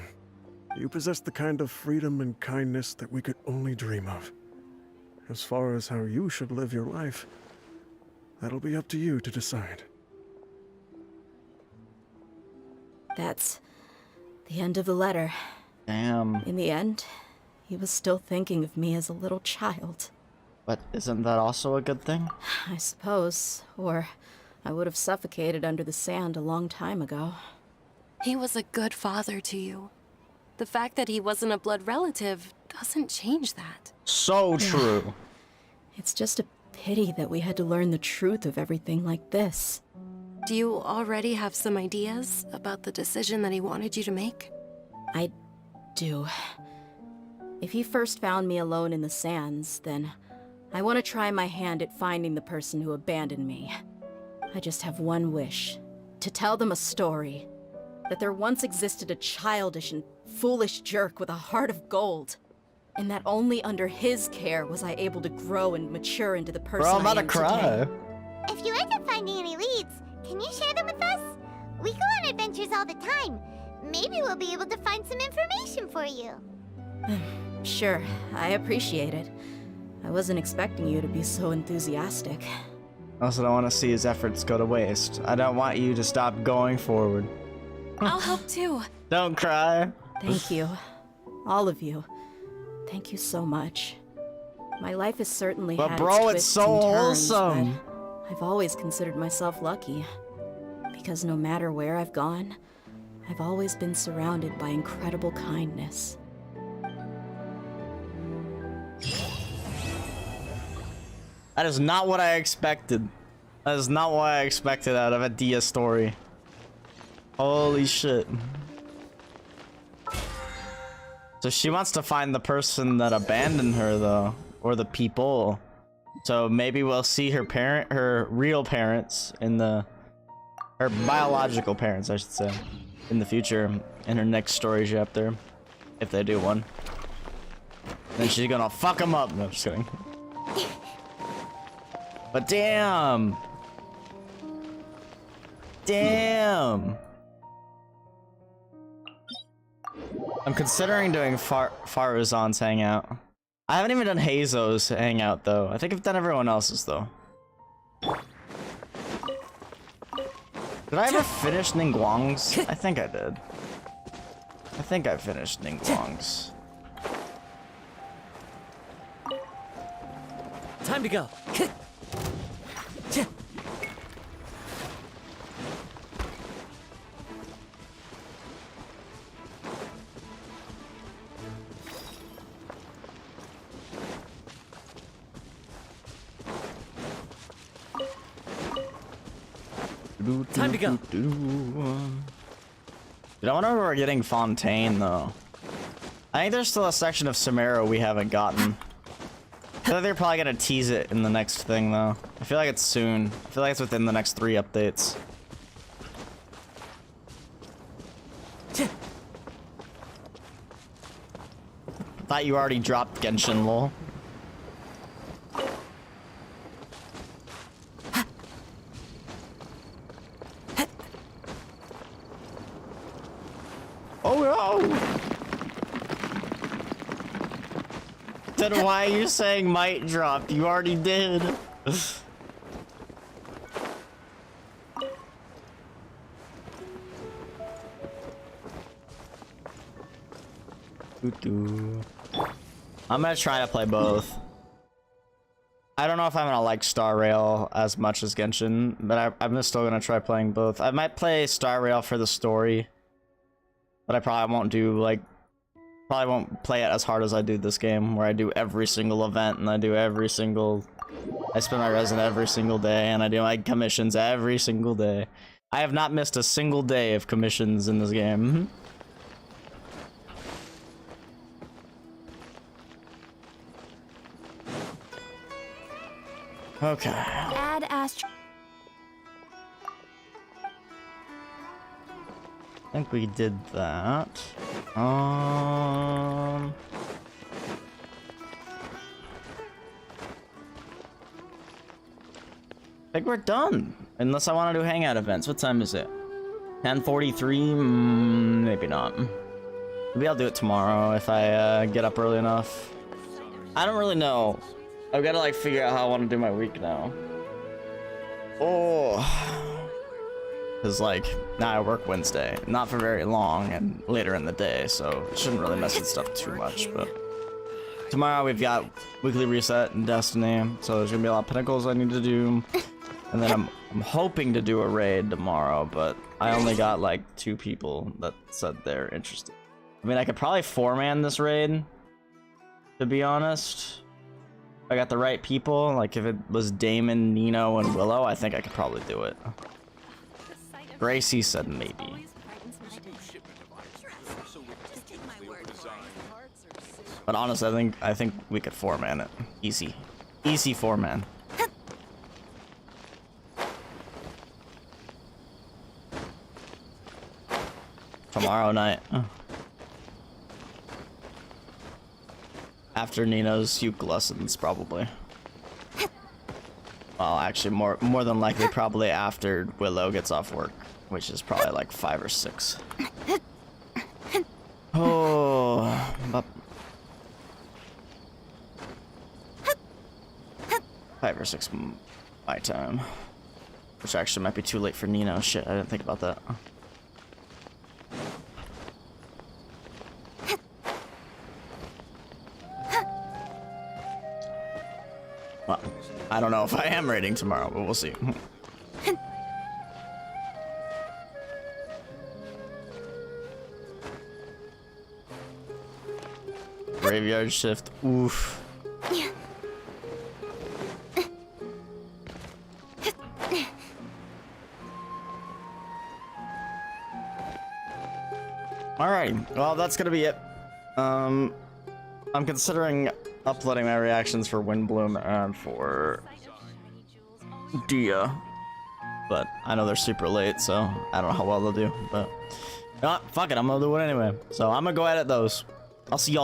you possess the kind of freedom and kindness that we could only dream of. As far as how you should live your life, that'll be up to you to decide. That's the end of the letter. Damn. In the end, he was still thinking of me as a little child. But isn't that also a good thing? I suppose, or I would have suffocated under the sand a long time ago. He was a good father to you. The fact that he wasn't a blood relative doesn't change that. So true. It's just a pity that we had to learn the truth of everything like this. Do you already have some ideas about the decision that he wanted you to make? I do. If he first found me alone in the sands, then I want to try my hand at finding the person who abandoned me. I just have one wish. To tell them a story. That there once existed a childish and foolish jerk with a heart of gold. And that only under his care was I able to grow and mature into the person Bro, I'm about I to am cry. today. If you end up finding any leads, can you share them with us? We go on adventures all the time. Maybe we'll be able to find some information for you. Sure, I appreciate it. I wasn't expecting you to be so enthusiastic. I also don't want to see his efforts go to waste. I don't want you to stop going forward. I'll help too. Don't cry. Thank you. All of you. Thank you so much. My life has certainly But had bro, its it's twists so and turns, wholesome. but I've always considered myself lucky. Because no matter where I've gone, I've always been surrounded by incredible kindness. That is not what I expected. That is not what I expected out of a Dehya story. Holy shit. So she wants to find the person that abandoned her though, or the people. So maybe we'll see her real parents in her biological parents, I should say, in the future, in her next story chapter, if they do one. Then she's gonna fuck them up. No, just kidding. But damn. Damn. I'm considering doing Faruzan's hangout. I haven't even done Hazo's hangout though. I think I've done everyone else's though. Did I ever finish Ningguang's? I think I did. I think I finished Ningguang's. Time to go. Time to go. Dude, I wonder if we're getting Fontaine though. I think there's still a section of Samara we haven't gotten. I feel like they're probably gonna tease it in the next thing though. I feel like it's soon. I feel like it's within the next 3 updates. thought you already dropped Genshin, lol. Oh no! Then why are you saying might drop? You already did. I'm gonna try to play both. I don't know if I'm gonna like Star Rail as much as Genshin, but I'm still gonna try playing both. I might play Star Rail for the story, but I probably won't do like, probably won't play it as hard as I do this game, where I do every single event and I spend my resin every single day and I do my commissions every single day. I have not missed a single day of commissions in this game. Okay. Add Astro. I think we did that. I think we're done. Unless I want to do hangout events. What time is it? 10:43? Maybe not. Maybe I'll do it tomorrow if I get up early enough. I don't really know. I've got to like figure out how I want to do my week now. Oh. Because like, now I work Wednesday. Not for very long and later in the day, so it shouldn't really mess with stuff too much, but... Tomorrow we've got weekly reset in Destiny, so there's gonna be a lot of pinnacles I need to do. And then I'm hoping to do a raid tomorrow, but I only got like 2 people that said they're interested. I mean, I could probably 4-man this raid, to be honest. If I got the right people, like if it was Damon, Nino, and Willow, I think I could probably do it. Gracie said maybe. But honestly, I think we could 4-man it. Easy. Easy 4-man. Tomorrow night. After Nino's uke lessons, probably. Well, actually, more than likely, probably after Willow gets off work, which is probably like 5 or 6. Oh, but 5 or 6 my time, which actually might be too late for Nino. Shit, I didn't think about that. Well, I don't know if I am raiding tomorrow, but we'll see. Graveyard shift. Oof. Alright, well that's gonna be it. I'm considering uploading my reactions for Windblume and for Dehya, but I know they're super late, so I don't know how well they'll do, but fuck it, I'm gonna do it anyway. So I'm gonna go edit those. I'll see y'all later.